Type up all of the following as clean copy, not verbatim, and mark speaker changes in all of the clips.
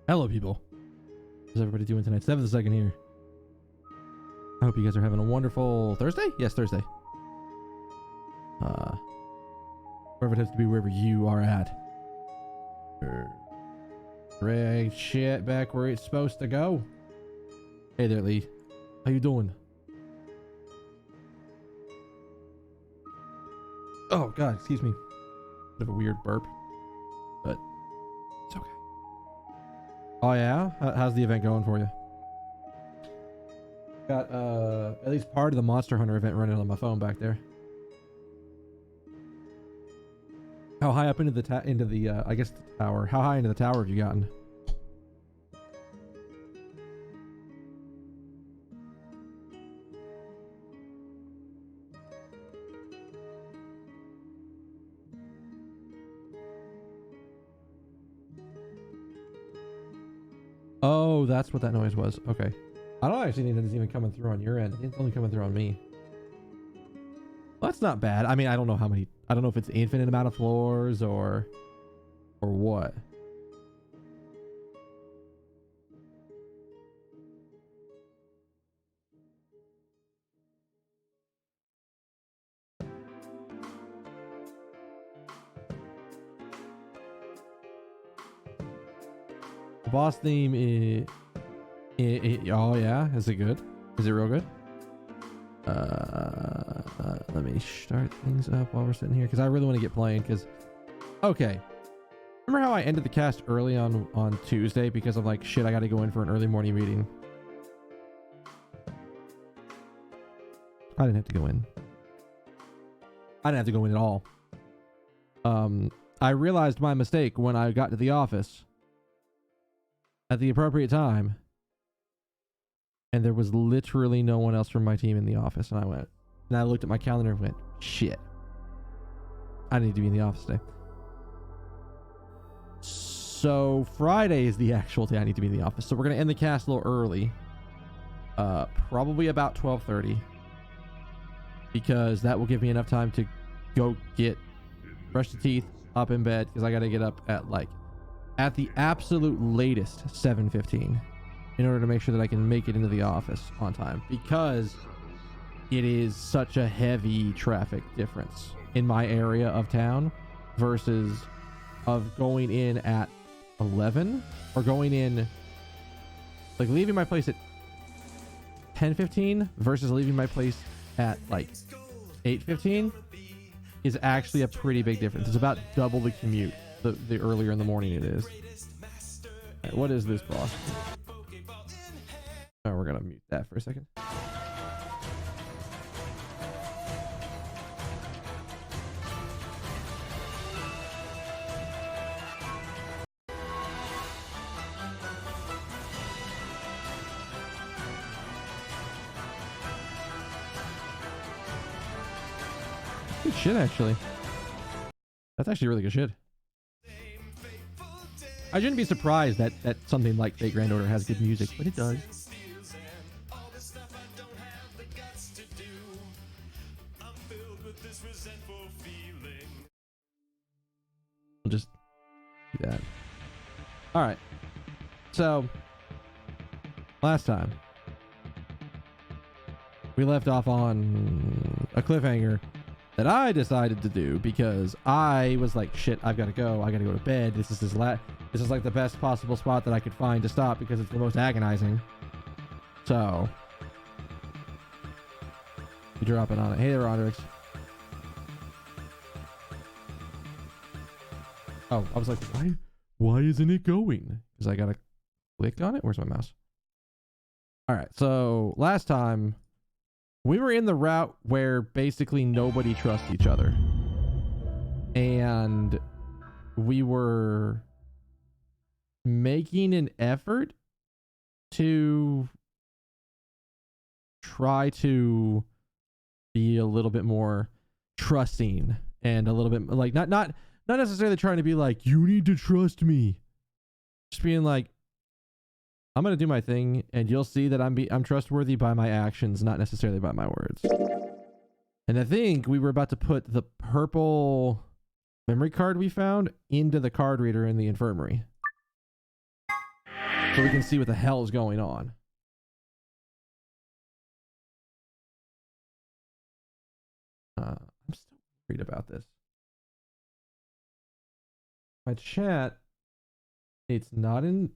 Speaker 1: Hello, people. How's everybody doing tonight? 7 here. I hope you guys are having a wonderful Thursday? Yes, Thursday. Wherever it has to be, wherever you are at. Drag shit back where it's supposed to go. Hey there, Lee. How you doing? Oh, God, excuse me. Bit of a weird burp, but it's okay. Oh, yeah? How's the event going for you? Got at least part of the Monster Hunter event running on my phone back there. How high up into the I guess the tower? How high into the tower have you gotten? Oh, that's what that noise was. Okay. I don't actually think it's even coming through on your end. It's only coming through on me. Well, that's not bad. I mean, I don't know how many. I don't know if it's infinite amount of floors or what. The boss theme is. Oh yeah, is it good? Is it real good? Let me start things up while we're sitting here because I really want to get playing. Because, okay, remember how I ended the cast early on Tuesday because I'm like, shit, I got to go in for an early morning meeting. I didn't have to go in. I didn't have to go in at all. I realized my mistake when I got to the office at the appropriate time. And there was literally no one else from my team in the office. And I looked at my calendar and went, shit, I need to be in the office today. So Friday is the actual day I need to be in the office. So we're going to end the cast a little early. Probably about 12:30. Because that will give me enough time to go brush the teeth, up in bed. Because I got to get up at the absolute latest 7:15. In order to make sure that I can make it into the office on time, because it is such a heavy traffic difference in my area of town versus of going in at 11 or going in like leaving my place at 10:15 versus leaving my place at like 8:15 is actually a pretty big difference. It's about double the commute the earlier in the morning it is. Right, what is this boss? Oh, we're gonna mute that for a second. Good shit, actually. That's actually really good shit. I shouldn't be surprised that something like Fate Grand Order has good music, but it does. I'll just do that. All right. So last time we left off on a cliffhanger that I decided to do because I was like, shit, I've got to go. I got to go to bed. This is like the best possible spot that I could find to stop because it's the most agonizing. So we drop it on it. Hey there, Rodrix. Oh, I was like, why isn't it going? Because I gotta click on it. Where's my mouse? All right. So last time we were in the route where basically nobody trusts each other, and we were making an effort to try to be a little bit more trusting and a little bit like not necessarily trying to be like, you need to trust me. Just being like, I'm going to do my thing and you'll see that I'm trustworthy by my actions, not necessarily by my words. And I think we were about to put the purple memory card we found into the card reader in the infirmary. so we can see what the hell is going on. I'm still worried about this. My chat, it's not in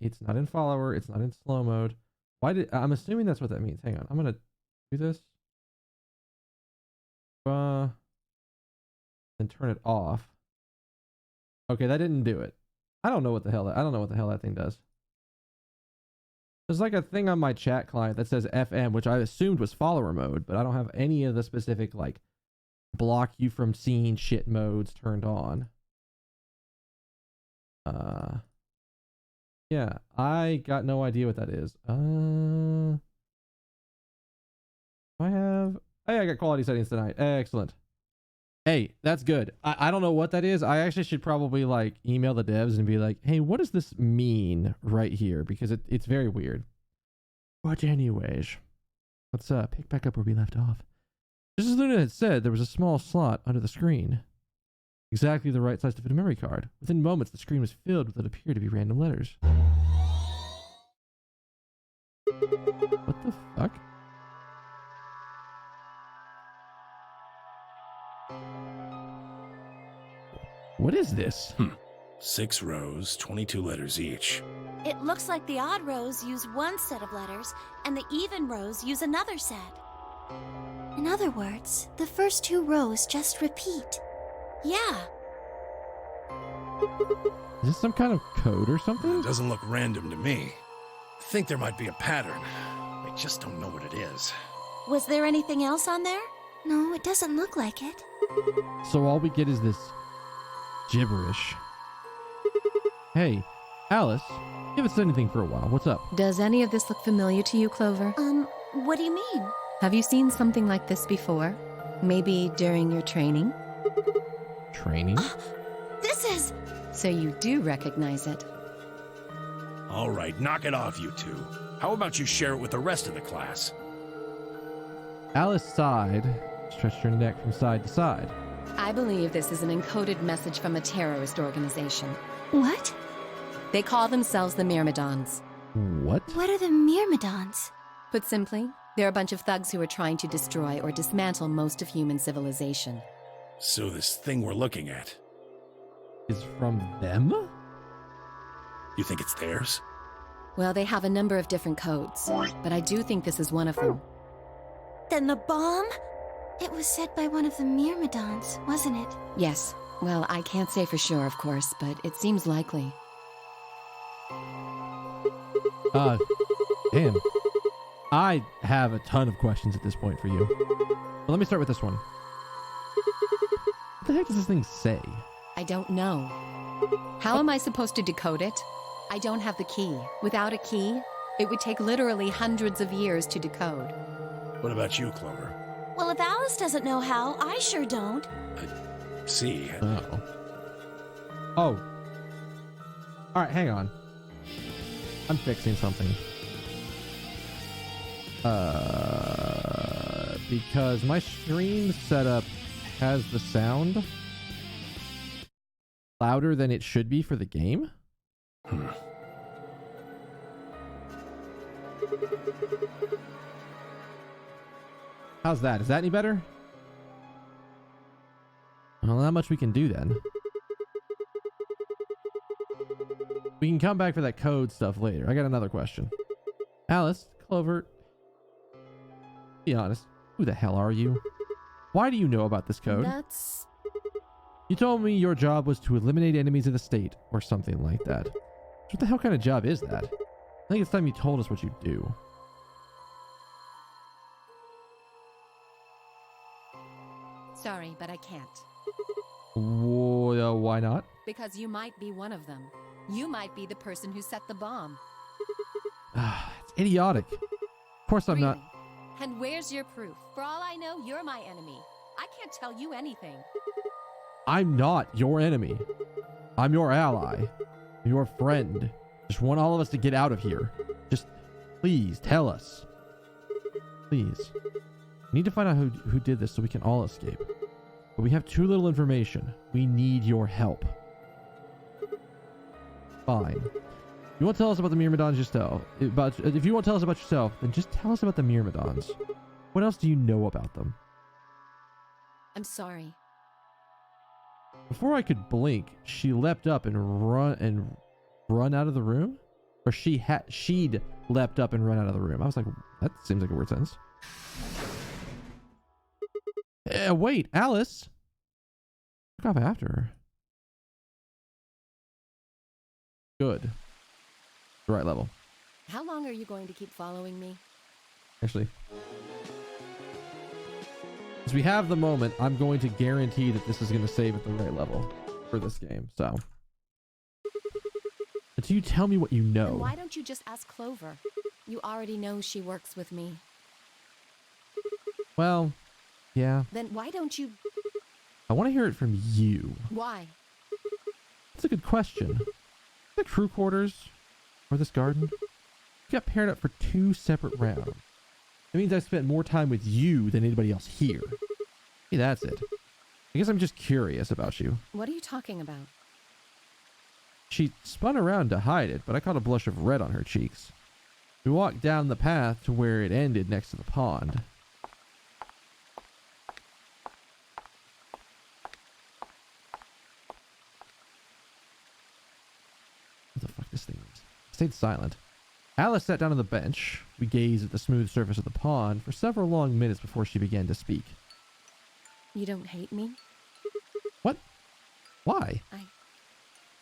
Speaker 1: follower, it's not in slow mode. I'm assuming that's what that means. Hang on, I'm gonna do this. And turn it off. Okay, that didn't do it. I don't know what the hell that thing does. There's like a thing on my chat client that says FM, which I assumed was follower mode, but I don't have any of the specific like block you from seeing shit modes turned on. Yeah, I got no idea what that is. I got quality settings tonight. Excellent. Hey, that's good. I don't know what that is. I actually should probably like email the devs and be like, hey, what does this mean right here? Because it's very weird. But anyways, let's pick back up where we left off. Just as Luna had said, there was a small slot under the screen. Exactly the right size to fit a memory card. Within moments, the screen was filled with what appeared to be random letters. What the fuck? What is this?
Speaker 2: 6 rows, 22 letters each.
Speaker 3: It looks like the odd rows use one set of letters, and the even rows use another set.
Speaker 4: In other words, the first 2 rows just repeat.
Speaker 3: Yeah.
Speaker 1: Is this some kind of code or something?
Speaker 2: It doesn't look random to me. I think there might be a pattern. I just don't know what it is.
Speaker 3: Was there anything else on there?
Speaker 4: No, it doesn't look like it.
Speaker 1: So all we get is this gibberish. Hey, Alice, you haven't said anything for a while. What's up?
Speaker 5: Does any of this look familiar to you, Clover?
Speaker 3: What do you mean?
Speaker 5: Have you seen something like this before? Maybe during your training?
Speaker 1: Training?
Speaker 3: This is...
Speaker 5: So you do recognize it.
Speaker 2: All right, knock it off, you two. How about you share it with the rest of the class?
Speaker 1: Alice sighed, stretched her neck from side to side.
Speaker 5: I believe this is an encoded message from a terrorist organization.
Speaker 4: What?
Speaker 5: They call themselves the Myrmidons.
Speaker 1: What?
Speaker 4: What are the Myrmidons?
Speaker 5: Put simply, they're a bunch of thugs who are trying to destroy or dismantle most of human civilization.
Speaker 2: So this thing we're looking at,
Speaker 1: Is from them?
Speaker 2: you think it's theirs?
Speaker 5: Well, they have a number of different codes, but I do think this is one of them.
Speaker 3: Then the bomb?
Speaker 4: It was said by one of the Myrmidons, wasn't it?
Speaker 5: Yes. Well, I can't say for sure, of course, but it seems likely.
Speaker 1: Dan, I have a ton of questions at this point for you. But let me start with this one. What the heck does this thing say?
Speaker 5: I don't know. How am I supposed to decode it? I don't have the key. Without a key, it would take literally hundreds of years to decode.
Speaker 2: What about you, Clover?
Speaker 3: Well, if Alice doesn't know how, I sure don't.
Speaker 2: See,
Speaker 1: Oh. Oh. Alright, hang on. I'm fixing something. Because my stream setup has the sound louder than it should be for the game. How's that? Is that any better? Well, not much we can do then. We can come back for that code stuff later. I got another question. Alice, Clover, be honest. Who the hell are you? Why do you know about this code?
Speaker 5: That's...
Speaker 1: You told me your job was to eliminate enemies of the state, or something like that. What the hell kind of job is that? I think it's time you told us what you do.
Speaker 5: Sorry, but I can't.
Speaker 1: Why not?
Speaker 5: Because you might be one of them. You might be the person who set the bomb.
Speaker 1: It's idiotic. Of course I'm not.
Speaker 5: Really? And where's your proof? For all I know, you're my enemy. I can't tell you anything.
Speaker 1: I'm not your enemy. I'm your ally. Your friend. Just want all of us to get out of here. Just please tell us. Please. We need to find out who did this so we can all escape. But we have too little information. We need your help. Fine. You want to tell us about the Myrmidons, just tell. If you want to tell us about yourself, then just tell us about the Myrmidons. What else do you know about them?
Speaker 5: I'm sorry.
Speaker 1: Before I could blink, she leapt up and run out of the room? Or she'd leapt up and run out of the room. I was like, that seems like a weird sentence. Wait, Alice! Look up after her. Good. The right level.
Speaker 5: How long are you going to keep following me?
Speaker 1: Actually. As we have the moment, I'm going to guarantee that this is going to save at the right level for this game. So, until you tell me what you know.
Speaker 5: Then why don't you just ask Clover? You already know she works with me.
Speaker 1: Well, yeah.
Speaker 5: Then why don't you...
Speaker 1: I want to hear it from you.
Speaker 5: Why?
Speaker 1: That's a good question. The crew quarters or this garden? We got paired up for 2 separate rounds. It means I've spent more time with you than anybody else here. Hey, that's it. I guess I'm just curious about you.
Speaker 5: What are you talking about?
Speaker 1: She spun around to hide it, but I caught a blush of red on her cheeks. We walked down the path to where it ended next to the pond. What the fuck this thing is? I stayed silent. Alice sat down on the bench. We gazed at the smooth surface of the pond for several long minutes before she began to speak.
Speaker 5: You don't hate me?
Speaker 1: What? Why?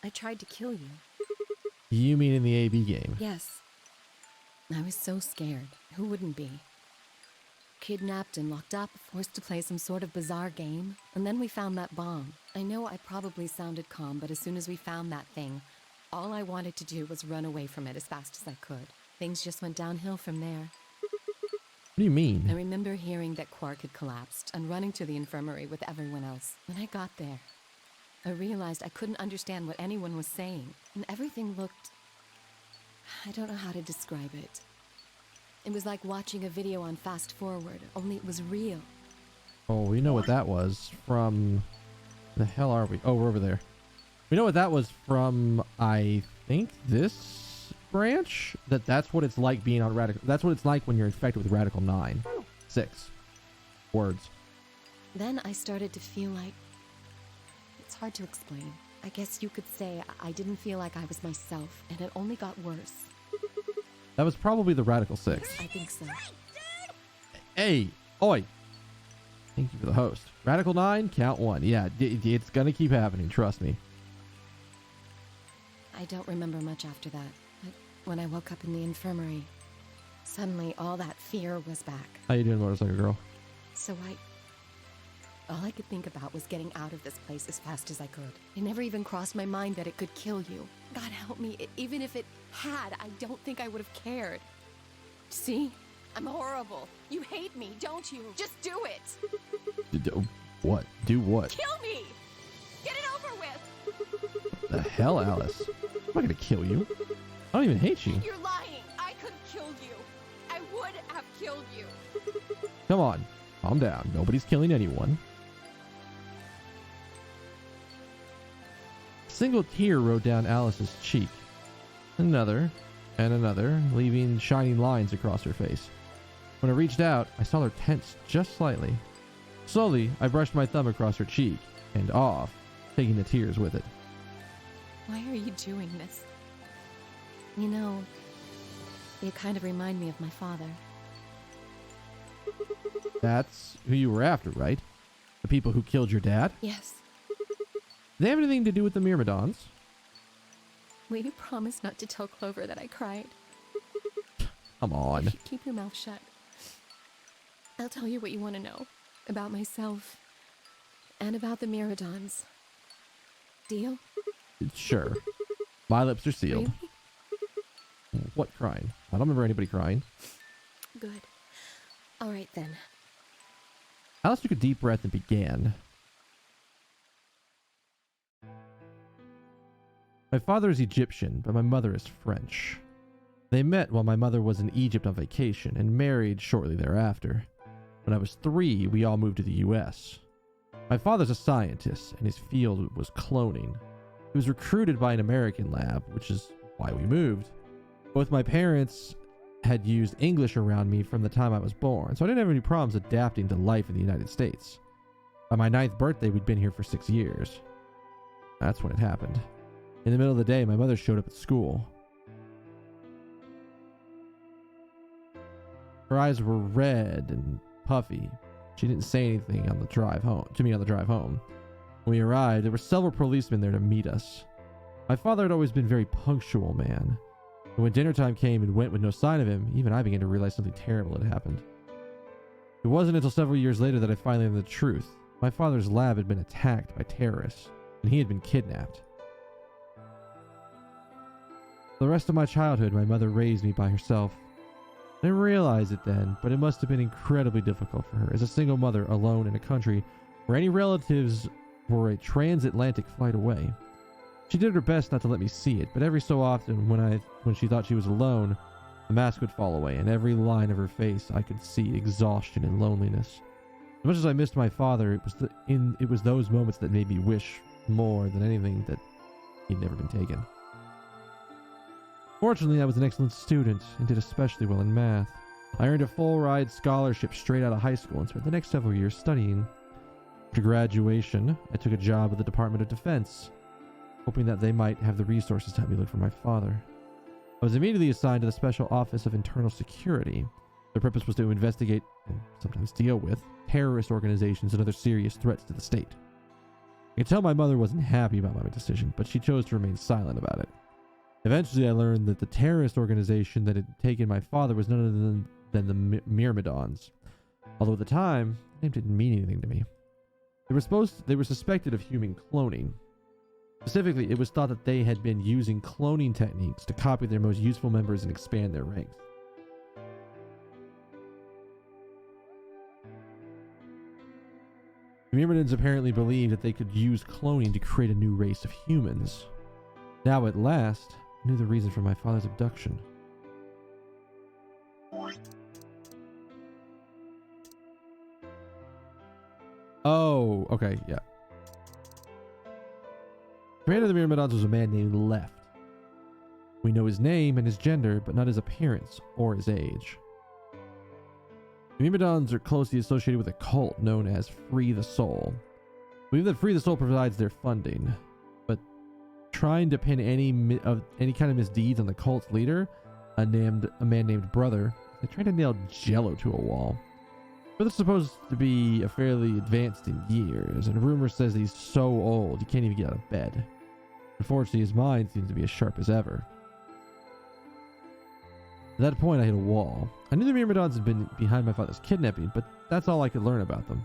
Speaker 5: I tried to kill you.
Speaker 1: You mean in the AB game?
Speaker 5: Yes. I was so scared. Who wouldn't be? Kidnapped and locked up, forced to play some sort of bizarre game. And then we found that bomb. I know I probably sounded calm, but as soon as we found that thing, all I wanted to do was run away from it as fast as I could. Things just went downhill from there.
Speaker 1: What do you mean?
Speaker 5: I remember hearing that Quark had collapsed and running to the infirmary with everyone else. When I got there, I realized I couldn't understand what anyone was saying, and everything looked... I don't know how to describe it. It was like watching a video on fast forward, only it was real.
Speaker 1: Oh, we know what that was from... The hell are we? Oh, we're over there. We know what that was from, I think, this branch? That's what it's like being on Radical... That's what it's like when you're infected with Radical 9. 6. Words.
Speaker 5: Then I started to feel like... It's hard to explain. I guess you could say I didn't feel like I was myself, and it only got worse.
Speaker 1: That was probably the Radical 6.
Speaker 5: I think so.
Speaker 1: Hey! Oi! Thank you for the host. Radical 9, count 1. Yeah, it's gonna keep happening, trust me.
Speaker 5: I don't remember much after that. But when I woke up in the infirmary, suddenly all that fear was back.
Speaker 1: How you doing, motorcycle girl?
Speaker 5: So all I could think about was getting out of this place as fast as I could. It never even crossed my mind that it could kill you. God help me, even if it had, I don't think I would have cared. See? I'm horrible. You hate me, don't you? Just do it!
Speaker 1: What? Do what?
Speaker 5: Kill me! Get it over with!
Speaker 1: The hell, Alice? I'm not gonna kill you. I don't even hate you.
Speaker 5: You're lying! I could have killed you! I would have killed you!
Speaker 1: Come on. Calm down. Nobody's killing anyone. A single tear rode down Alice's cheek. Another, and another, leaving shining lines across her face. When I reached out, I saw her tense just slightly. Slowly, I brushed my thumb across her cheek and off, taking the tears with it.
Speaker 5: Why are you doing this? You know, you kind of remind me of my father.
Speaker 1: That's who you were after, right? The people who killed your dad?
Speaker 5: Yes.
Speaker 1: Do they have anything to do with the Myrmidons?
Speaker 5: Will you promise not to tell Clover that I cried?
Speaker 1: Come on.
Speaker 5: If you keep your mouth shut, I'll tell you what you want to know. About myself. And about the Myrmidons. Deal?
Speaker 1: Sure. My lips are sealed.
Speaker 5: Really?
Speaker 1: What crying? I don't remember anybody crying.
Speaker 5: Good. All right then.
Speaker 1: Alice took a deep breath and began. My father is Egyptian, but my mother is French. They met while my mother was in Egypt on vacation and married shortly thereafter. When I was 3, we all moved to the US. My father's a scientist, and his field was cloning. He was recruited by an American lab, which is why we moved. Both my parents had used English around me from the time I was born, so I didn't have any problems adapting to life in the United States. By my 9th birthday, we'd been here for 6 years. That's when it happened. In the middle of the day, my mother showed up at school. Her eyes were red and puffy. She didn't say anything on the drive home to me on the drive home. When we arrived, there were several policemen there to meet us. My father had always been a very punctual man. But when dinner time came and went with no sign of him, even I began to realize something terrible had happened. It wasn't until several years later that I finally learned the truth. My father's lab had been attacked by terrorists, and he had been kidnapped. For the rest of my childhood, my mother raised me by herself. I didn't realize it then, but it must have been incredibly difficult for her as a single mother alone in a country where any relatives were a transatlantic flight away. She did her best not to let me see it, but every so often when she thought she was alone, the mask would fall away, and every line of her face I could see exhaustion and loneliness. As much as I missed my father, it was those moments that made me wish more than anything that he'd never been taken. Fortunately, I was an excellent student and did especially well in math. I earned a full-ride scholarship straight out of high school and spent the next several years studying. After graduation, I took a job with the Department of Defense, hoping that they might have the resources to help me look for my father. I was immediately assigned to the Special Office of Internal Security. Their purpose was to investigate, and sometimes deal with, terrorist organizations and other serious threats to the state. I could tell my mother wasn't happy about my decision, but she chose to remain silent about it. Eventually, I learned that the terrorist organization that had taken my father was none other than the Myrmidons. Although at the time, the name didn't mean anything to me. They were suspected of human cloning. Specifically, it was thought that they had been using cloning techniques to copy their most useful members and expand their ranks. The Myrmidons apparently believed that they could use cloning to create a new race of humans. Now, at last, I knew the reason for my father's abduction. Oh, okay, yeah. The commander of the Myrmidons was a man named Left. We know his name and his gender, but not his appearance or his age. The Myrmidons are closely associated with a cult known as Free the Soul. We believe that Free the Soul provides their funding, but trying to pin any kind of misdeeds on the cult's leader, a man named Brother, they tried to nail Jello to a wall. Brother's supposed to be fairly advanced in years, and rumor says that he's so old he can't even get out of bed. Unfortunately, his mind seems to be as sharp as ever. At that point, I hit a wall. I knew the Myrmidons had been behind my father's kidnapping, but that's all I could learn about them.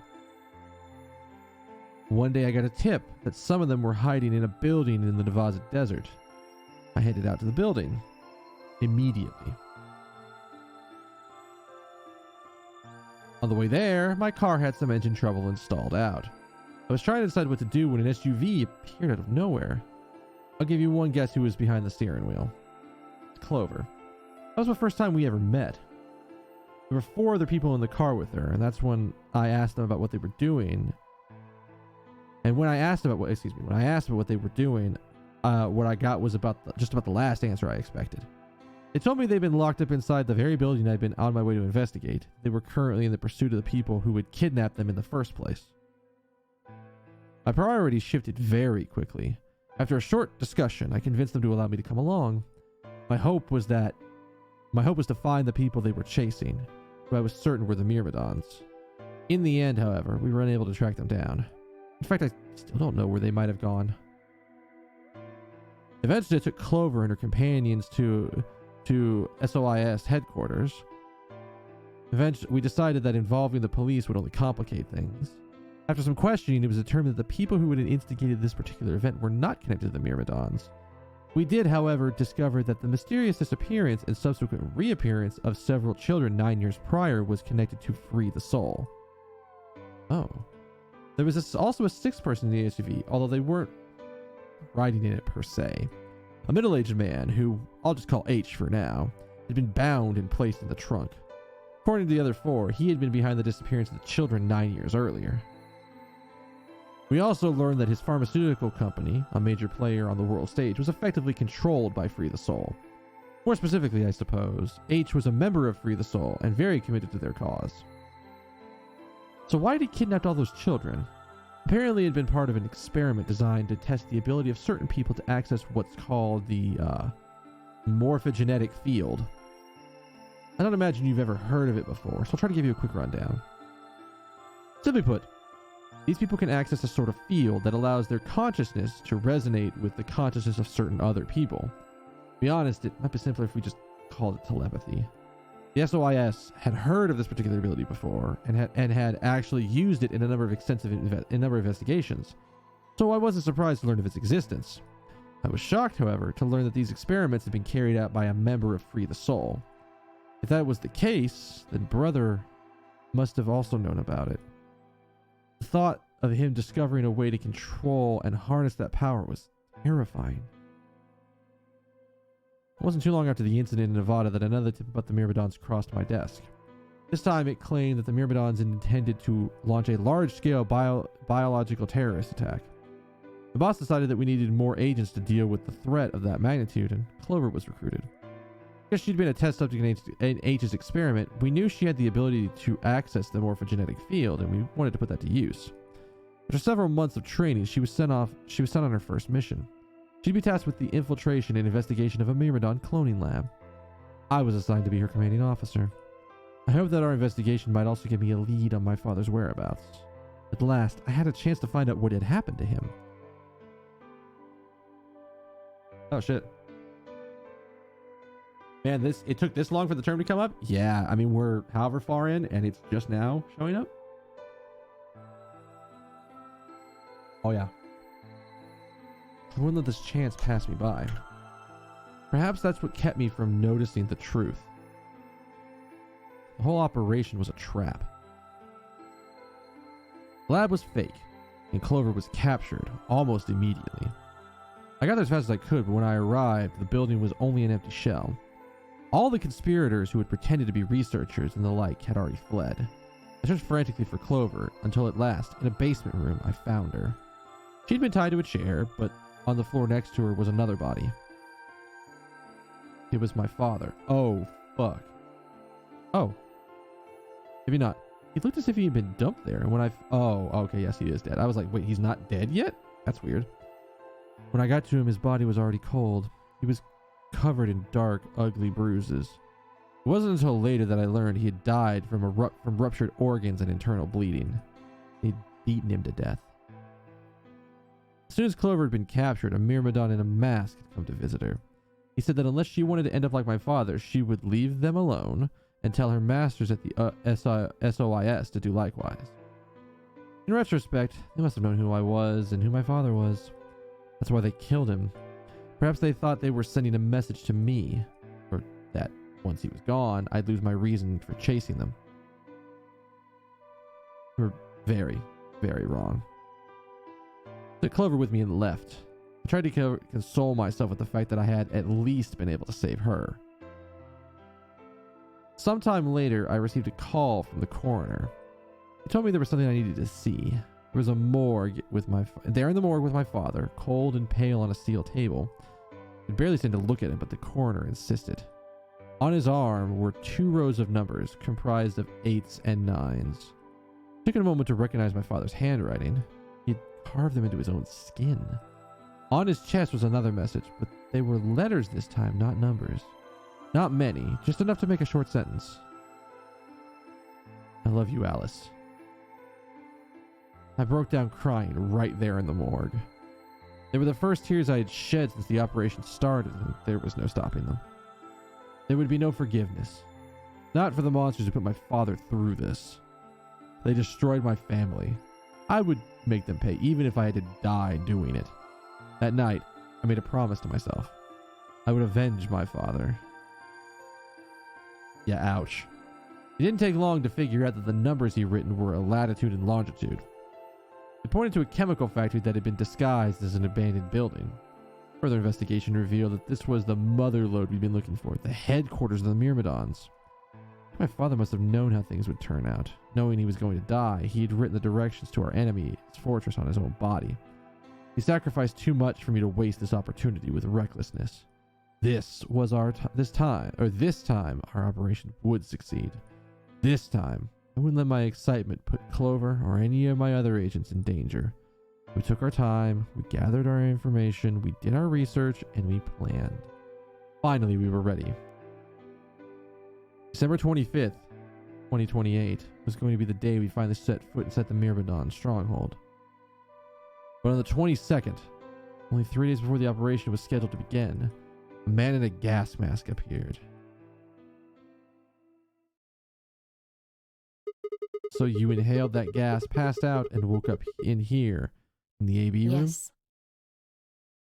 Speaker 1: One day I got a tip that some of them were hiding in a building in the Nevada desert. I headed out to the building. Immediately. On the way there, my car had some engine trouble and stalled out. I was trying to decide what to do when an SUV appeared out of nowhere. I'll give you one guess who was behind the steering wheel. Clover. That was the first time we ever met. There were 4 other people in the car with her, and that's when I asked them about what they were doing. And when I asked about what they were doing, what I got was just about the last answer I expected. They told me they'd been locked up inside the very building I'd been on my way to investigate. They were currently in the pursuit of the people who had kidnapped them in the first place. My priorities shifted very quickly. After a short discussion, I convinced them to allow me to come along. My hope was to find the people they were chasing, who I was certain were the Myrmidons. In the end, however, we were unable to track them down. In fact, I still don't know where they might have gone. Eventually, I took Clover and her companions to SOIS headquarters. Eventually, we decided that involving the police would only complicate things. After some questioning, it was determined that the people who had instigated this particular event were not connected to the Myrmidons. We did, however, discover that the mysterious disappearance and subsequent reappearance of several children 9 years prior was connected to Free the Soul. Oh. There was also a 6th person in the SUV, although they weren't riding in it per se. A middle-aged man, who I'll just call H for now, had been bound and placed in the trunk. According to the other 4, he had been behind the disappearance of the children 9 years earlier. We also learned that his pharmaceutical company, a major player on the world stage, was effectively controlled by Free the Soul. More specifically, I suppose, H was a member of Free the Soul and very committed to their cause. So why had he kidnapped all those children? Apparently it had been part of an experiment designed to test the ability of certain people to access what's called the morphogenetic field. I don't imagine you've ever heard of it before, so I'll try to give you a quick rundown. Simply put, these people can access a sort of field that allows their consciousness to resonate with the consciousness of certain other people. To be honest, it might be simpler if we just called it telepathy. The SOIS had heard of this particular ability before and had actually used it in a number of investigations, so I wasn't surprised to learn of its existence. I was shocked, however, to learn that these experiments had been carried out by a member of Free the Soul. If that was the case, then Brother must have also known about it. The thought of him discovering a way to control and harness that power was terrifying. It wasn't too long after the incident in Nevada that another tip about the Myrmidons crossed my desk. This time it claimed that the Myrmidons intended to launch a large-scale biological terrorist attack. The boss decided that we needed more agents to deal with the threat of that magnitude, and Clover was recruited. Because she'd been a test subject in H's experiment, we knew she had the ability to access the morphogenetic field, and we wanted to put that to use. After several months of training, she was sent on her first mission. She'd be tasked with the infiltration and investigation of a Myrmidon cloning lab. I was assigned to be her commanding officer. I hoped that our investigation might also give me a lead on my father's whereabouts. At last, I had a chance to find out what had happened to him. Oh shit. Man, it took this long for the term to come up? Yeah, I mean, we're however far in, and it's just now showing up? Oh yeah. I wouldn't let this chance pass me by. Perhaps that's what kept me from noticing the truth. The whole operation was a trap. The lab was fake, and Clover was captured almost immediately. I got there as fast as I could, but when I arrived, the building was only an empty shell. All the conspirators who had pretended to be researchers and the like had already fled. I searched frantically for Clover until at last, in a basement room, I found her. She'd been tied to a chair, but on the floor next to her was another body. It was my father. Oh, fuck. Oh. Maybe not. He looked as if he had been dumped there, and when oh, okay, yes, he is dead. I was like, wait, he's not dead yet? That's weird. When I got to him, his body was already cold. He was covered in dark, ugly bruises. It wasn't until later that I learned he had died from ruptured organs and internal bleeding. They'd beaten him to death. As soon as Clover had been captured, a Myrmidon in a mask had come to visit her. He said that unless she wanted to end up like my father, she would leave them alone and tell her masters at the SOIS to do likewise. In retrospect, they must have known who I was and who my father was. That's why they killed him. Perhaps they thought they were sending a message to me, or that once he was gone, I'd lose my reason for chasing them. They were very, very wrong. Took Clover with me and left. I tried to console myself with the fact that I had at least been able to save her. Sometime later, I received a call from the coroner. He told me there was something I needed to see. There was a morgue there in the morgue with my father, cold and pale on a steel table. I could barely stand to look at him, but the coroner insisted. On his arm were 2 rows of numbers comprised of 8s and 9s. It took a moment to recognize my father's handwriting. He had carved them into his own skin. On his chest was another message, but they were letters this time, not numbers. Not many, just enough to make a short sentence. I love you, Alice. I broke down crying right there in the morgue. They were the first tears I had shed since the operation started, and there was no stopping them. There would be no forgiveness. Not for the monsters who put my father through this. They destroyed my family. I would make them pay, even if I had to die doing it. That night, I made a promise to myself. I would avenge my father. Yeah, ouch. It didn't take long to figure out that the numbers he'd written were a latitude and longitude. It pointed to a chemical factory that had been disguised as an abandoned building. Further investigation revealed that this was the mother lode we'd been looking for, the headquarters of the Myrmidons. My father must have known how things would turn out. Knowing he was going to die, he had written the directions to our enemy's fortress on his own body. He sacrificed too much for me to waste this opportunity with recklessness. This time our operation would succeed. This time, I wouldn't let my excitement put Clover or any of my other agents in danger. We took our time, we gathered our information, we did our research, and we planned. Finally, we were ready. December 25th, 2028 was going to be the day we finally set foot inside the Myrmidon stronghold. But on the 22nd, only 3 days before the operation was scheduled to begin, a man in a gas mask appeared. So you inhaled that gas, passed out, and woke up in here, in the AB room?
Speaker 5: Yes.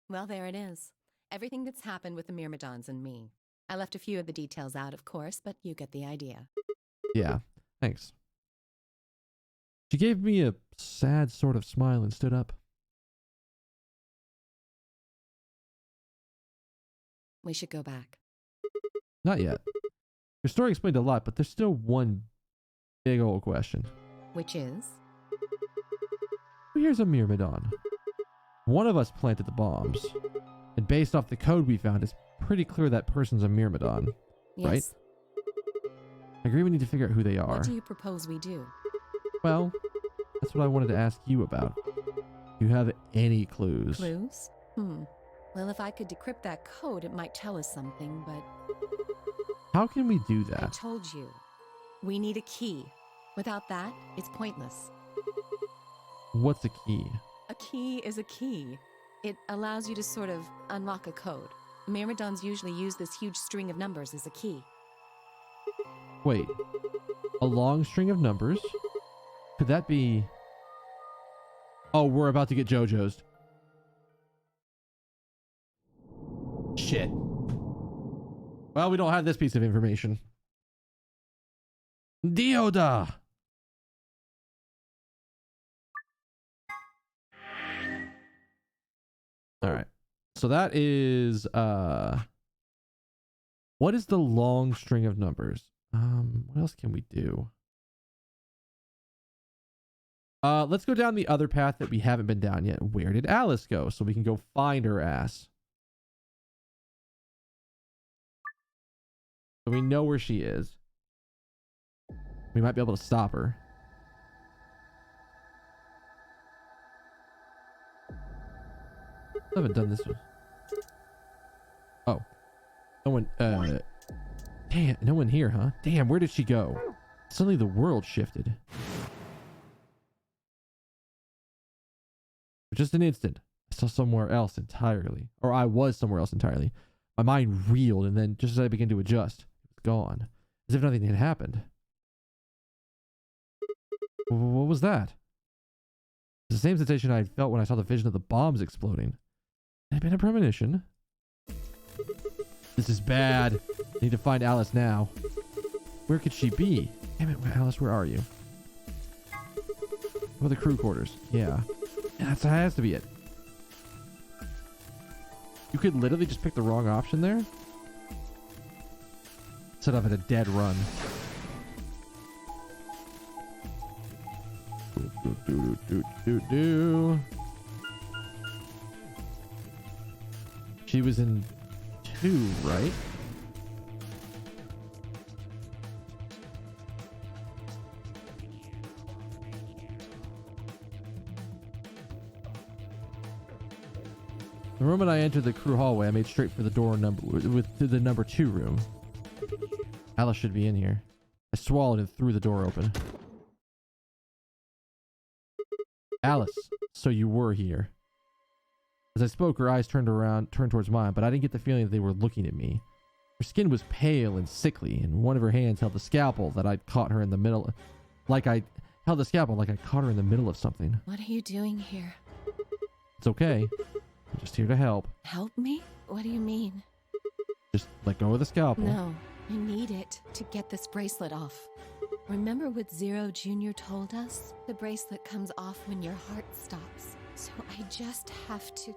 Speaker 5: Well, there it is. Everything that's happened with the Myrmidons and me. I left a few of the details out, of course, but you get the idea.
Speaker 1: Yeah, thanks. She gave me a sad sort of smile and stood up.
Speaker 5: We should go back.
Speaker 1: Not yet. Your story explained a lot, but there's still one big old question.
Speaker 5: Which is?
Speaker 1: Here's a Myrmidon. One of us planted the bombs, and based off the code we found, it's pretty clear that person's a Myrmidon,
Speaker 5: Yes.
Speaker 1: right? I agree we need to figure out who they are.
Speaker 5: What do you propose we do?
Speaker 1: Well, that's what I wanted to ask you about. Do you have any clues?
Speaker 5: Clues? Well, if I could decrypt that code, it might tell us something, but
Speaker 1: How can we do
Speaker 5: I
Speaker 1: that?
Speaker 5: told you. We need a key. Without that, it's pointless.
Speaker 1: What's the key?
Speaker 5: A key is a key. It allows you to sort of unlock a code. Myrmidons usually use this huge string of numbers as a key.
Speaker 1: Wait, a long string of numbers? Could that be... Oh, we're about to get JoJo's. Shit. Well, we don't have this piece of information. Dioda! Alright. So that is, what is the long string of numbers? What else can we do? Let's go down the other path that we haven't been down yet. Where did Alice go? So we can go find her ass. So we know where she is. We might be able to stop her. I haven't done this one. Oh. No one, damn, no one here, huh? Damn, where did she go? Suddenly the world shifted. For just an instant, I saw somewhere else entirely. Or I was somewhere else entirely. My mind reeled, and then just as I began to adjust, it was gone. As if nothing had happened. What was that? It was the same sensation I had felt when I saw the vision of the bombs exploding. It had been a premonition. This is bad. I need to find Alice now. Where could she be? Damn it, Alice, where are you? Oh, the crew quarters. Yeah. That has to be it. You could literally just pick the wrong option there. Set up at a dead run. She was in 2, right? The moment I entered the crew hallway, I made straight for the door to the number 2 room. Alice should be in here. I swallowed and threw the door open. Alice, so you were here. As I spoke, her eyes turned towards mine, but I didn't get the feeling that they were looking at me. Her skin was pale and sickly, and one of her hands held the scalpel that I'd caught her in the middle. Like I caught her in the middle of something.
Speaker 5: What are you doing here?
Speaker 1: It's okay. I'm just here to help.
Speaker 5: Help me? What do you mean?
Speaker 1: Just let go of the scalpel.
Speaker 5: No, I need it to get this bracelet off. Remember what Zero Jr. told us? The bracelet comes off when your heart stops. So I just have to...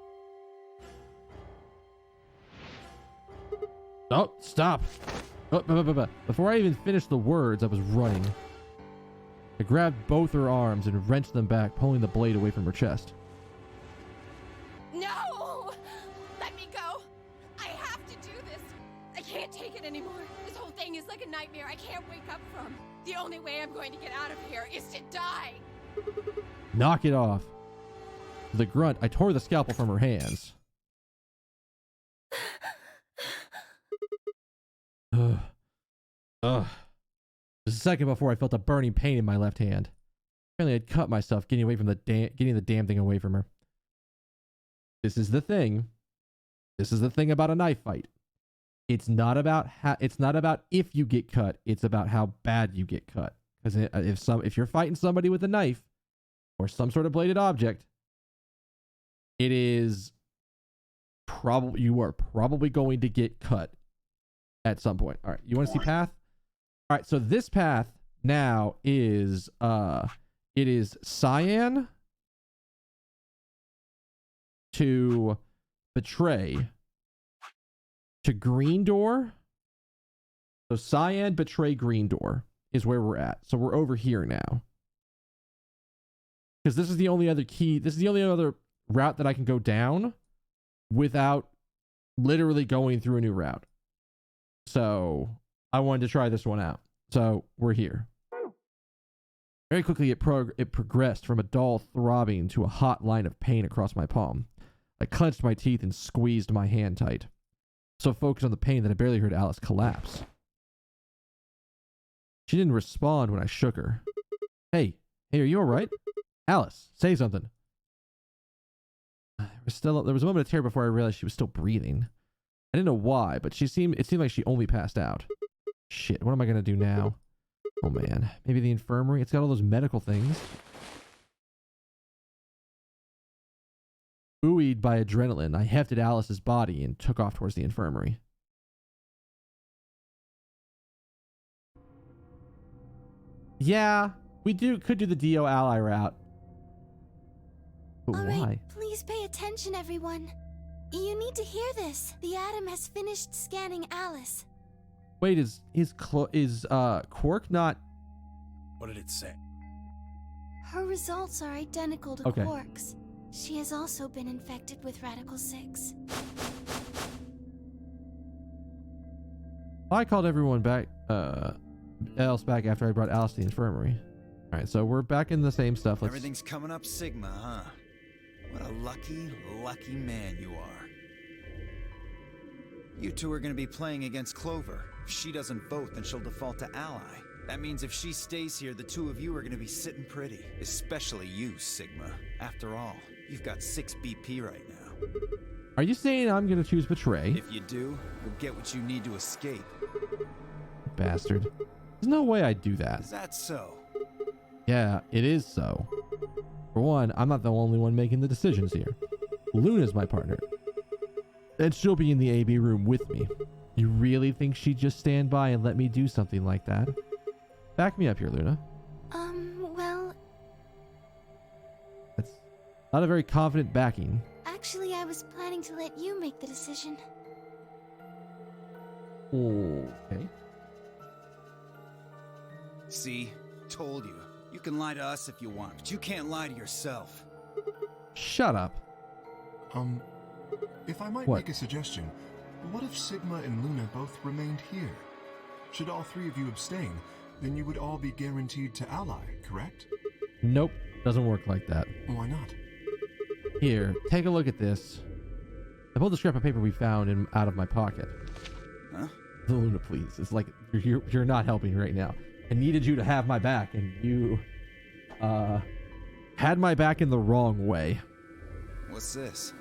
Speaker 1: Oh, stop. Before I even finished the words, I was running. I grabbed both her arms and wrenched them back, pulling the blade away from her chest.
Speaker 5: No! Let me go! I have to do this! I can't take it anymore. This whole thing is like a nightmare I can't wake up from. The only way I'm going to get out of here is to die!
Speaker 1: Knock it off. With a grunt, I tore the scalpel from her hands. Ugh. Just a second before I felt a burning pain in my left hand. Apparently I'd cut myself getting away from getting the damn thing away from her. This is the thing. This is the thing about a knife fight. It's not about if you get cut, it's about how bad you get cut. Because if you're fighting somebody with a knife or some sort of bladed object, it is you are probably going to get cut at some point. All right, you want to see path? All right, so this path now is it is cyan to betray to green door. So cyan, betray, green door is where we're at. So we're over here now. Because this is the only other key. This is the only other route that I can go down without literally going through a new route. So I wanted to try this one out. So we're here. Very quickly, it progressed from a dull throbbing to a hot line of pain across my palm. I clenched my teeth and squeezed my hand tight. So focused on the pain that I barely heard Alice collapse. She didn't respond when I shook her. Hey, are you alright? Alice, say something. There was a moment of terror before I realized she was still breathing. I didn't know why, but it seemed like she only passed out. Shit, what am I gonna do now? Oh man, maybe the infirmary? It's got all those medical things. Buoyed by adrenaline, I hefted Alice's body and took off towards the infirmary. Yeah, we could do the DO ally route. But
Speaker 4: All
Speaker 1: why?
Speaker 4: right, please pay attention, everyone. You need to hear this. The Atom has finished scanning Alice.
Speaker 1: Wait, is Quark not?
Speaker 2: What did it say?
Speaker 4: Her results are identical to
Speaker 1: Okay.
Speaker 4: Quark's. She has also been infected with Radical 6.
Speaker 1: I called everyone back, else back after I brought Alice to the infirmary. All right, so we're back in the same stuff.
Speaker 6: Everything's coming up Sigma, huh? What a lucky, lucky man you are. You two are going to be playing against Clover. If she doesn't vote, then she'll default to ally. That means if she stays here, the two of you are going to be sitting pretty. Especially you, Sigma. After all, you've got 6 BP right now.
Speaker 1: Are you saying I'm going to choose betray?
Speaker 6: If you do, you'll get what you need to escape.
Speaker 1: Bastard. There's no way I'd do that.
Speaker 6: Is that so?
Speaker 1: Yeah, it is so. For one, I'm not the only one making the decisions here. Luna's my partner. And she'll be in the AB room with me. You really think she'd just stand by and let me do something like that? Back me up here, Luna.
Speaker 4: Well,
Speaker 1: That's not a very confident backing.
Speaker 4: actually, I was planning to let you make the decision.
Speaker 1: Okay.
Speaker 6: See? Told you. You can lie to us if you want, but you can't lie to yourself.
Speaker 1: Shut up.
Speaker 7: If I might
Speaker 1: What?
Speaker 7: make a suggestion, what if Sigma and Luna both remained here? Should all 3 of you abstain, then you would all be guaranteed to ally, correct?
Speaker 1: Nope. Doesn't work like that.
Speaker 7: Why not?
Speaker 1: Here, take a look at this. I pulled the scrap of paper we found out of my pocket.
Speaker 6: Huh?
Speaker 1: Luna, please. It's like you're not helping right now. I needed you to have my back, and you had my back in the wrong way.
Speaker 6: What's this?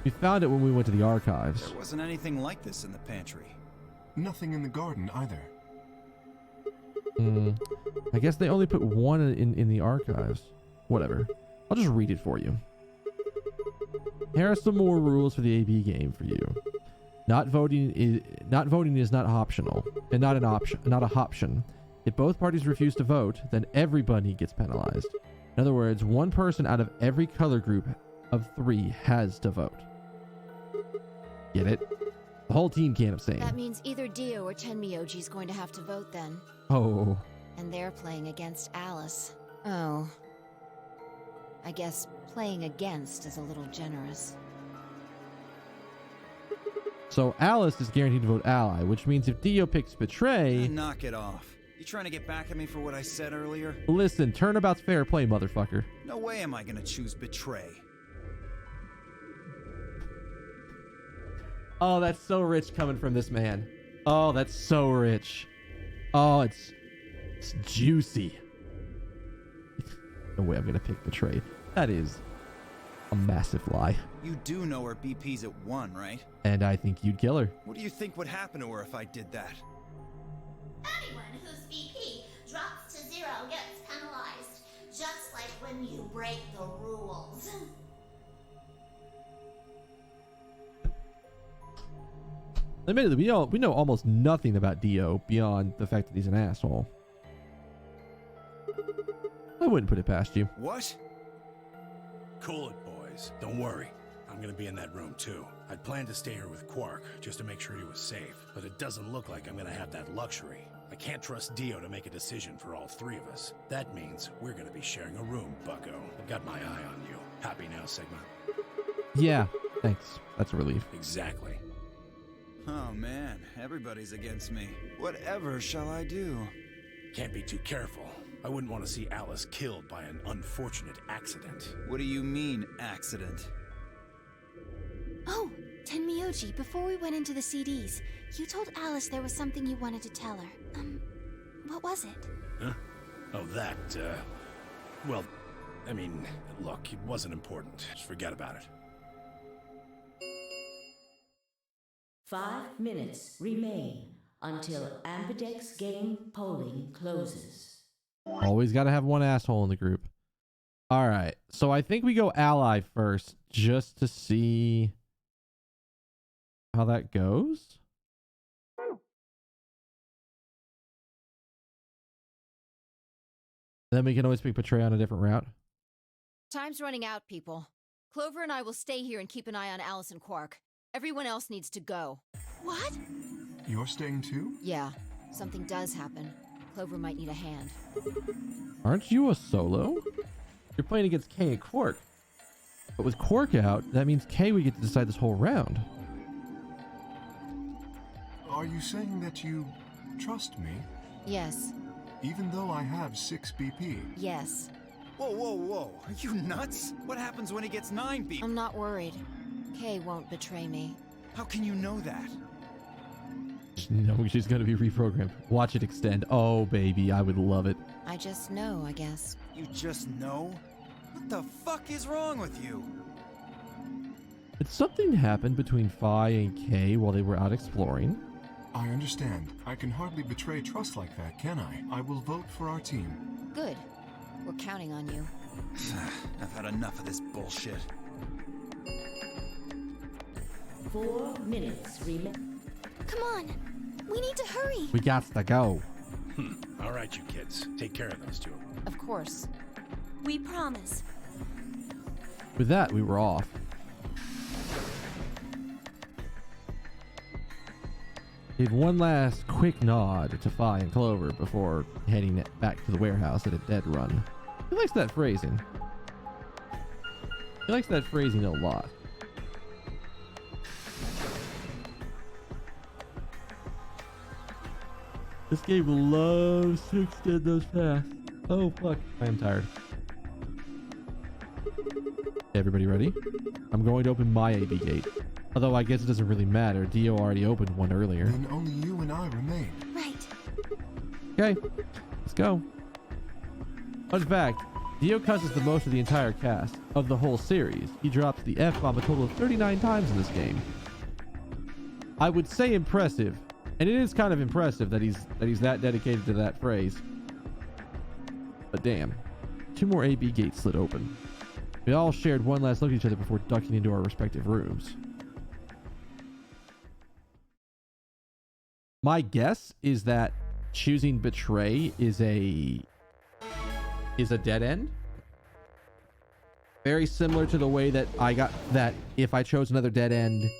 Speaker 1: We found it when we went to the archives.
Speaker 6: There wasn't anything like this in the pantry.
Speaker 7: Nothing in the garden either.
Speaker 1: I guess they only put one in the archives. Whatever. I'll just read it for you. Here are some more rules for the AB game for you. Not voting is not optional, and not a option. If both parties refuse to vote, then everybody gets penalized. In other words, one person out of every color group of 3 has to vote. Get it? The whole team can't abstain.
Speaker 4: That means either Dio or Tenmyoji's going to have to vote then.
Speaker 1: Oh.
Speaker 4: And they're playing against Alice. Oh. I guess playing against is a little generous.
Speaker 1: So Alice is guaranteed to vote ally, which means if Dio picks betray...
Speaker 6: Knock it off. You trying to get back at me for what I said earlier?
Speaker 1: Listen, turnabout's fair play, motherfucker.
Speaker 6: No way am I gonna choose betray.
Speaker 1: Oh, that's so rich coming from this man. Oh, that's so rich. Oh, it's juicy. No way I'm gonna pick betray. That is a massive lie.
Speaker 6: You do know her BP's at 1, right?
Speaker 1: And I think you'd kill her.
Speaker 6: What do you think would happen to her if I did that?
Speaker 3: Anyone whose BP drops to 0 gets penalized, just like when you break the rules.
Speaker 1: Admittedly, we know almost nothing about Dio beyond the fact that he's an asshole. I wouldn't put it past you.
Speaker 6: What?
Speaker 2: Cool it, boys. Don't worry. I'm gonna be in that room too. I'd planned to stay here with Quark, just to make sure he was safe. But it doesn't look like I'm gonna have that luxury. I can't trust Dio to make a decision for all three of us. That means we're gonna be sharing a room, bucko. I've got my eye on you. Happy now, Sigma?
Speaker 1: Yeah, thanks. That's a relief.
Speaker 2: Exactly.
Speaker 6: Oh man, everybody's against me. Whatever shall I do?
Speaker 2: Can't be too careful. I wouldn't want to see Alice killed by an unfortunate accident.
Speaker 6: What do you mean, accident?
Speaker 4: Oh, Tenmyoji, before we went into the CDs, you told Alice there was something you wanted to tell her. What was it?
Speaker 2: Huh? Oh, that, well, I mean, look, it wasn't important. Just forget about it.
Speaker 8: 5 minutes remain until Ambidex game polling closes.
Speaker 1: Always got to have one asshole in the group. All right. So I think we go ally first just to see how that goes. Then we can always pick betray on a different route.
Speaker 9: Time's running out, people. Clover and I will stay here and keep an eye on Alice and Quark. Everyone else needs to go.
Speaker 4: What?
Speaker 7: You're staying too?
Speaker 9: Yeah, something does happen. Clover might need a hand.
Speaker 1: Aren't you a solo? You're playing against Kay and Quark. But with Quark out, that means Kay would get to decide this whole round.
Speaker 7: Are you saying that you trust me?
Speaker 9: Yes,
Speaker 7: Even though I have 6 BP?
Speaker 9: yes.
Speaker 6: Whoa, whoa, whoa. Are you nuts? What happens when he gets 9 BP?
Speaker 9: I'm not worried. Kay won't betray me.
Speaker 6: How can you know that?
Speaker 1: No, she's going to be reprogrammed. Watch it extend. Oh, baby, I would love it.
Speaker 9: I just know, I guess.
Speaker 6: You just know? What the fuck is wrong with you?
Speaker 1: Did something happen between Phi and Kay while they were out exploring?
Speaker 7: I understand. I can hardly betray trust like that, can I? I will vote for our team.
Speaker 9: Good. We're counting on you.
Speaker 6: I've had enough of this bullshit.
Speaker 8: 4 minutes remain.
Speaker 4: Come on. We need to hurry.
Speaker 1: We got to go.
Speaker 2: All right, you kids. Take care of those two.
Speaker 9: Of course.
Speaker 3: We promise.
Speaker 1: With that, we were off. Gave one last quick nod to Phi and Clover before heading back to the warehouse at a dead run. He likes that phrasing. He likes that phrasing a lot. This game loves to extend those paths. Oh fuck, I am tired. Everybody ready? I'm going to open my AB gate. Although I guess it doesn't really matter. Dio already opened one earlier.
Speaker 7: Then only you and I remain.
Speaker 4: Right.
Speaker 1: Okay, let's go. Fun fact, Dio cusses the most of the entire cast of the whole series. He drops the F-bomb a total of 39 times in this game. I would say impressive, and it is kind of impressive that he's that dedicated to that phrase. But damn, 2 more AB gates slid open. We all shared one last look at each other before ducking into our respective rooms. My guess is that choosing betray is a dead end. Very similar to the way that I got that if I chose another dead end,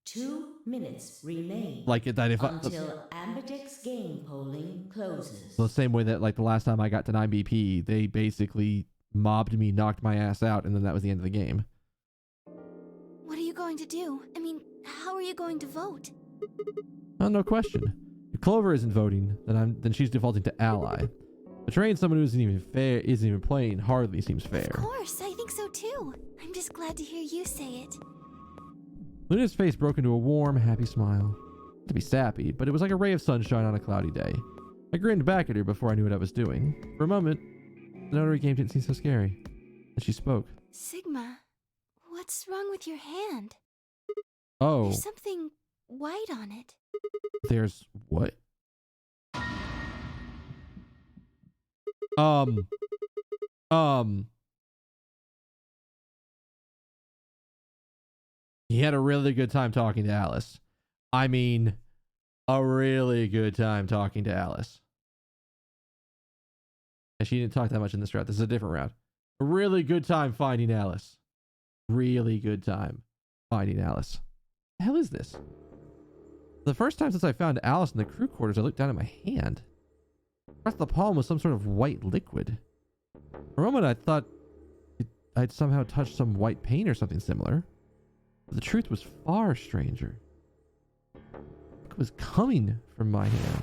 Speaker 8: 2 minutes remain
Speaker 1: Like that if
Speaker 8: until Ambidex game polling closes.
Speaker 1: the same way that like the last time I got to 9 BP, they basically mobbed me, knocked my ass out, and then that was the end of the game.
Speaker 10: What are you going to do? I mean, how are you going to vote?
Speaker 1: Oh, no question. If Clover isn't voting, then she's defaulting to ally. Betraying someone who isn't even playing hardly seems fair.
Speaker 10: Of course, I think so too. I'm just glad to hear you say it.
Speaker 1: Luna's face broke into a warm, happy smile. To be sappy, but it was like a ray of sunshine on a cloudy day. I grinned back at her before I knew what I was doing. For a moment, the notary game didn't seem so scary. And she spoke.
Speaker 10: Sigma, what's wrong with your hand?
Speaker 1: Oh.
Speaker 10: There's something white on it.
Speaker 1: There's what? He had a really good time talking to Alice. I mean, a really good time talking to Alice. And she didn't talk that much in this route. This is a different route. A really good time finding Alice. Really good time finding Alice. The hell is this? The first time since I found Alice in the crew quarters, I looked down at my hand. Across the palm was some sort of white liquid. For a moment, I thought I'd somehow touched some white paint or something similar. But the truth was far stranger. It was coming from my hand.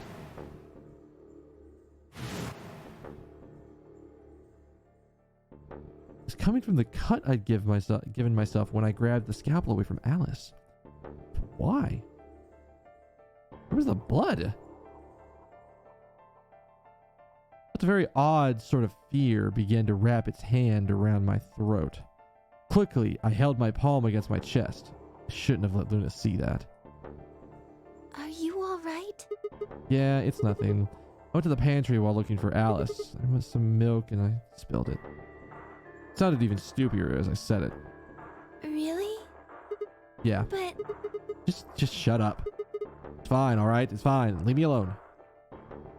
Speaker 1: It was coming from the cut I'd given myself when I grabbed the scalpel away from Alice. But why? Where was the blood? But a very odd sort of fear began to wrap its hand around my throat. Quickly, I held my palm against my chest. I shouldn't have let Luna see that.
Speaker 10: Are you all right?
Speaker 1: Yeah, it's nothing. I went to the pantry while looking for Alice. There was some milk and I spilled it. It sounded even stupider as I said it.
Speaker 10: Really?
Speaker 1: Yeah.
Speaker 10: But...
Speaker 1: Just shut up. It's fine, alright? It's fine. Leave me alone.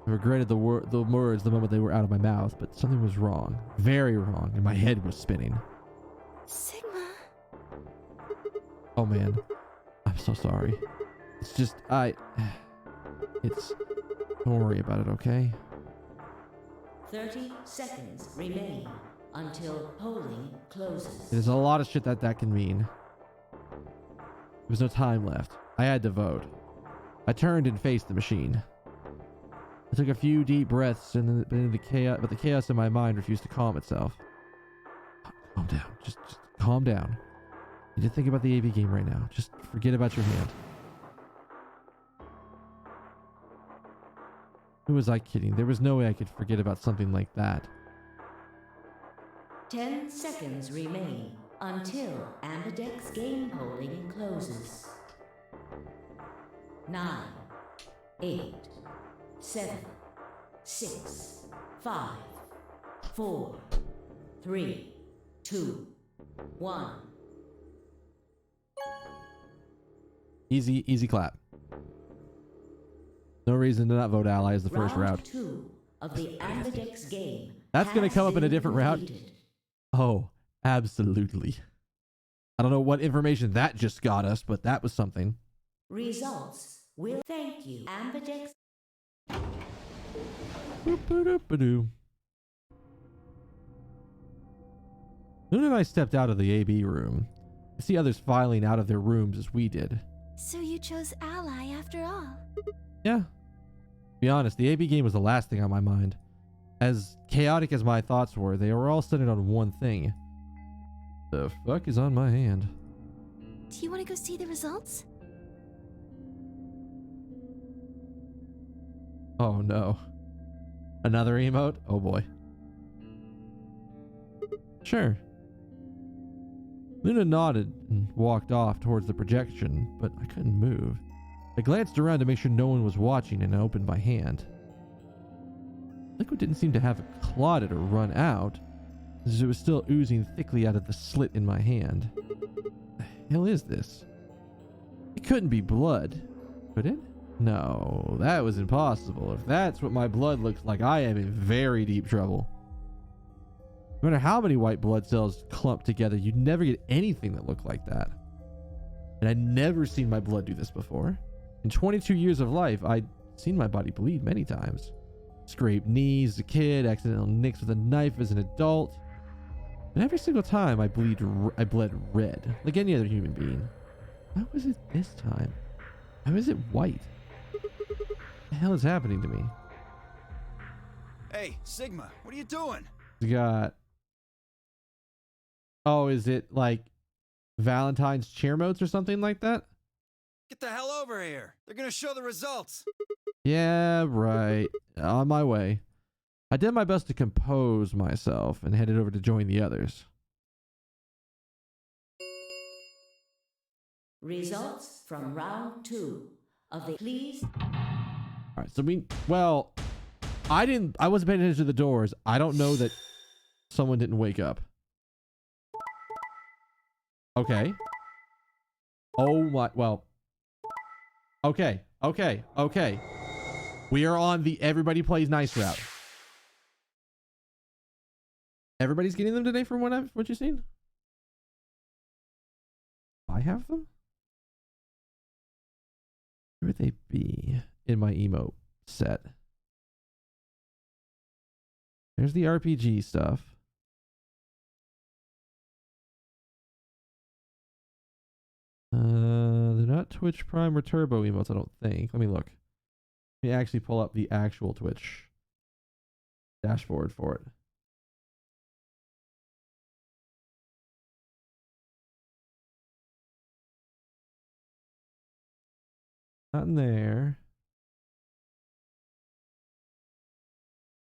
Speaker 1: I regretted the words the moment they were out of my mouth, but something was wrong. Very wrong, and my head was spinning.
Speaker 10: Sigma...
Speaker 1: Oh man. I'm so sorry. It's just, don't worry about it, okay?
Speaker 8: 30 seconds remain until polling closes.
Speaker 1: There's a lot of shit that can mean. There was no time left. I had to vote. I turned and faced the machine. I took a few deep breaths, but the chaos in my mind refused to calm itself. Calm down. Just calm down. You need to think about the AV game right now. Just forget about your hand. Who was I kidding? There was no way I could forget about something like that.
Speaker 8: 10 seconds remain until Ambidex game polling closes. 9, 8, 7, 6, 5, 4, 3, 2, 1.
Speaker 1: Easy clap. No reason to not vote ally as the first route.
Speaker 8: Round 2 of the Ambidex game.
Speaker 1: That's going to come up in a different route.
Speaker 8: completed.
Speaker 1: Oh, absolutely. I don't know what information that just got us, but that was something.
Speaker 8: Results will thank you, Ambidex.
Speaker 1: Boop-a-doop-a-doo. Luna and I stepped out of the AB room. I see others filing out of their rooms as we did.
Speaker 10: So you chose ally after all?
Speaker 1: Yeah. To be honest, the AB game was the last thing on my mind. As chaotic as my thoughts were, they were all centered on one thing. The fuck is on my hand?
Speaker 10: Do you want to go see the results?
Speaker 1: Oh no. Another emote? Oh boy. Sure. Luna nodded and walked off towards the projection, but I couldn't move. I glanced around to make sure no one was watching and I opened my hand. Liquid didn't seem to have clotted or run out, as it was still oozing thickly out of the slit in my hand. The hell is this? It couldn't be blood, could it? No, that was impossible. If that's what my blood looks like, I am in very deep trouble. No matter how many white blood cells clump together, you'd never get anything that looked like that. And I'd never seen my blood do this before. In 22 years of life, I'd seen my body bleed many times. Scraped knees as a kid, accidental nicks with a knife as an adult. And every single time I bled red, like any other human being. How was it this time? How is it white? What the hell is happening to me?
Speaker 6: Hey, Sigma, what are you doing?
Speaker 1: We got... Oh, is it like Valentine's cheer modes or something like that?
Speaker 6: Get the hell over here. They're gonna show the results.
Speaker 1: Yeah, right. On my way. I did my best to compose myself and headed over to join the others.
Speaker 8: Results from round 2 of the please.
Speaker 1: Alright, so I wasn't paying attention to the doors. I don't know that someone didn't wake up. Okay. Oh my, well. Okay. We are on the everybody plays nice route. Everybody's getting them today from what you've seen? I have them? Where would they be in my emote set? There's the RPG stuff. They're not Twitch Prime or Turbo emotes, I don't think. Let me look. Let me actually pull up the actual Twitch dashboard for it. Not in there.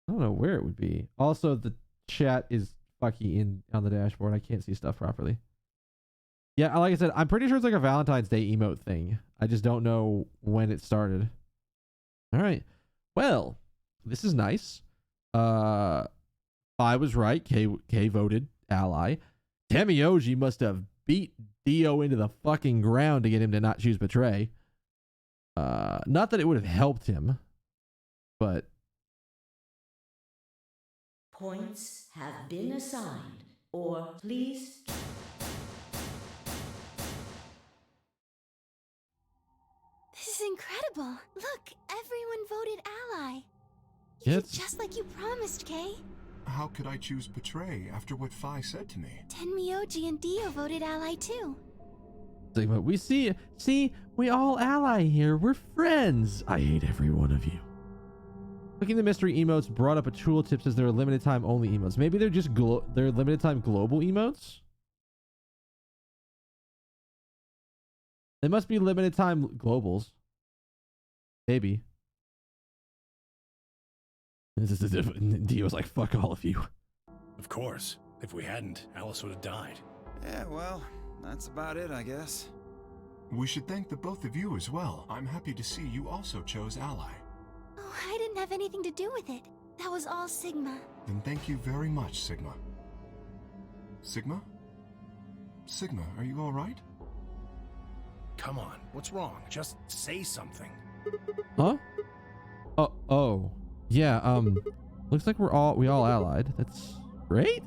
Speaker 1: I don't know where it would be. Also, the chat is fucky on the dashboard. I can't see stuff properly. Yeah, like I said, I'm pretty sure it's like a Valentine's Day emote thing. I just don't know when it started. All right. Well, this is nice. I was right. K voted ally. Temioji must have beat Dio into the fucking ground to get him to not choose betray. Not that it would have helped him, but
Speaker 8: Points have been assigned, or please.
Speaker 10: This is incredible. Look, everyone voted ally. You did
Speaker 1: It's
Speaker 10: just like you promised, Kay.
Speaker 7: How could I choose betray after what Phi said to me?
Speaker 10: Tenmyoji and Dio voted ally too.
Speaker 1: Sigma, we see, we all ally here. We're friends. I hate every one of you. Clicking the mystery emotes brought up a tooltip says they're limited time only emotes. Maybe they're just they're limited time global emotes. They must be limited time globals. Maybe. Dio's like, fuck all of you.
Speaker 2: Of course. If we hadn't, Alice would have died.
Speaker 6: Yeah, well, that's about it, I guess.
Speaker 7: We should thank the both of you as well. I'm happy to see you also chose ally.
Speaker 10: Oh, I didn't have anything to do with it. That was all Sigma.
Speaker 7: Then thank you very much, Sigma. Sigma? Sigma, are you all right?
Speaker 2: Come on, what's wrong? Just say something.
Speaker 1: Huh? Oh. Yeah, looks like we all allied. That's great.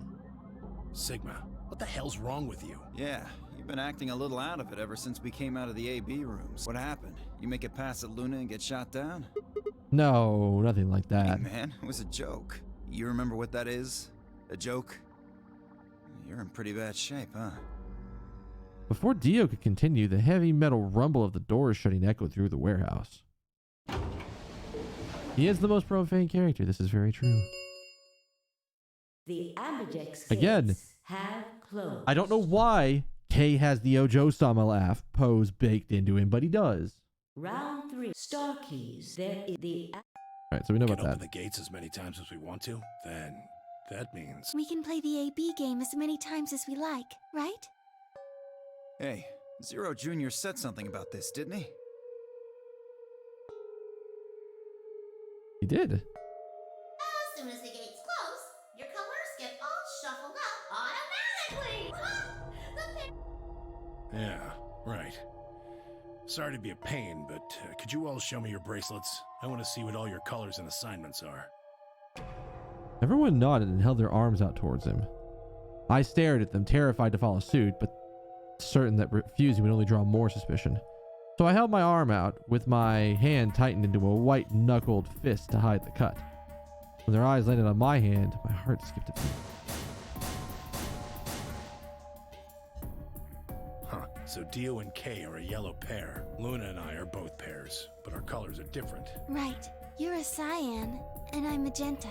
Speaker 2: Sigma, what the hell's wrong with you?
Speaker 6: Yeah, you've been acting a little out of it ever since we came out of the AB rooms. What happened? You make it past at Luna and get shot down?
Speaker 1: No, nothing like that.
Speaker 6: Hey man, it was a joke. You remember what that is? A joke? You're in pretty bad shape, huh?
Speaker 1: Before Dio could continue, the heavy metal rumble of the doors shutting echoed through the warehouse. He is the most profane character. This is very true.
Speaker 8: The Ambidex
Speaker 1: Again,
Speaker 8: gates have closed.
Speaker 1: I don't know why Kay has the Ojo-sama laugh pose baked into him, but he does.
Speaker 8: Round 3. Star keys. There is the.
Speaker 1: Alright, so we know
Speaker 2: Can
Speaker 1: about
Speaker 2: open
Speaker 1: that.
Speaker 2: the gates as many times as we want to, then that means...
Speaker 10: We can play the AB game as many times as we like, right?
Speaker 6: Hey, Zero Jr. said something about this, didn't he?
Speaker 1: He did.
Speaker 3: As soon as the gates close, your colors get all shuffled up automatically.
Speaker 2: Yeah, right. Sorry to be a pain, but could you all show me your bracelets? I want to see what all your colors and assignments are.
Speaker 1: Everyone nodded and held their arms out towards him. I stared at them, terrified to follow suit, but certain that refusing would only draw more suspicion. So I held my arm out with my hand tightened into a white-knuckled fist to hide the cut. When their eyes landed on my hand, my heart skipped a beat.
Speaker 2: Huh. So Dio and Kay are a yellow pair. Luna and I are both pairs, but our colors are different.
Speaker 10: Right. You're a cyan, and I'm magenta.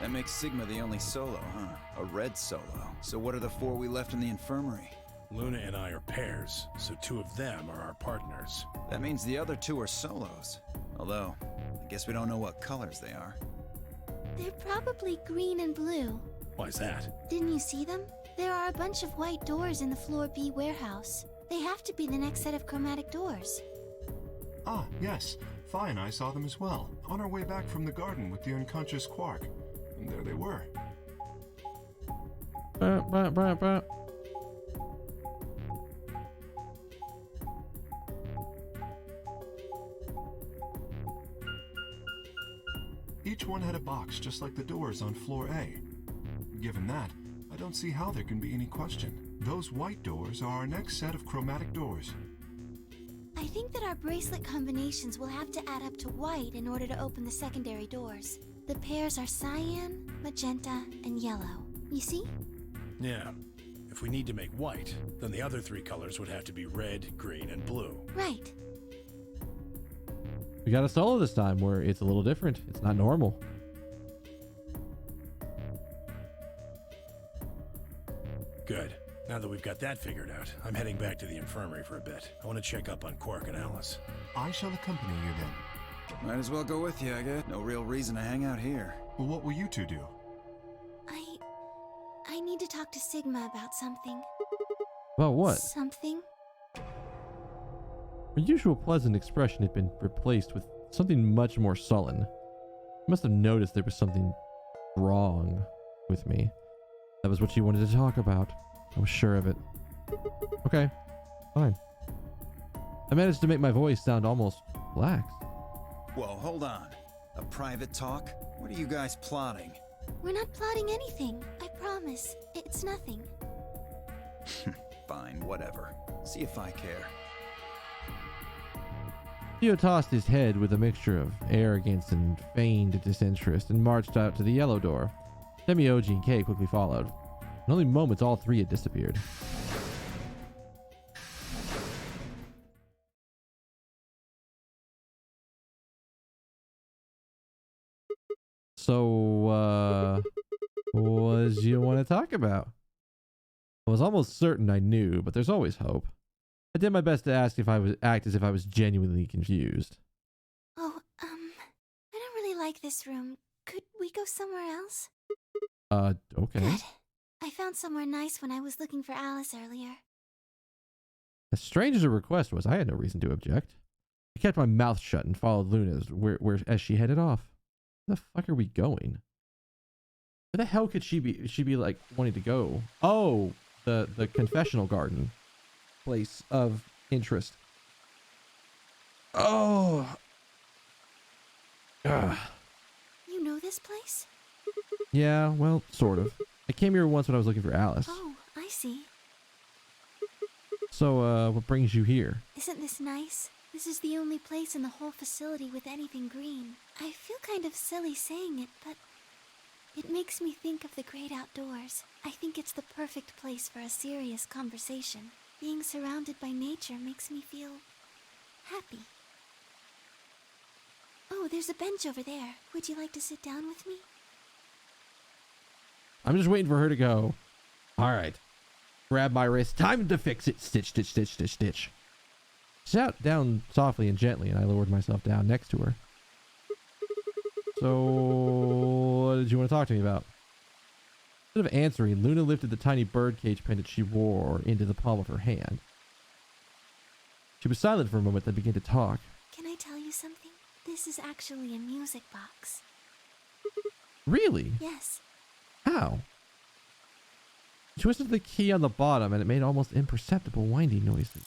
Speaker 6: That makes Sigma the only solo, huh? A red solo. So what are the 4 we left in the infirmary?
Speaker 2: Luna and I are pairs, so 2 of them are our partners.
Speaker 6: That means the other 2 are solos. Although, I guess we don't know what colors they are.
Speaker 10: They're probably green and blue.
Speaker 2: Why's that?
Speaker 10: Didn't you see them? There are a bunch of white doors in the Floor B warehouse. They have to be the next set of chromatic doors.
Speaker 7: Ah, yes. Phi and I saw them as well, on our way back from the garden with the unconscious Quark. And there they were. Each one had a box just like the doors on floor A. Given that, I don't see how there can be any question. Those white doors are our next set of chromatic doors.
Speaker 10: I think that our bracelet combinations will have to add up to white in order to open the secondary doors. The pairs are cyan, magenta, and yellow. You see?
Speaker 2: Yeah. If we need to make white, then the other 3 colors would have to be red, green, and blue.
Speaker 10: Right.
Speaker 1: We got a solo this time where it's a little different. It's not normal.
Speaker 2: Good. Now that we've got that figured out, I'm heading back to the infirmary for a bit. I want to check up on Quark and Alice.
Speaker 7: I shall accompany you then.
Speaker 6: Might as well go with you, I guess. No real reason to hang out here.
Speaker 7: Well, what will you 2 do?
Speaker 10: I need to talk to Sigma about something.
Speaker 1: About what?
Speaker 10: Something?
Speaker 1: Her usual pleasant expression had been replaced with something much more sullen. I must have noticed there was something wrong with me. That was what she wanted to talk about. I was sure of it. Okay, fine. I managed to make my voice sound almost relaxed.
Speaker 6: Whoa, hold on. A private talk? What are you guys plotting?
Speaker 10: We're not plotting anything. I promise. It's nothing.
Speaker 6: Fine, whatever. See if I care.
Speaker 1: Theo tossed his head with a mixture of arrogance and feigned disinterest and marched out to the yellow door. Semioji and Kay quickly followed. In only moments, all 3 had disappeared. So, what do you want to talk about? I was almost certain I knew, but there's always hope. I did my best to act as if I was genuinely confused.
Speaker 10: Oh, I don't really like this room. Could we go somewhere else?
Speaker 1: Okay.
Speaker 10: Good. I found somewhere nice when I was looking for Alice earlier.
Speaker 1: As strange as her request was, I had no reason to object. I kept my mouth shut and followed Luna as she headed off. Where the fuck are we going? Where the hell could she be? She'd be like wanting to go. Oh, the confessional garden. Place of interest. Oh. Ugh.
Speaker 10: You know this place?
Speaker 1: Yeah, well, sort of. I came here once when I was looking for Alice.
Speaker 10: Oh, I see.
Speaker 1: So, what brings you here?
Speaker 10: Isn't this nice? This is the only place in the whole facility with anything green. I feel kind of silly saying it, but it makes me think of the great outdoors. I think it's the perfect place for a serious conversation. Being surrounded by nature makes me feel happy. Oh, there's a bench over there. Would you like to sit down with me?
Speaker 1: I'm just waiting for her to go. All right. Grab my wrist. Time to fix it. Stitch, stitch, stitch, stitch, stitch. She sat down softly and gently, and I lowered myself down next to her. So, what did you want to talk to me about? Instead of answering, Luna lifted the tiny birdcage pendant she wore into the palm of her hand. She was silent for a moment, then began to talk.
Speaker 10: Can I tell you something? This is actually a music box.
Speaker 1: Really?
Speaker 10: Yes.
Speaker 1: How? She twisted the key on the bottom, and it made almost imperceptible winding noises.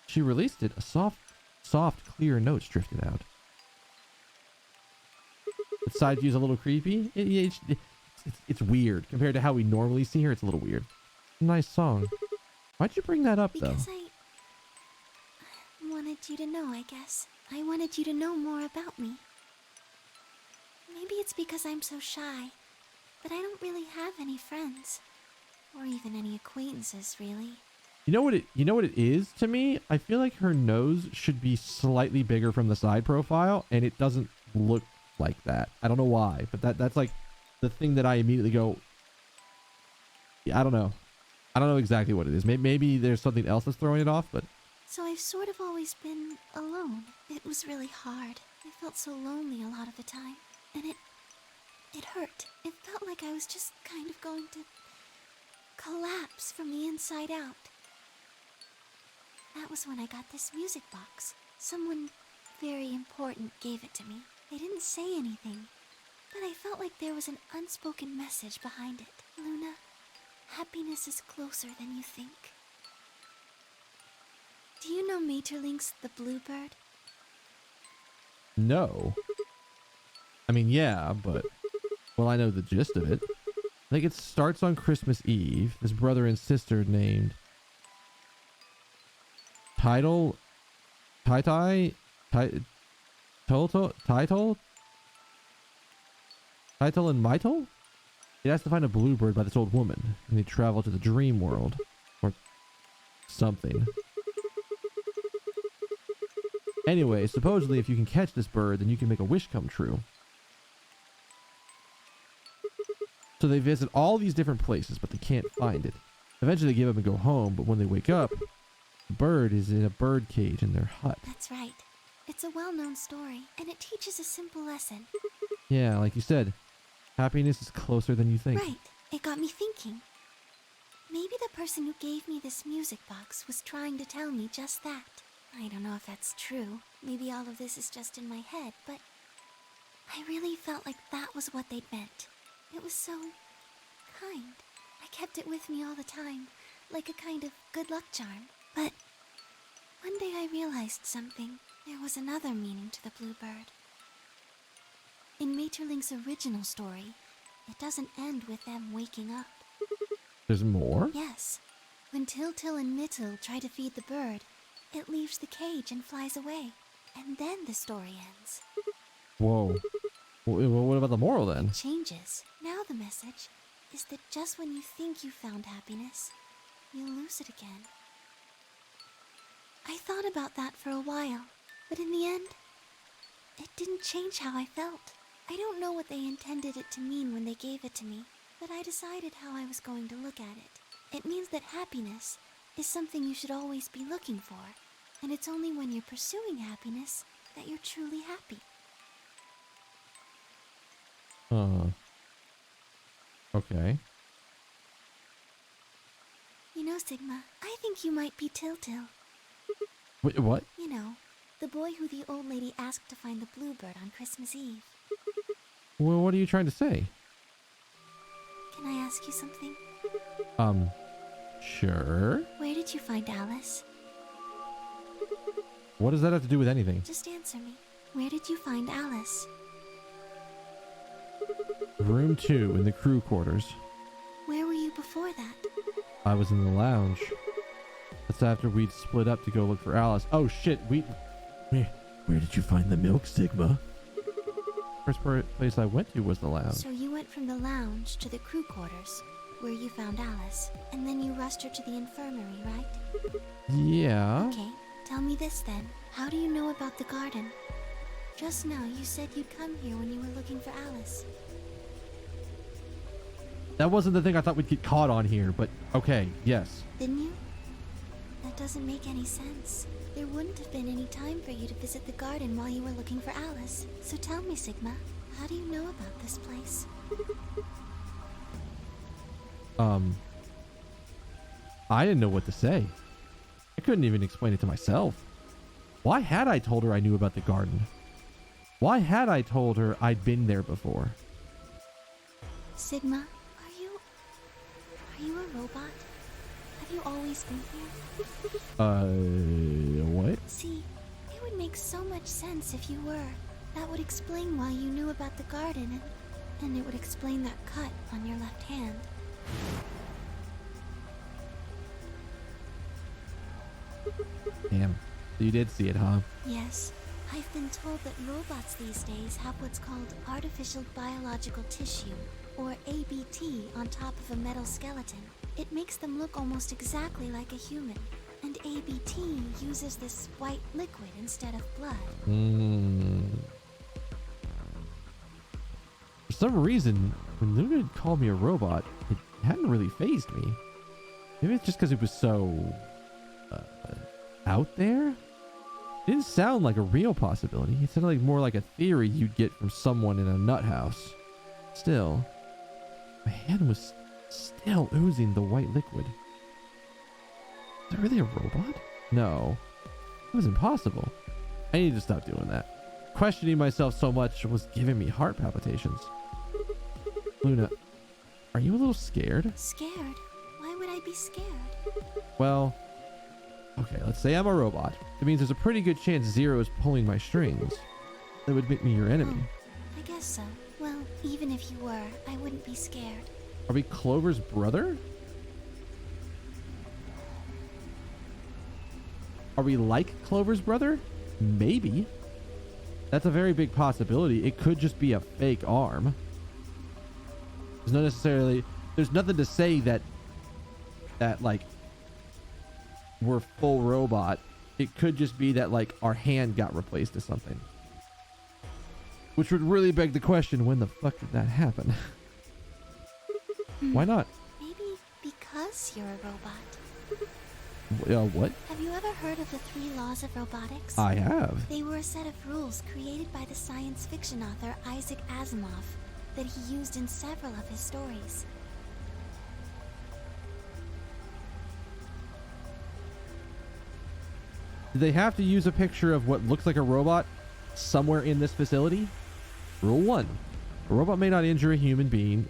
Speaker 1: She released it. A soft, clear notes drifted out. The side view's a little creepy. it's weird compared to how we normally see her. It's a little weird. Nice song. Why'd you bring that up though?
Speaker 10: Because I wanted you to know, I guess. I wanted you to know more about me. Maybe it's because I'm so shy, but I don't really have any friends. Or even any acquaintances, really.
Speaker 1: You know what it is to me? I feel like her nose should be slightly bigger from the side profile, and it doesn't look like that. I don't know why, but that's like the thing that I immediately go, yeah, I don't know. I don't know exactly what it is. Maybe there's something else that's throwing it off, but...
Speaker 10: So I've sort of always been alone. It was really hard. I felt so lonely a lot of the time. And it hurt. It felt like I was just kind of going to collapse from the inside out. That was when I got this music box. Someone very important gave it to me. They didn't say anything, but I felt like there was an unspoken message behind it. Luna, happiness is closer than you think. Do you know Maeterlinck's The Bluebird?
Speaker 1: No. I mean, yeah, but... Well, I know the gist of it. I think it starts on Christmas Eve. This brother and sister named... Title and Mytel? He has to find a bluebird by this old woman, and they travel to the dream world. Or something. Anyway, supposedly if you can catch this bird, then you can make a wish come true. So they visit all these different places, but they can't find it. Eventually they give up and go home, but when they wake up, the bird is in a bird cage in their hut.
Speaker 10: That's right. It's a well-known story, and it teaches a simple lesson.
Speaker 1: Yeah, like you said, happiness is closer than you think.
Speaker 10: Right. It got me thinking. Maybe the person who gave me this music box was trying to tell me just that. I don't know if that's true. Maybe all of this is just in my head, but I really felt like that was what they'd meant. It was so kind. I kept it with me all the time, like a kind of good luck charm. But one day I realized something. There was another meaning to the bluebird. In Maeterlinck's original story, it doesn't end with them waking up.
Speaker 1: There's more?
Speaker 10: Yes. When Til and Myttil try to feed the bird, it leaves the cage and flies away. And then the story ends.
Speaker 1: Whoa. Well, what about the moral then?
Speaker 10: It changes. Now the message is that just when you think you found happiness, you'll lose it again. I thought about that for a while, but in the end, it didn't change how I felt. I don't know what they intended it to mean when they gave it to me, but I decided how I was going to look at it. It means that happiness is something you should always be looking for, and it's only when you're pursuing happiness that you're truly happy.
Speaker 1: Okay.
Speaker 10: You know, Sigma, I think you might be Til.
Speaker 1: Wait, what?
Speaker 10: You know, the boy who the old lady asked to find the bluebird on Christmas Eve.
Speaker 1: Well, what are you trying to say?
Speaker 10: Can I ask you something?
Speaker 1: Sure.
Speaker 10: Where did you find Alice?
Speaker 1: What does that have to do with anything?
Speaker 10: Just answer me. Where did you find Alice?
Speaker 1: Room 2 in the crew quarters.
Speaker 10: Where were you before that?
Speaker 1: I was in the lounge. That's after we'd split up to go look for Alice. Oh shit, Where did you find the milk, Sigma? First place I went to was the lounge.
Speaker 10: So you went from the lounge to the crew quarters, where you found Alice, and then you rushed her to the infirmary, right?
Speaker 1: Yeah.
Speaker 10: Okay, tell me this then. How do you know about the garden? Just now you said you'd come here when you were looking for Alice.
Speaker 1: That wasn't the thing I thought we'd get caught on here, but okay, yes.
Speaker 10: Didn't you? That doesn't make any sense. There wouldn't have been any time for you to visit the garden while you were looking for Alice. So tell me, Sigma, how do you know about this place?
Speaker 1: I didn't know what to say. I couldn't even explain it to myself. Why had I told her I knew about the garden? Why had I told her I'd been there before?
Speaker 10: Sigma, are you a robot? Have you always been here?
Speaker 1: What?
Speaker 10: See, it would make so much sense if you were. That would explain why you knew about the garden And it would explain that cut on your left hand.
Speaker 1: Damn. So you did see it, huh?
Speaker 10: Yes. I've been told that robots these days have what's called artificial biological tissue, or ABT, on top of a metal skeleton. It makes them look almost exactly like a human. And ABT uses this white liquid instead of blood.
Speaker 1: For some reason, when Luna had called me a robot, it hadn't really fazed me. Maybe it's just because it was so out there? It didn't sound like a real possibility. It sounded like more like a theory you'd get from someone in a nut house. Still, my hand was still oozing the white liquid. Is that really a robot? No. It was impossible. I need to stop doing that. Questioning myself so much was giving me heart palpitations. Luna, are you a little scared?
Speaker 10: Scared? Why would I be scared?
Speaker 1: Well, okay, let's say I'm a robot. It means there's a pretty good chance Zero is pulling my strings. That would make me your enemy.
Speaker 10: Oh, I guess so. Well, even if you were, I wouldn't be scared.
Speaker 1: Are we Clover's brother? Are we like Clover's brother? Maybe. That's a very big possibility. It could just be a fake arm. There's nothing to say that like we're full robot. It could just be that like our hand got replaced to something. Which would really beg the question, when the fuck did that happen? Why not?
Speaker 10: Maybe because you're a robot.
Speaker 1: What?
Speaker 10: Have you ever heard of the 3 laws of robotics?
Speaker 1: I have.
Speaker 10: They were a set of rules created by the science fiction author Isaac Asimov that he used in several of his stories.
Speaker 1: Do they have to use a picture of what looks like a robot somewhere in this facility? Rule 1. A robot may not injure a human being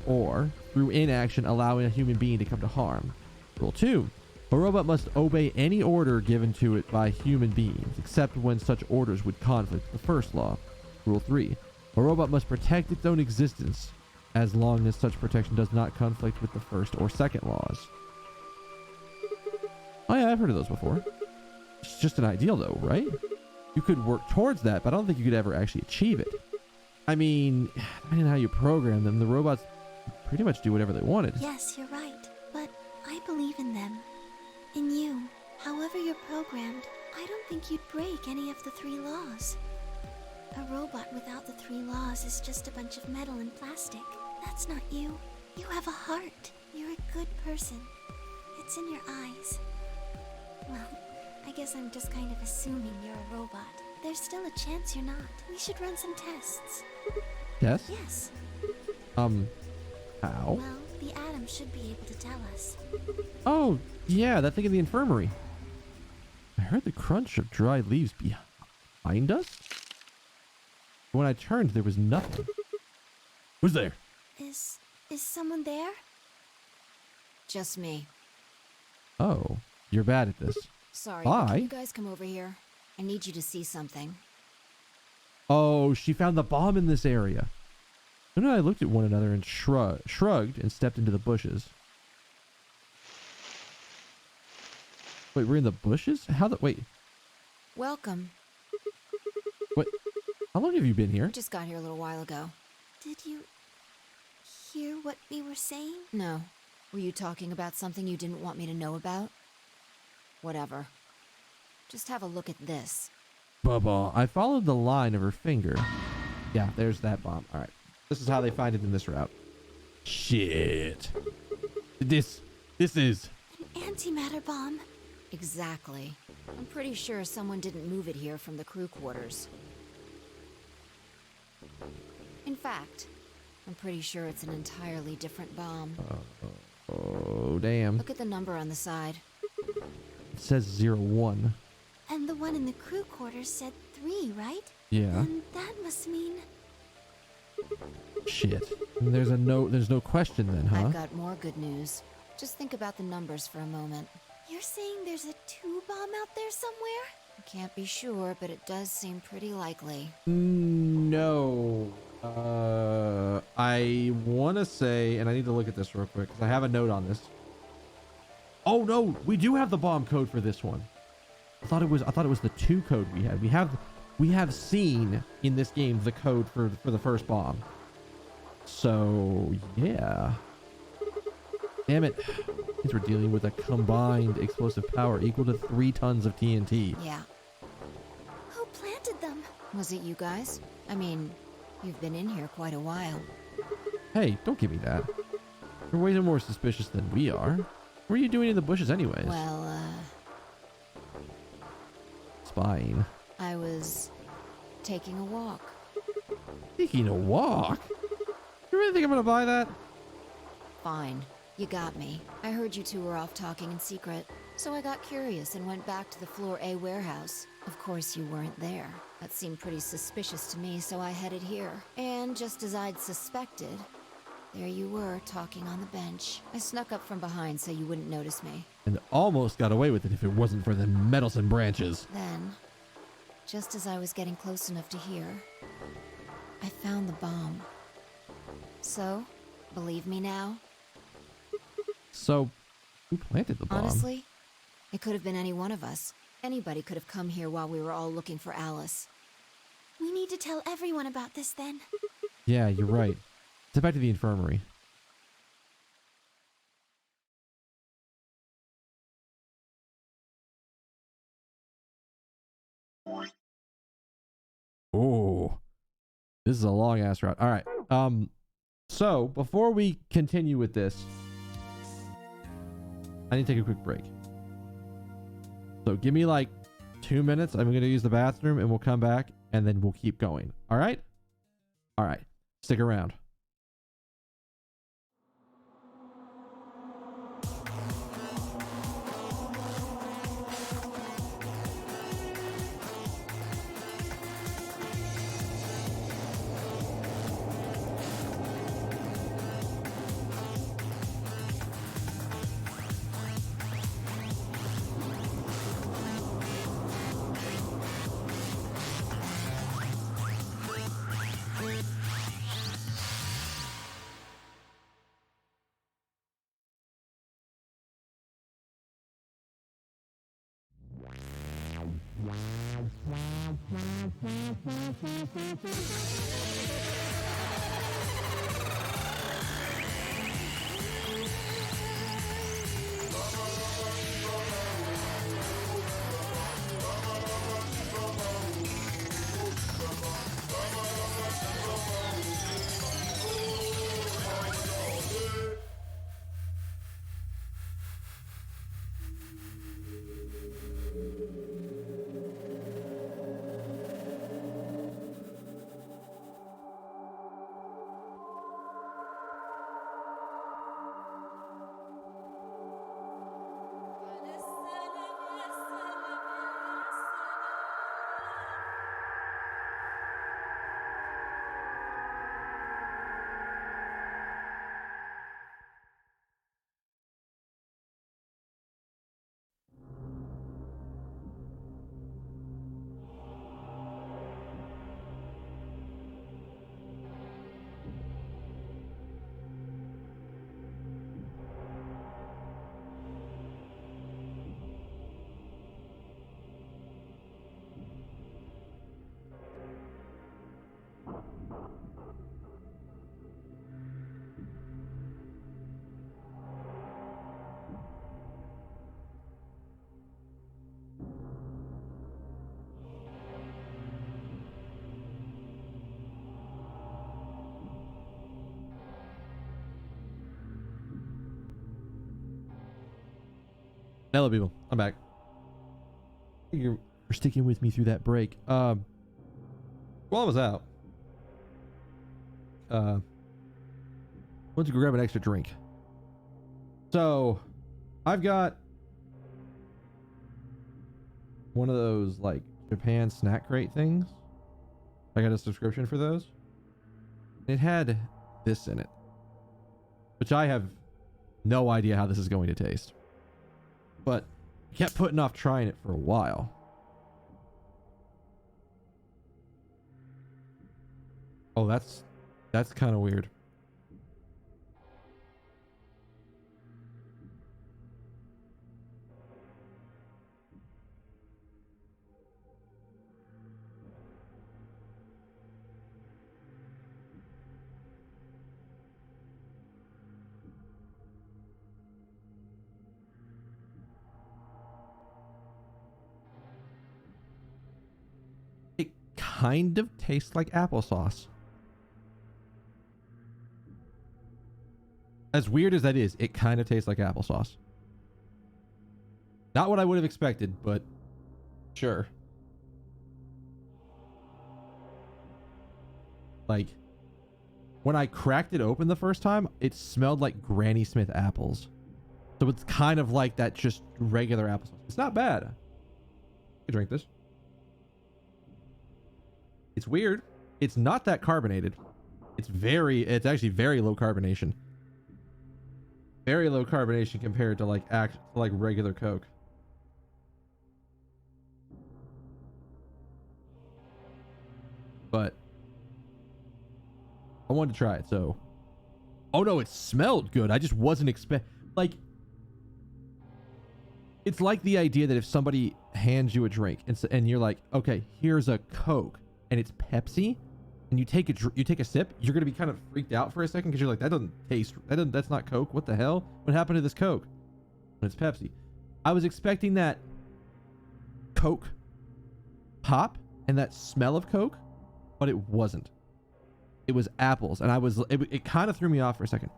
Speaker 1: or through inaction allowing a human being to come to harm. Rule 2. A robot must obey any order given to it by human beings, except when such orders would conflict with the first law. Rule 3. A robot must protect its own existence, as long as such protection does not conflict with the first or second laws. Oh yeah, I've heard of those before. It's just an ideal though, right? You could work towards that, but I don't think you could ever actually achieve it. I mean, depending on how you program them, the robots pretty much do whatever they wanted.
Speaker 10: Yes, you're right, but I believe in them. In you. However you're programmed, I don't think you'd break any of the 3 laws. A robot without the 3 laws is just a bunch of metal and plastic. That's not you. You have a heart. You're a good person. It's in your eyes. Well, I guess I'm just kind of assuming you're a robot. There's still a chance you're not. We should run some tests.
Speaker 1: Tests?
Speaker 10: Yes.
Speaker 1: How?
Speaker 10: Well, the atom should be able to tell us.
Speaker 1: Oh, yeah, that thing in the infirmary. I heard the crunch of dry leaves behind us. When I turned, there was nothing. Who's there?
Speaker 10: Is someone there?
Speaker 9: Just me.
Speaker 1: Oh, you're bad at this.
Speaker 9: Sorry,
Speaker 1: Bye.
Speaker 9: but can you guys come over here? I need you to see something.
Speaker 1: Oh, she found the bomb in this area. Then I looked at one another and shrugged and stepped into the bushes. Wait, we're in the bushes? Wait.
Speaker 9: Welcome.
Speaker 1: What? How long have you been here?
Speaker 9: I just got here a little while ago.
Speaker 10: Did you hear what we were saying?
Speaker 9: No. Were you talking about something you didn't want me to know about? Whatever. Just have a look at this.
Speaker 1: Bubba. I followed the line of her finger. Yeah, there's that bomb. All right. This is how they find it in this route. Shit. This is...
Speaker 10: An antimatter bomb.
Speaker 9: Exactly. I'm pretty sure someone didn't move it here from the crew quarters. In fact, I'm pretty sure it's an entirely different bomb.
Speaker 1: Oh, damn.
Speaker 9: Look at the number on the side.
Speaker 1: It says 01.
Speaker 10: And the one in the crew quarters said 3, right?
Speaker 1: Yeah.
Speaker 10: And that must mean...
Speaker 1: Shit. There's no question then, huh?
Speaker 9: I've got more good news. Just think about the numbers for a moment.
Speaker 10: You're saying there's a 2 bomb out there somewhere?
Speaker 9: I can't be sure, but it does seem pretty likely.
Speaker 1: No. I want to say, and I need to look at this real quick because I have a note on this. Oh no, we do have the bomb code for this one. I thought it was the 2 code we had. We have seen in this game the code for the first bomb. So yeah. Damn it. Means we're dealing with a combined explosive power equal to 3 tons of TNT.
Speaker 9: Yeah.
Speaker 10: Who planted them?
Speaker 9: Was it you guys? I mean, you've been in here quite a while.
Speaker 1: Hey, don't give me that. You're way more suspicious than we are. What are you doing in the bushes anyways?
Speaker 9: Well,
Speaker 1: Spying.
Speaker 9: I was taking a walk.
Speaker 1: Taking a walk? You really think I'm gonna buy that?
Speaker 9: Fine. You got me. I heard you two were off talking in secret, so I got curious and went back to the Floor A warehouse. Of course you weren't there. That seemed pretty suspicious to me, so I headed here. And just as I'd suspected, there you were, talking on the bench. I snuck up from behind so you wouldn't notice me.
Speaker 1: And almost got away with it if it wasn't for the meddlesome branches.
Speaker 9: Then, just as I was getting close enough to hear, I found the bomb. So, believe me now?
Speaker 1: So, who planted the bomb?
Speaker 9: Honestly, it could have been any one of us. Anybody could have come here while we were all looking for Alice.
Speaker 10: We need to tell everyone about this then.
Speaker 1: Yeah, you're right. Let's head back to the infirmary. Oh, this is a long ass route. All right. So before we continue with this, I need to take a quick break. So give me like 2 minutes. I'm going to use the bathroom and we'll come back and then we'll keep going. All right. All right. Stick around. Hello, people. I'm back. You're sticking with me through that break. While I was out, went to go grab an extra drink. So, I've got one of those like Japan snack crate things. I got a subscription for those. It had this in it, which I have no idea how this is going to taste. But I kept putting off trying it for a while. Oh, that's That's kind of weird. It kind of tastes like applesauce. As weird as that is, it kind of tastes like applesauce. Not what I would have expected, but sure. Like, when I cracked it open the first time, it smelled like Granny Smith apples. So it's kind of like that, just regular applesauce. It's not bad. I could drink this. It's weird. It's not that carbonated. It's actually very low carbonation. Very low carbonation compared to like regular Coke. But I wanted to try it, so. Oh no, it smelled good. I just wasn't like. It's like the idea that if somebody hands you a drink and you're like, okay, here's a Coke and it's Pepsi, and you take a sip, you're gonna be kind of freaked out for a second because you're like, that's not Coke. What the hell? What happened to this Coke? And it's Pepsi. I was expecting that Coke pop and that smell of Coke, but it wasn't. It was apples, and it kind of threw me off for a second.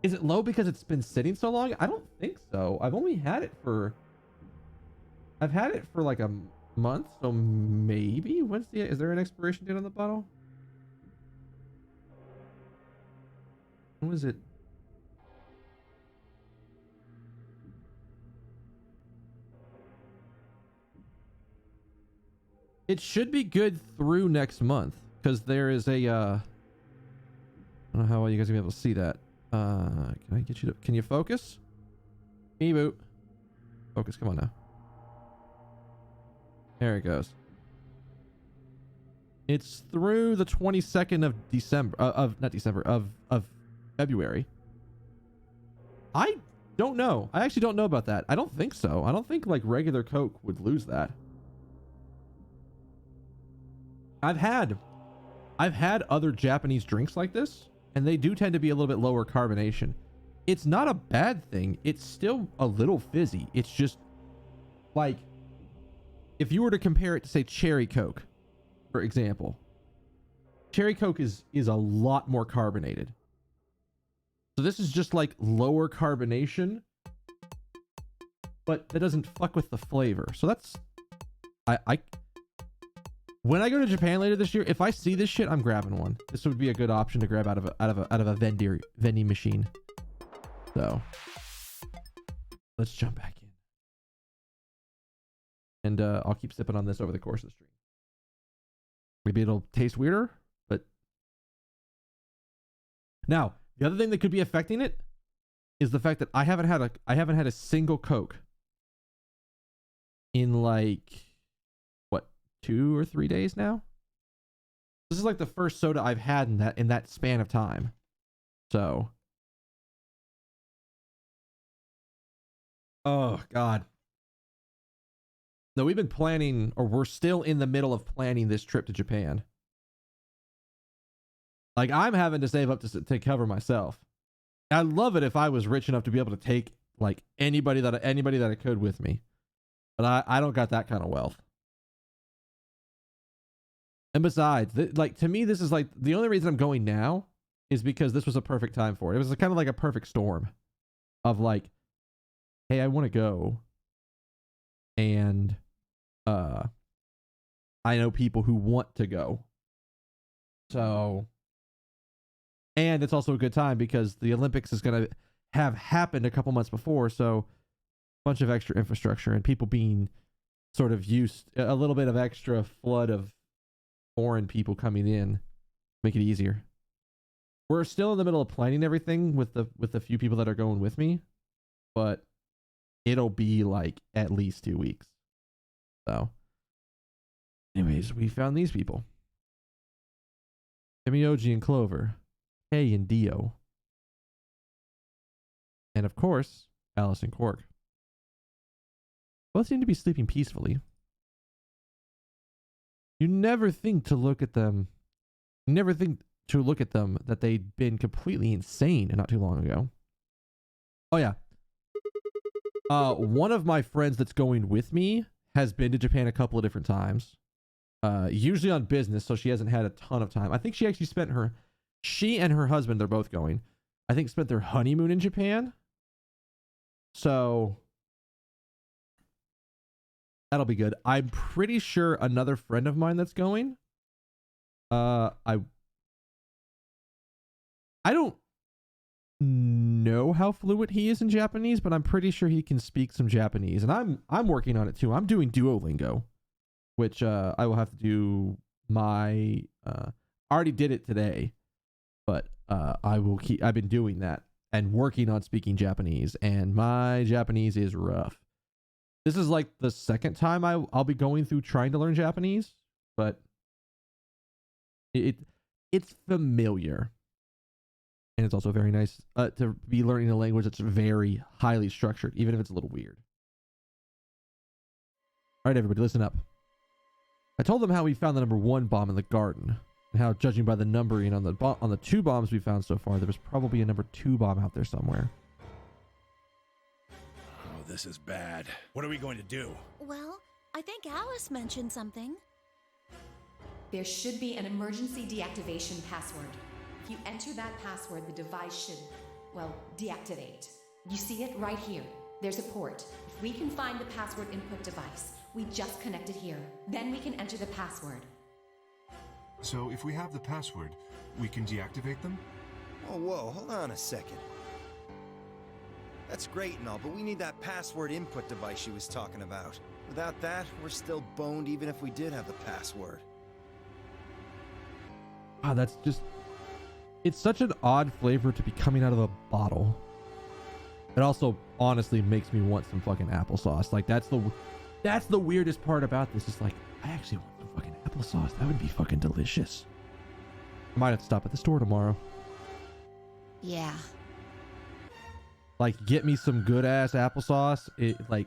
Speaker 1: Is it low because it's been sitting so long? I don't think so. I've had it for like a month, so maybe. Is there an expiration date on the bottle? When was it? It should be good through next month, because there is a I don't know how well you guys are gonna be able to see that. Can I get you to, can you focus? Me boot. Focus, come on now. There it goes. It's through the 22nd of December, of February. I don't know. I actually don't know about that. I don't think so. I don't think like regular Coke would lose that. I've had other Japanese drinks like this, and they do tend to be a little bit lower carbonation. It's not a bad thing. It's still a little fizzy. It's just like, if you were to compare it to say Cherry Coke, for example, Cherry Coke is a lot more carbonated. So this is just like lower carbonation, but that doesn't fuck with the flavor. So that's, when I go to Japan later this year, if I see this shit, I'm grabbing one. This would be a good option to grab out of a vending machine. So let's jump back in, and I'll keep sipping on this over the course of the stream. Maybe it'll taste weirder, but now the other thing that could be affecting it is the fact that I haven't had a single Coke in like 2 or 3 days now. This is like the first soda I've had in that span of time. So, oh god. No, we've been planning, or we're still in the middle of planning this trip to Japan. Like, I'm having to save up to cover myself. I'd love it if I was rich enough to be able to take like anybody that I could with me, but I don't got that kind of wealth. And besides, like, to me, this is like the only reason I'm going now is because this was a perfect time for it. It was kind of like a perfect storm of like, hey, I want to go, and I know people who want to go. So, and it's also a good time because the Olympics is going to have happened a couple months before, so a bunch of extra infrastructure and people being sort of used, a little bit of extra flood of foreign people coming in, make it easier. We're still in the middle of planning everything with the few people that are going with me, but it'll be like at least 2 weeks. So anyways, we found these people. Himioji and Clover, Kay and Dio, and of course, Alice and Quark. Both seem to be sleeping peacefully. You never think to look at them. You never think to look at them that they'd been completely insane not too long ago. Oh yeah. One of my friends that's going with me has been to Japan a couple of different times. Usually on business, so she hasn't had a ton of time. I think she actually she and her husband, they're both going, I think spent their honeymoon in Japan. So that'll be good. I'm pretty sure another friend of mine that's going. I don't know how fluent he is in Japanese, but I'm pretty sure he can speak some Japanese, and I'm working on it too. I'm doing Duolingo, which I will have to do my I already did it today, but I've been doing that and working on speaking Japanese, and my Japanese is rough. This is like the second time I'll be going through trying to learn Japanese, but it's familiar. And it's also very nice to be learning a language that's very highly structured, even if it's a little weird. All right, everybody, listen up. I told them how we found the number 1 bomb in the garden, and how, judging by the numbering on the 2 bombs we found so far, there was probably a number 2 bomb out there somewhere.
Speaker 2: Oh, this is bad. What are we going to do?
Speaker 11: Well, I think Alice mentioned something.
Speaker 5: There should be an emergency deactivation password. If you enter that password, the device should, well, deactivate. You see it right here. There's a port. If we can find the password input device, we just connect it here. Then we can enter the password.
Speaker 7: So if we have the password, we can deactivate them?
Speaker 6: Oh, whoa, hold on a second. That's great and all, but we need that password input device she was talking about. Without that, we're still boned even if we did have the password.
Speaker 1: Ah, that's just... It's such an odd flavor to be coming out of a bottle. It also honestly makes me want some fucking applesauce. Like, that's the weirdest part about this. It's like, I actually want some fucking applesauce. That would be fucking delicious. I might have to stop at the store tomorrow.
Speaker 9: Yeah.
Speaker 1: Like, get me some good ass applesauce. I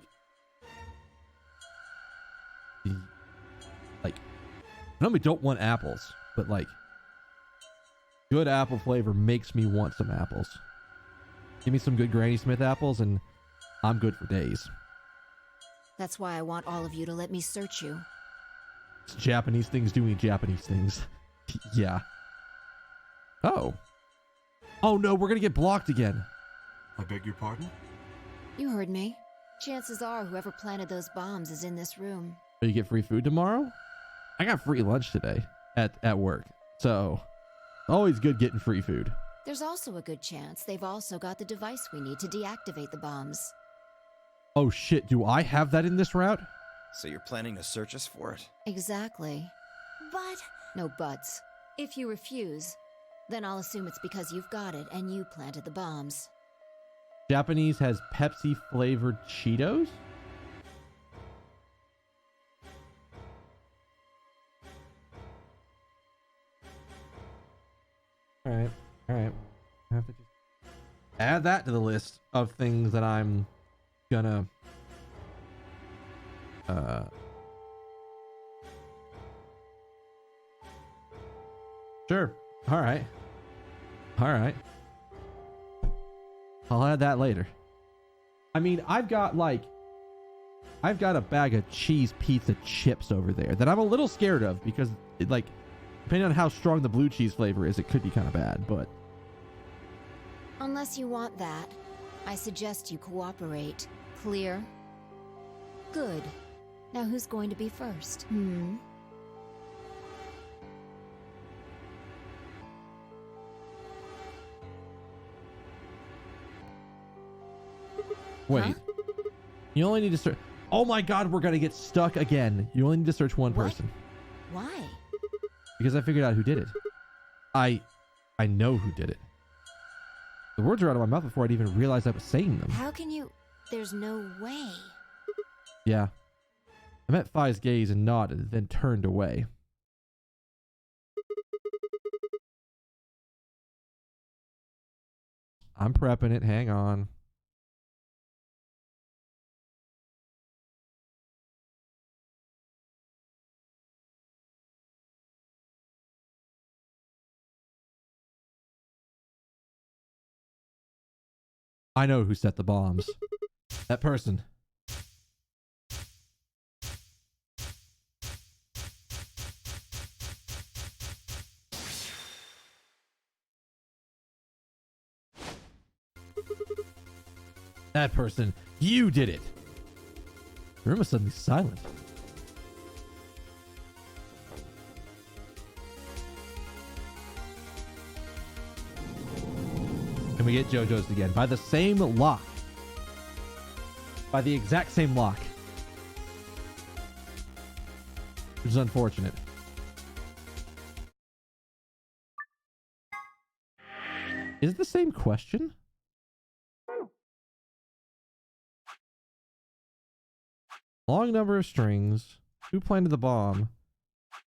Speaker 1: normally don't want apples, but like, good apple flavor makes me want some apples. Give me some good Granny Smith apples and I'm good for days.
Speaker 9: That's why I want all of you to let me search you.
Speaker 1: It's Japanese things doing Japanese things. Yeah. Oh. Oh no, we're gonna get blocked again.
Speaker 7: I beg your pardon?
Speaker 9: You heard me. Chances are whoever planted those bombs is in this room.
Speaker 1: Oh, you get free food tomorrow? I got free lunch today at work. So, always good getting free food.
Speaker 9: There's also a good chance they've also got the device we need to deactivate the bombs.
Speaker 1: Oh shit, do I have that in this route?
Speaker 6: So you're planning to search us for it?
Speaker 9: Exactly.
Speaker 10: But...
Speaker 9: No buts. If you refuse, then I'll assume it's because you've got it and you planted the bombs.
Speaker 1: Japanese has Pepsi flavored Cheetos? Alright. I have to just add that to the list of things that I'm gonna sure. Alright. I'll add that later. I mean, I've got a bag of cheese pizza chips over there that I'm a little scared of because depending on how strong the blue cheese flavor is, it could be kind of bad, but...
Speaker 9: Unless you want that, I suggest you cooperate. Clear? Good. Now who's going to be first?
Speaker 1: Wait.
Speaker 9: Huh?
Speaker 1: You only need to search... Oh my god, we're gonna get stuck again. You only need to search one
Speaker 9: What?
Speaker 1: person.
Speaker 9: Why?
Speaker 1: Because I figured out who did it. I know who did it. The words are out of my mouth before I'd even realized I was saying them.
Speaker 9: How can you... There's no way.
Speaker 1: Yeah. I met Phi's gaze and nodded, then turned away. I'm prepping it. Hang on. I know who set the bombs. That person. That person. You did it. The room is suddenly silent. And we get JoJo's again by the same lock. By the exact same lock. Which is unfortunate. Is it the same question? Long number of strings. Who planted the bomb?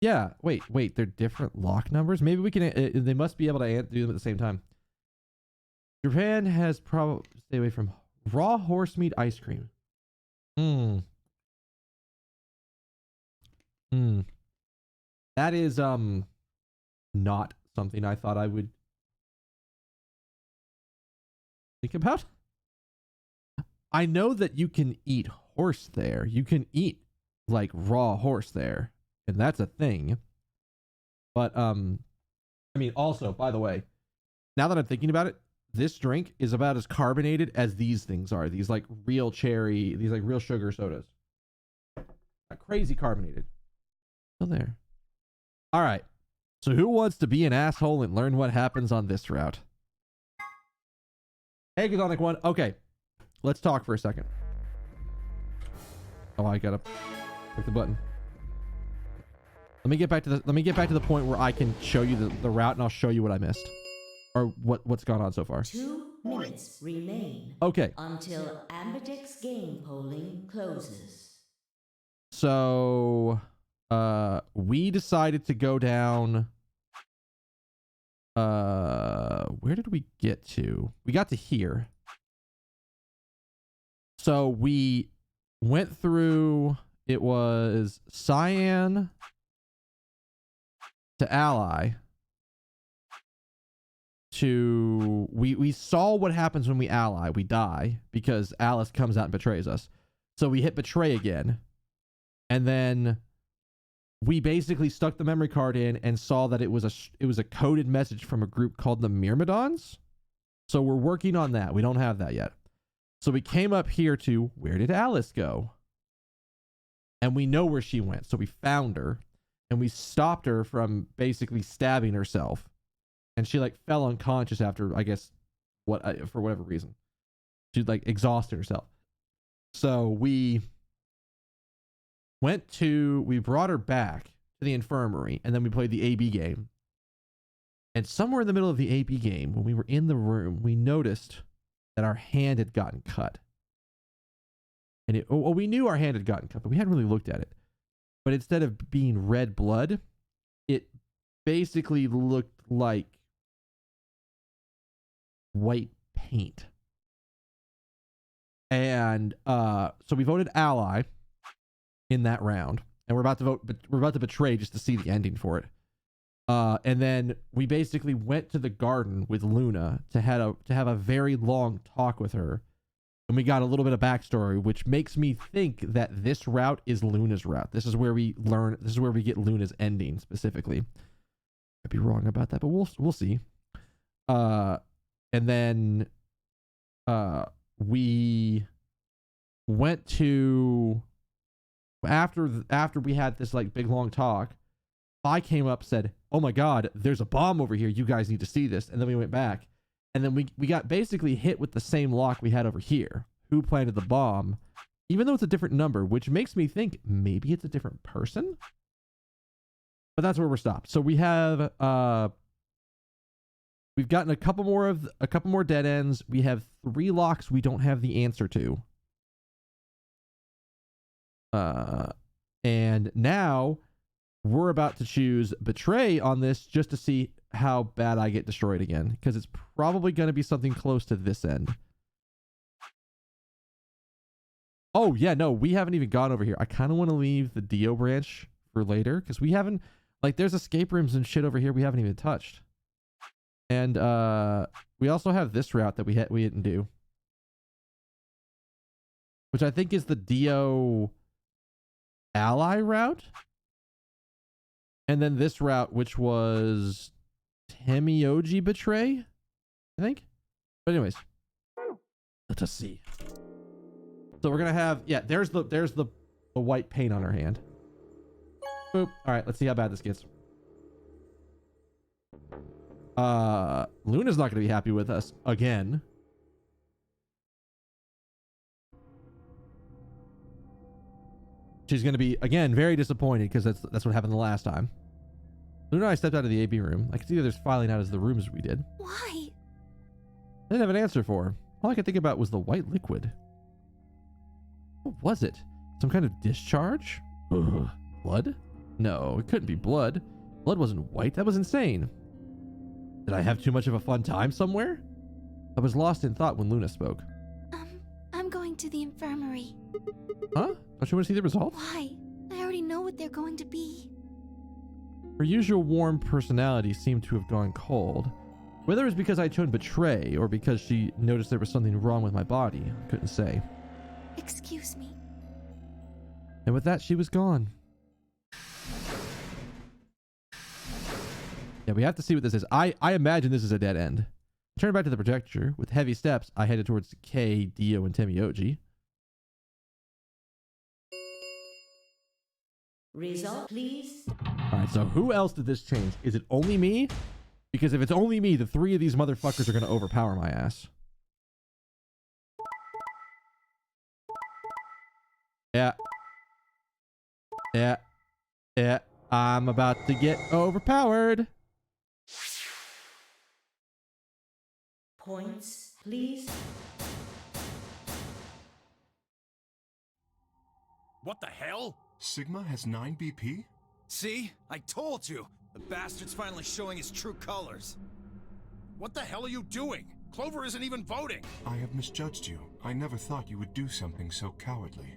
Speaker 1: Yeah, wait, they're different lock numbers? Maybe we can, they must be able to do them at the same time. Japan has probably, stay away from raw horse meat ice cream. That is, not something I thought I would think about. I know that you can eat horse there. You can eat like raw horse there, and that's a thing. But I mean, also, by the way, now that I'm thinking about it, this drink is about as carbonated as these things are. These like real cherry, these like real sugar sodas. Crazy carbonated. Still there. All right. So who wants to be an asshole and learn what happens on this route? Hey, Exonic One. Okay. Let's talk for a second. Oh, I gotta click the button. Let me get back to the point where I can show you the route, and I'll show you what I missed. Or what's gone on so far.
Speaker 8: 2 minutes remain.
Speaker 1: Okay.
Speaker 8: Until Ambidex game polling closes.
Speaker 1: So we decided to go down. Where did we get to? We got to here. So we went through, it was Cyan to Ally to, we saw what happens when we ally. We die because Alice comes out and betrays us. So we hit betray again. And then we basically stuck the memory card in and saw that it was a coded message from a group called the Myrmidons. So we're working on that. We don't have that yet. So we came up here to, where did Alice go? And we know where she went. So we found her and we stopped her from basically stabbing herself. And she like fell unconscious after, I guess, for whatever reason. She like exhausted herself. So we brought her back to the infirmary, and then we played the AB game. And somewhere in the middle of the AB game, when we were in the room, we noticed that our hand had gotten cut. And we knew our hand had gotten cut, but we hadn't really looked at it. But instead of being red blood, it basically looked like white paint. And so we voted ally in that round, and we're about to betray just to see the ending for it. And then we basically went to the garden with Luna to have a very long talk with her, and we got a little bit of backstory, which makes me think that this route is Luna's route. This is where we get Luna's ending specifically. I'd be wrong about that, but we'll see. And then we went to, after we had this like big long talk, I came up, said, "Oh my god, there's a bomb over here. You guys need to see this." And then we went back, and then we got basically hit with the same lock we had over here. Who planted the bomb? Even though it's a different number, which makes me think maybe it's a different person. But that's where we're stopped. So we have we've gotten a couple more dead ends. We have 3 locks we don't have the answer to. And now we're about to choose betray on this just to see how bad I get destroyed again, because it's probably going to be something close to this end. Oh, yeah, no, we haven't even gone over here. I kind of want to leave the Dio branch for later, because we haven't, like, there's escape rooms and shit over here we haven't even touched. And we also have this route that we didn't do, which I think is the Dio ally route. And then this route, which was Temioji Betray, I think. But anyways, let us see. So we're gonna have, yeah, there's the white paint on her hand. Boop. All right, let's see how bad this gets. Luna's not gonna be happy with us again. She's gonna be again very disappointed because that's what happened the last time. Luna and I stepped out of the AB room. I could see others filing out as the rooms we did.
Speaker 10: Why?
Speaker 1: I didn't have an answer for her. All I could think about was the white liquid. What was it? Some kind of discharge? Ugh. Blood? No, it couldn't be blood. Blood wasn't white. That was insane. Did I have too much of a fun time somewhere? I was lost in thought when Luna spoke.
Speaker 10: I'm going to the infirmary.
Speaker 1: Huh? Don't you want to see the results?
Speaker 10: Why? I already know what they're going to be.
Speaker 1: Her usual warm personality seemed to have gone cold. Whether it was because I chose betray or because she noticed there was something wrong with my body, I couldn't say.
Speaker 10: Excuse me.
Speaker 1: And with that, she was gone. Yeah, we have to see what this is. I imagine this is a dead end. I turned back to the projector. With heavy steps, I headed towards Kei, Dio, and Temioji.
Speaker 8: Result, please.
Speaker 1: Alright, so who else did this change? Is it only me? Because if it's only me, the three of these motherfuckers are going to overpower my ass. Yeah. Yeah. Yeah. I'm about to get overpowered.
Speaker 8: Points, please.
Speaker 2: What the hell?
Speaker 7: Sigma has 9 BP?
Speaker 6: See? I told you! The bastard's finally showing his true colors.
Speaker 2: What the hell are you doing? Clover isn't even voting.
Speaker 7: I have misjudged you. I never thought you would do something so cowardly.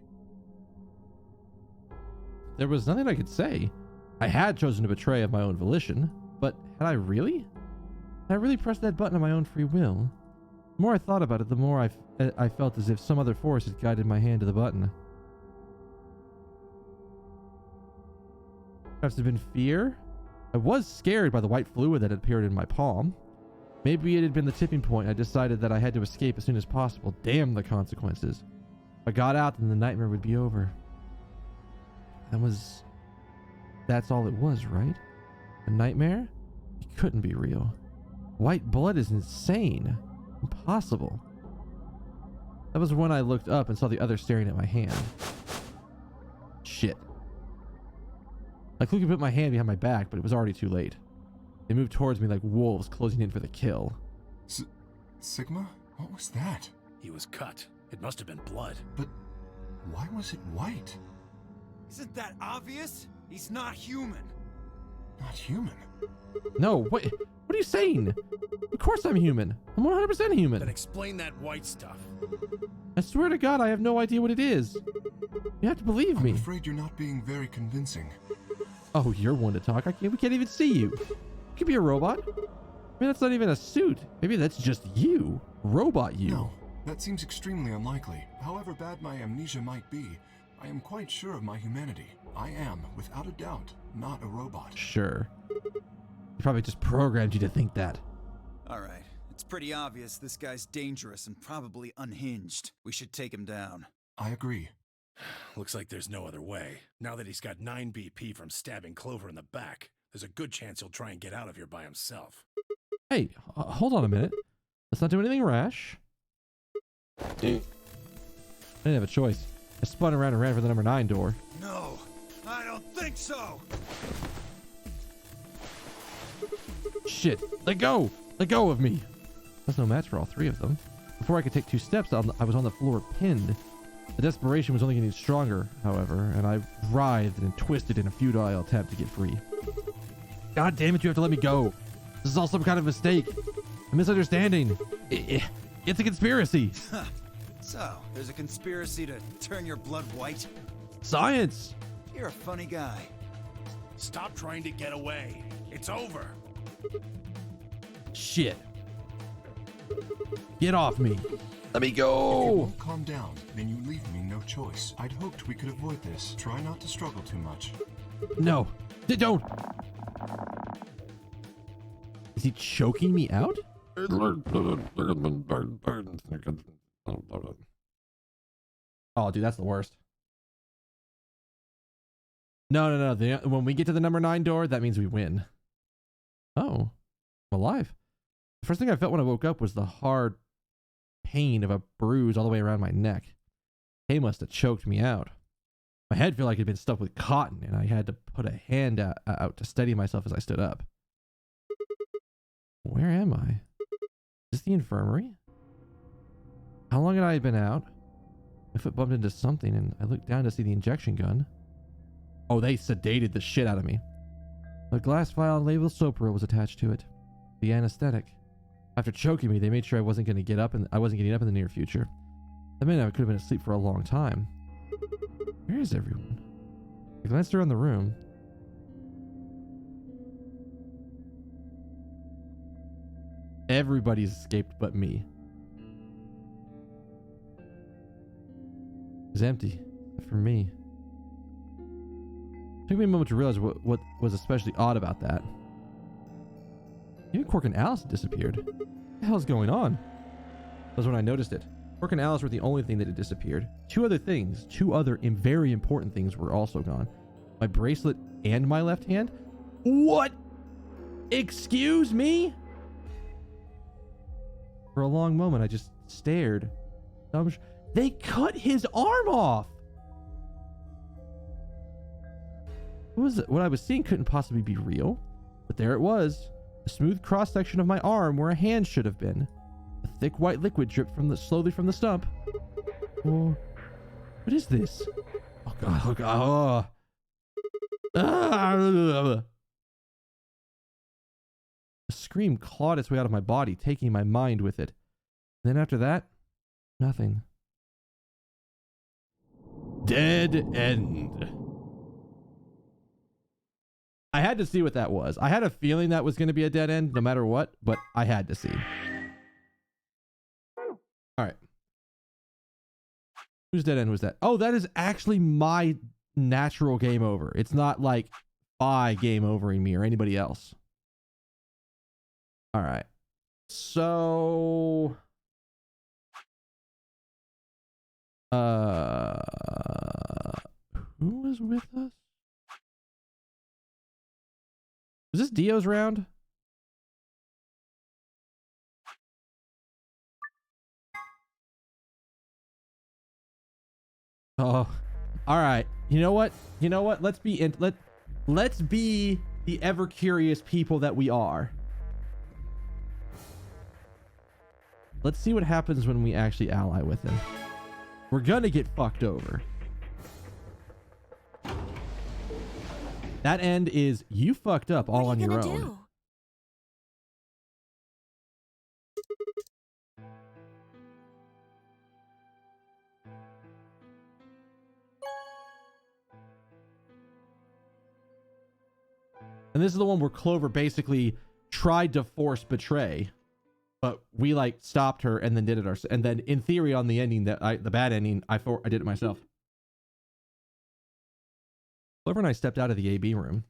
Speaker 1: There was nothing I could say. I had chosen to betray of my own volition, but had I really? Had I really pressed that button of my own free will? The more I thought about it, the more I felt as if some other force had guided my hand to the button. Perhaps it had been fear? I was scared by the white fluid that had appeared in my palm. Maybe it had been the tipping point. I decided that I had to escape as soon as possible. Damn the consequences. If I got out, then the nightmare would be over. That's all it was, right? A nightmare? It couldn't be real. White blood is insane. Impossible. That was when I looked up and saw the other staring at my hand. Shit. I quickly put my hand behind my back, but it was already too late. They moved towards me like wolves closing in for the kill.
Speaker 7: Sigma? What was that?
Speaker 2: He was cut. It must have been blood.
Speaker 7: But why was it white?
Speaker 6: Isn't that obvious? He's not human.
Speaker 7: Not human?
Speaker 1: No, what are you saying? Of course I'm human. I'm 100% human.
Speaker 2: Then explain that white stuff.
Speaker 1: I swear to God, I have no idea what it is. You have to believe me.
Speaker 7: I'm afraid you're not being very convincing.
Speaker 1: Oh, you're one to talk. We can't even see you. You could be a robot. I mean, that's not even a suit. Maybe that's just you. Robot you.
Speaker 7: No, that seems extremely unlikely. However bad my amnesia might be, I am quite sure of my humanity. I am, without a doubt, not a robot.
Speaker 1: Sure. He probably just programmed you to think that.
Speaker 6: Alright, it's pretty obvious this guy's dangerous and probably unhinged. We should take him down.
Speaker 7: I agree.
Speaker 2: Looks like there's no other way. Now that he's got 9 BP from stabbing Clover in the back, there's a good chance he'll try and get out of here by himself.
Speaker 1: Hey, hold on a minute. Let's not do anything rash. I didn't have a choice. I spun around and ran for the number 9 door.
Speaker 6: No, I don't think so!
Speaker 1: Shit, let go! Let go of me! That's no match for all 3 of them. Before I could take 2 steps, I was on the floor pinned. The desperation was only getting stronger, however, and I writhed and twisted in a futile attempt to get free. God damn it, you have to let me go! This is all some kind of mistake. A misunderstanding. It's a conspiracy.
Speaker 6: So, there's a conspiracy to turn your blood white?
Speaker 1: Science.
Speaker 6: You're a funny guy.
Speaker 2: Stop trying to get away. It's over.
Speaker 1: Shit. Get off me. Let me
Speaker 7: If you
Speaker 1: go.
Speaker 7: won't calm down, then you leave me no choice. I'd hoped we could avoid this. Try not to struggle too much.
Speaker 1: No. Don't. Is he choking me out? Oh, dude, that's the worst. No. When we get to the number 9 door, that means we win. Oh, I'm alive. The first thing I felt when I woke up was the hard pain of a bruise all the way around my neck. Hay must have choked me out. My head felt like it had been stuffed with cotton, and I had to put a hand out to steady myself as I stood up. Where am I? Is this the infirmary? How long had I been out? My foot bumped into something, and I looked down to see the injection gun. Oh, they sedated the shit out of me. A glass vial labeled Sopra was attached to it. The anesthetic. After choking me, they made sure I wasn't going to get up, and I wasn't getting up in the near future. That meant I could have been asleep for a long time. Where is everyone? I glanced around the room. Everybody's escaped but me. It's empty. For me. It took me a moment to realize what was especially odd about that. Even Quark and Alice had disappeared. What the hell's going on? That was when I noticed it. Quark and Alice were the only thing that had disappeared. Two other very important things were also gone. My bracelet and my left hand? What? Excuse me? For a long moment, I just stared. They cut his arm off! What I was seeing couldn't possibly be real. But there it was. A smooth cross-section of my arm where a hand should have been. A thick white liquid dripped slowly from the stump. Oh, what is this? Oh god, oh god, oh. Ah. A scream clawed its way out of my body, taking my mind with it. Then after that, nothing. Dead end. I had to see what that was. I had a feeling that was going to be a dead end no matter what, but I had to see. All right. Whose dead end was that? Oh, that is actually my natural game over. It's not like Phi game overing me or anybody else. All right. So who was with us? Was this Dio's round? Oh, all right. You know what? Let's be the ever curious people that we are. Let's see what happens when we actually ally with him. We're gonna get fucked over. That end is you fucked up all on your own. And this is the one where Clover basically tried to force betray, but we like stopped her and then did it ourselves. And then in theory on the ending the bad ending, I did it myself. Clover and I stepped out of the AB room.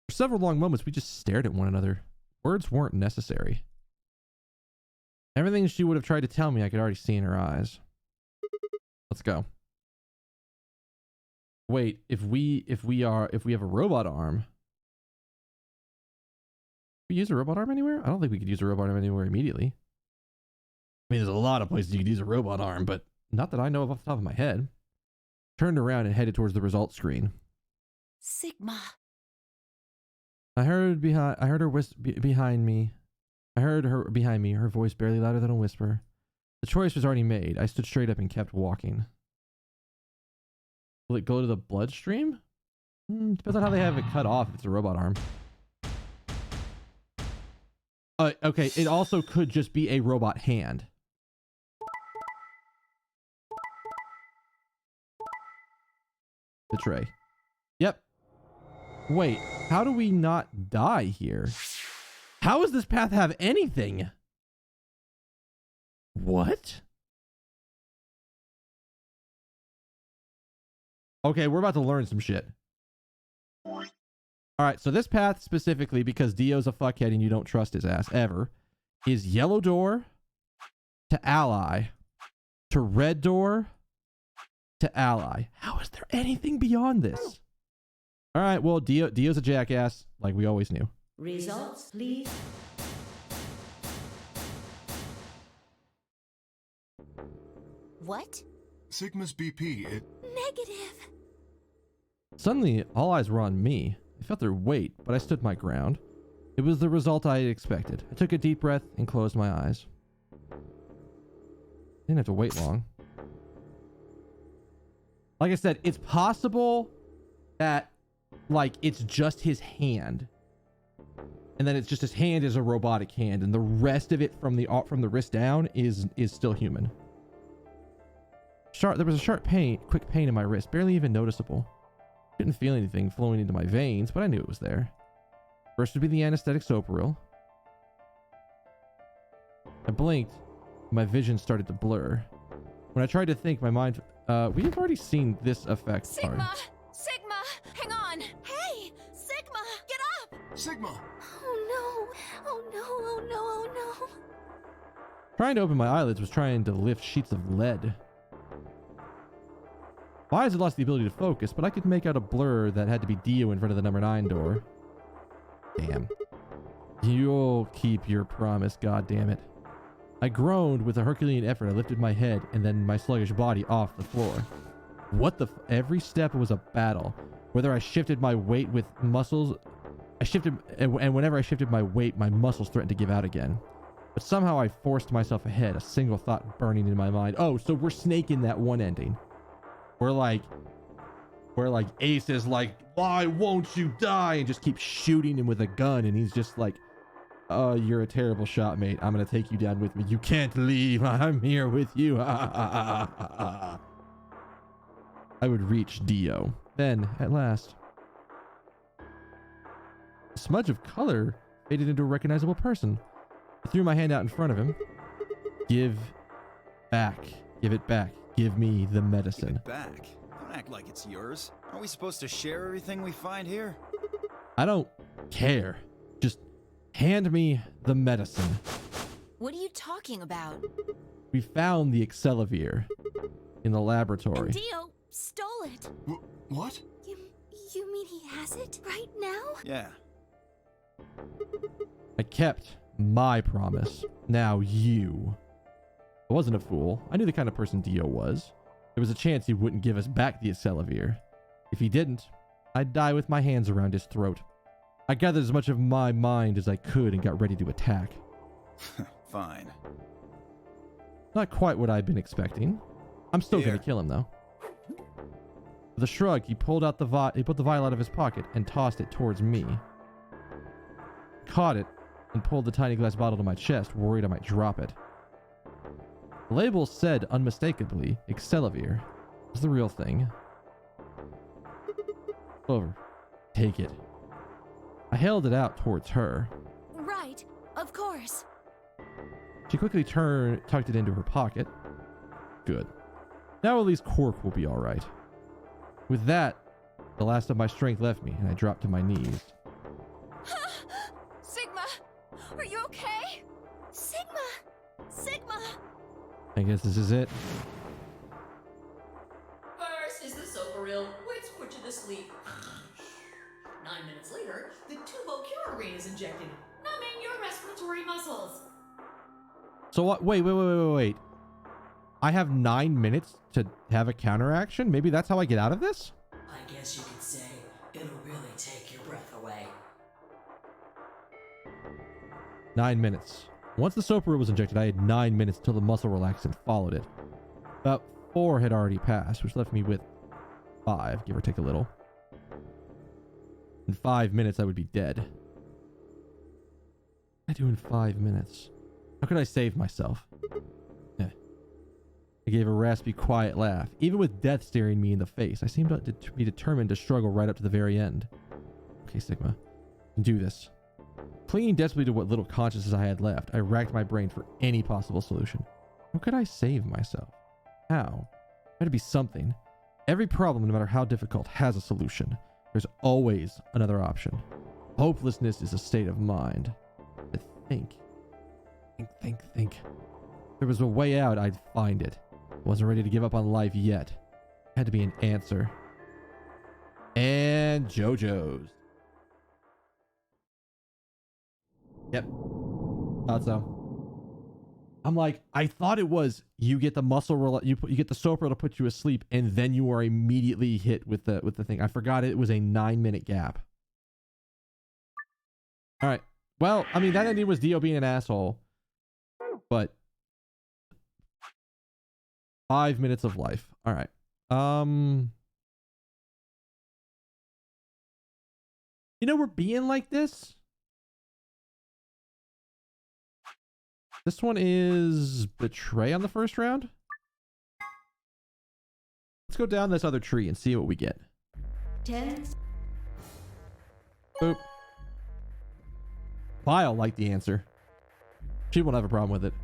Speaker 1: For several long moments, we just stared at one another. Words weren't necessary. Everything she would have tried to tell me, I could already see in her eyes. Let's go. Wait, if we have a robot arm, we use a robot arm anywhere? I don't think we could use a robot arm anywhere immediately. I mean, there's a lot of places you could use a robot arm, but not that I know of off the top of my head. Turned around and headed towards the results screen.
Speaker 11: Sigma.
Speaker 1: I heard her behind me. I heard her behind me, her voice barely louder than a whisper. The choice was already made. I stood straight up and kept walking. Will it go to the bloodstream? Depends on how they have it cut off if it's a robot arm. Okay, it also could just be a robot hand. The tray. Yep. Wait, how do we not die here? How does this path have anything? What? Okay, we're about to learn some shit. Alright, so this path specifically, because Dio's a fuckhead and you don't trust his ass ever, is yellow door to ally to red door to ally. How is there anything beyond this? Alright, well, Dio's a jackass, like we always knew.
Speaker 8: Results, please.
Speaker 10: What?
Speaker 7: Sigma's BP,
Speaker 10: Negative.
Speaker 1: Suddenly, all eyes were on me. I felt their weight, but I stood my ground. It was the result I had expected. I took a deep breath and closed my eyes. Didn't have to wait long. Like I said, it's possible that, like, it's just his hand. And then it's just his hand is a robotic hand, and the rest of it from the wrist down is still human. There was a sharp pain, quick pain in my wrist, barely even noticeable. Couldn't feel anything flowing into my veins, but I knew it was there. First would be the anesthetic Soparil. I blinked, my vision started to blur. When I tried to think, my mind... we've already seen this effect.
Speaker 5: Sigma! Sigma! Hang on! Hey! Sigma! Get up!
Speaker 7: Sigma!
Speaker 10: Oh no! Oh no! Oh no! Oh no!
Speaker 1: Trying to open my eyelids was trying to lift sheets of lead. My eyes had lost the ability to focus, but I could make out a blur that had to be Dio in front of the number 9 door. Damn. You'll keep your promise, goddammit. I groaned with a Herculean effort. I lifted my head and then my sluggish body off the floor. What the every step was a battle. Whether I shifted my weight with muscles, and whenever I shifted my weight, my muscles threatened to give out again. But somehow I forced myself ahead, a single thought burning in my mind. Oh, so we're snaking that one ending. Where like Ace is like, why won't you die? And just keeps shooting him with a gun. And he's just like, oh, you're a terrible shot, mate. I'm going to take you down with me. You can't leave. I'm here with you. I would reach Dio. Then, at last, a smudge of color faded into a recognizable person. I threw my hand out in front of him. Give back. Give it back. Give me the medicine.
Speaker 6: Give it back. Don't act like it's yours. Aren't we supposed to share everything we find here?
Speaker 1: I don't care. Just hand me the medicine.
Speaker 9: What are you talking about?
Speaker 1: We found the Excelavir in the laboratory.
Speaker 10: And Dio stole it.
Speaker 7: What?
Speaker 10: You mean he has it right now?
Speaker 6: Yeah.
Speaker 1: I kept my promise. Now you. I wasn't a fool. I knew the kind of person Dio was. There was a chance he wouldn't give us back the Excelavir. If he didn't, I'd die with my hands around his throat. I gathered as much of my mind as I could and got ready to attack.
Speaker 6: Fine.
Speaker 1: Not quite what I'd been expecting. I'm still going to kill him, though. With a shrug, he pulled out he put the vial out of his pocket and tossed it towards me. Caught it and pulled the tiny glass bottle to my chest, worried I might drop it. The label said unmistakably, Excelavir. It was the real thing. Over. Take it. I held it out towards her.
Speaker 10: Right, of course.
Speaker 1: She quickly tucked it into her pocket. Good. Now at least Quark will be alright. With that, the last of my strength left me, and I dropped to my knees.
Speaker 5: Sigma! Are you okay?
Speaker 10: Sigma! Sigma!
Speaker 1: I guess this is it.
Speaker 12: First is the Soparil, which puts you to sleep. 9 minutes later, the Tubocurarine is injected, numbing your respiratory muscles.
Speaker 1: So what? Wait. I have 9 minutes to have a counteraction? Maybe that's how I get out of this?
Speaker 12: I guess you could say it'll really take your breath away.
Speaker 1: 9 minutes. Once the Soparil was injected, I had 9 minutes till the muscle relaxant followed it. About 4 had already passed, which left me with 5, give or take a little. In 5 minutes, I would be dead. What can I do in 5 minutes? How could I save myself? I gave a raspy, quiet laugh. Even with death staring me in the face, I seemed to be determined to struggle right up to the very end. Okay, Sigma. I can do this. Clinging desperately to what little consciousness I had left, I racked my brain for any possible solution. How could I save myself? How? There had to be something. Every problem, no matter how difficult, has a solution. There's always another option. Hopelessness is a state of mind. I think. Think. If there was a way out, I'd find it. I wasn't ready to give up on life yet. Had to be an answer. And JoJo's. Yep. Thought so. I'm like, I thought it was you get the muscle roll, you get the soap roll to put you asleep, and then you are immediately hit with the thing. I forgot it was a 9-minute gap. All right. Well, I mean, that ending was Dio being an asshole, but 5 minutes of life. All right. You know, we're being like this. This one is Betray on the first round. Let's go down this other tree and see what we get.
Speaker 8: 10.
Speaker 1: Boop. Vile liked the answer. She won't have a problem with it.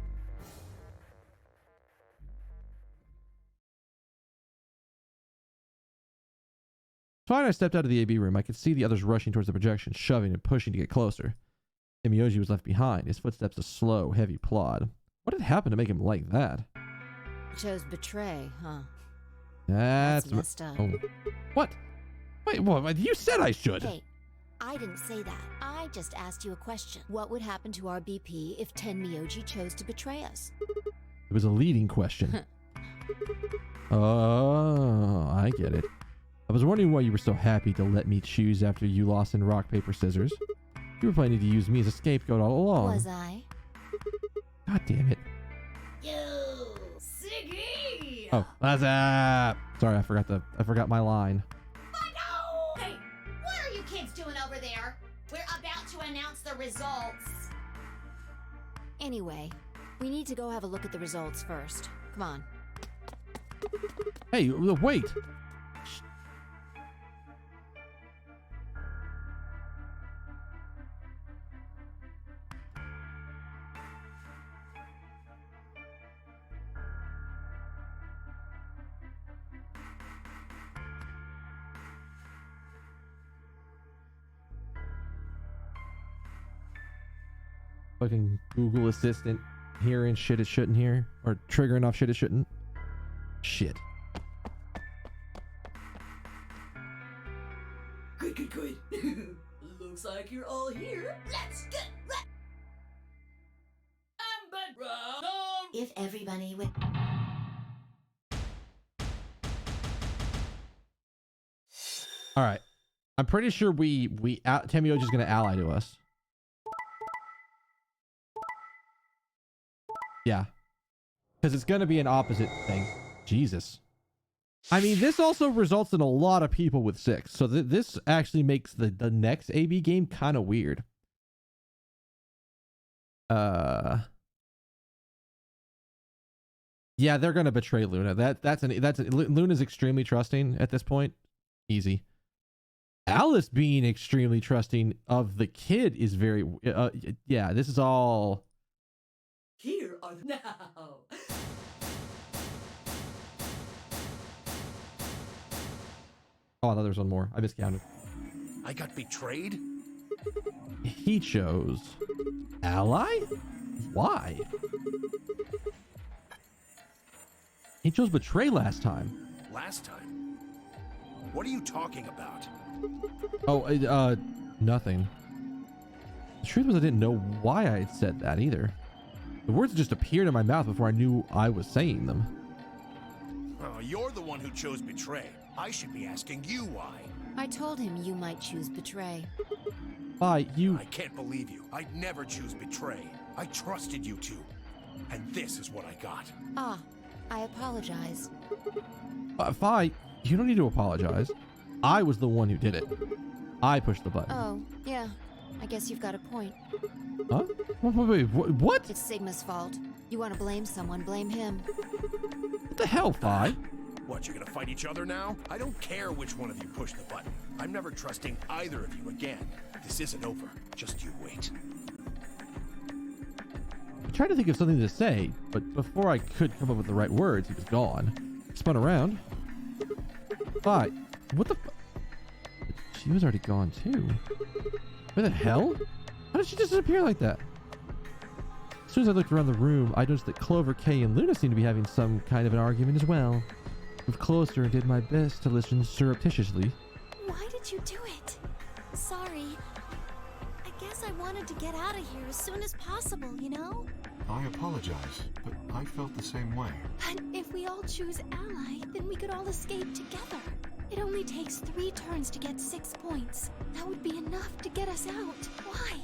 Speaker 1: Fine, I stepped out of the AB room. I could see the others rushing towards the projection, shoving and pushing to get closer. Miyoji was left behind, his footsteps a slow, heavy plod. What had happened to make him like that?
Speaker 9: Chose Betray, huh?
Speaker 1: That's
Speaker 9: messed up.
Speaker 1: Oh. What? Wait, what? You said I should.
Speaker 9: Hey, I didn't say that. I just asked you a question. What would happen to our BP if Tenmyoji chose to betray us?
Speaker 1: It was a leading question. Oh, I get it. I was wondering why you were so happy to let me choose after you lost in rock, paper, scissors. You were planning to use me as a scapegoat all along.
Speaker 9: Was I?
Speaker 1: God damn it.
Speaker 12: Yo, Siggy!
Speaker 1: Oh, that's sorry, I forgot my line.
Speaker 3: No! Hey, what are you kids doing over there? We're about to announce the results.
Speaker 9: Anyway, we need to go have a look at the results first. Come on.
Speaker 1: Hey, wait. Fucking Google Assistant hearing shit it shouldn't hear, or triggering off shit it shouldn't. Shit.
Speaker 12: Good. Looks like you're all here. Let's get
Speaker 3: If everybody would...
Speaker 1: All right. I'm pretty sure Tenmyoji's gonna ally to us. Yeah. Because it's going to be an opposite thing. Jesus. I mean, this also results in a lot of people with 6. So this actually makes the next AB game kind of weird. Yeah, they're going to betray Luna. Luna's extremely trusting at this point. Easy. Alice being extremely trusting of the kid is very... yeah, this is all...
Speaker 12: Here are now.
Speaker 1: Oh, I thought there was one more. I miscounted.
Speaker 2: I got betrayed?
Speaker 1: He chose ally? Why? He chose betray last time.
Speaker 2: Last time? What are you talking about?
Speaker 1: Oh, nothing. The truth was I didn't know why I had said that either. The words just appeared in my mouth before I knew I was saying them.
Speaker 2: Oh, you're the one who chose betray. I should be asking you why.
Speaker 9: I told him you might choose Betray.
Speaker 1: Why, you...
Speaker 2: I can't believe you. I'd never choose betray. I trusted you two. And this is what I got.
Speaker 9: Ah, I apologize.
Speaker 1: Fi, you don't need to apologize. I was the one who did it. I pushed the button.
Speaker 9: Oh, yeah. I guess you've got a point.
Speaker 1: Huh? Wait, what?
Speaker 9: It's Sigma's fault. You want to blame someone, blame him.
Speaker 1: What the hell, Fi?
Speaker 2: What, you're gonna fight each other now? I don't care which one of you pushed the button. I'm never trusting either of you again. This isn't over. Just you wait.
Speaker 1: I tried to think of something to say, but before I could come up with the right words, he was gone. Spun around. Fi, what the She was already gone too. Where the hell? How did she just disappear like that? As soon as I looked around the room, I noticed that Clover, Kay, and Luna seemed to be having some kind of an argument as well. Moved closer and did my best to listen surreptitiously.
Speaker 10: Why did you do it? Sorry. I guess I wanted to get out of here as soon as possible, you know?
Speaker 7: I apologize, but I felt the same way.
Speaker 10: But if we all choose Ally, then we could all escape together. It only takes 3 turns to get 6 points. That would be enough to get us out. Why?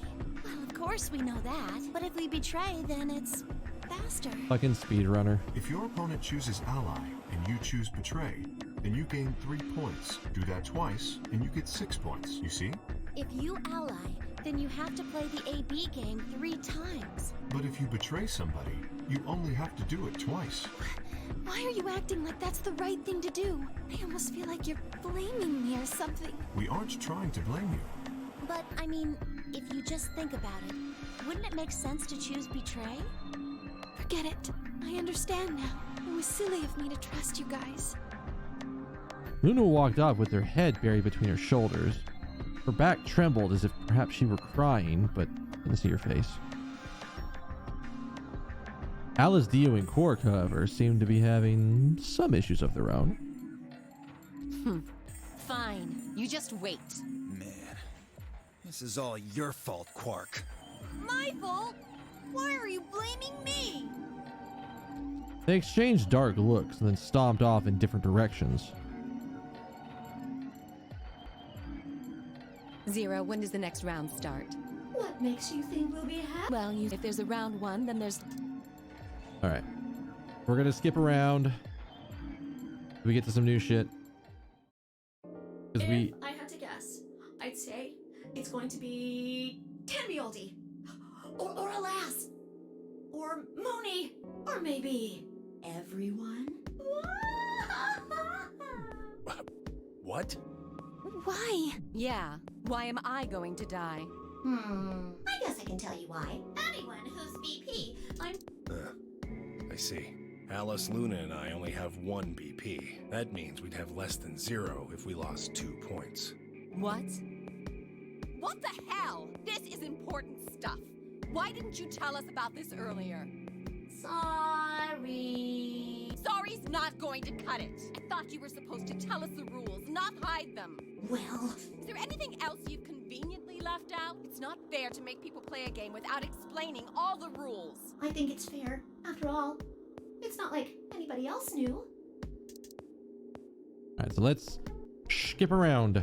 Speaker 10: Well, of course we know that. But if we betray, then it's faster.
Speaker 1: Fucking speedrunner.
Speaker 7: If your opponent chooses Ally and you choose Betray, then you gain 3 points. Do that twice, and you get 6 points. You see?
Speaker 10: If you ally, then you have to play the AB game 3 times.
Speaker 7: But if you betray somebody, you only have to do it twice.
Speaker 10: Why are you acting like that's the right thing to do? I almost feel like you're blaming me or something.
Speaker 7: We aren't trying to blame you.
Speaker 10: But, I mean, if you just think about it, wouldn't it make sense to choose Betray? Forget it. I understand now. It was silly of me to trust you guys.
Speaker 1: Luna walked off with her head buried between her shoulders. Her back trembled as if perhaps she were crying, but didn't see her face. Alice, Dio, and Quark, however, seemed to be having some issues of their own.
Speaker 5: Fine. You just wait.
Speaker 6: Man, this is all your fault, Quark.
Speaker 11: My fault? Why are you blaming me?
Speaker 1: They exchanged dark looks and then stomped off in different directions.
Speaker 5: Zero, when does the next round start?
Speaker 12: What makes you think we'll be happy?
Speaker 5: Well, if there's a round 1, then there's...
Speaker 1: All right. We're going to skip around. We get to some new shit. Because
Speaker 12: If I had to guess, I'd say it's going to be Tambioldi, or Alas, or Mooney, or maybe everyone.
Speaker 2: What?
Speaker 10: Why?
Speaker 5: Yeah. Why am I going to die?
Speaker 3: I guess I can tell you why.
Speaker 12: Anyone who's BP.
Speaker 2: I see. Alice, Luna, and I only have 1 BP. That means we'd have less than 0 if we lost 2 points.
Speaker 5: What?
Speaker 11: What the hell? This is important stuff. Why didn't you tell us about this earlier?
Speaker 3: Sorry.
Speaker 11: Sorry's not going to cut it. I thought you were supposed to tell us the rules, not hide them.
Speaker 3: Well,
Speaker 11: Is there anything else you've conveniently left out? It's not fair to make people play a game without explaining all the rules.
Speaker 3: I think it's fair. After all, it's not like anybody else knew.
Speaker 1: all right, so let's skip around.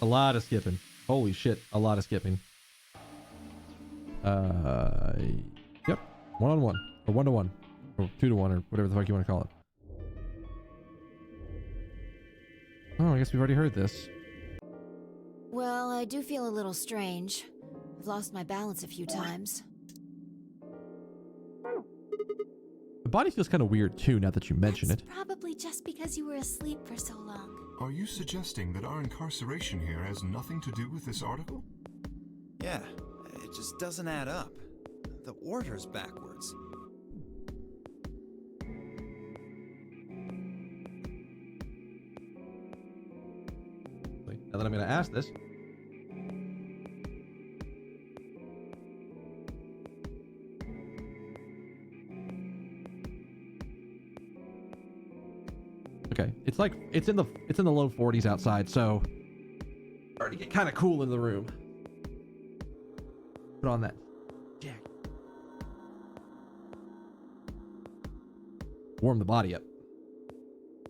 Speaker 1: A lot of skipping. Holy shit, a lot of skipping. Yep. 1-on-1 or 1-to-1 or 2-to-1 or whatever the fuck you want to call it. Oh, I guess we've already heard this.
Speaker 9: Well, I do feel a little strange. I've lost my balance a few times.
Speaker 1: The body feels kind of weird too now that you mention it.
Speaker 10: Probably just because you were asleep for so long.
Speaker 7: Are you suggesting that our incarceration here has nothing to do with this article?
Speaker 6: Yeah, it just doesn't add up. The order's backwards.
Speaker 1: Now that I'm going to ask this. Okay, it's like it's in the low 40s outside, so starting to get kind of cool in the room. Put on that jacket. Warm the body up.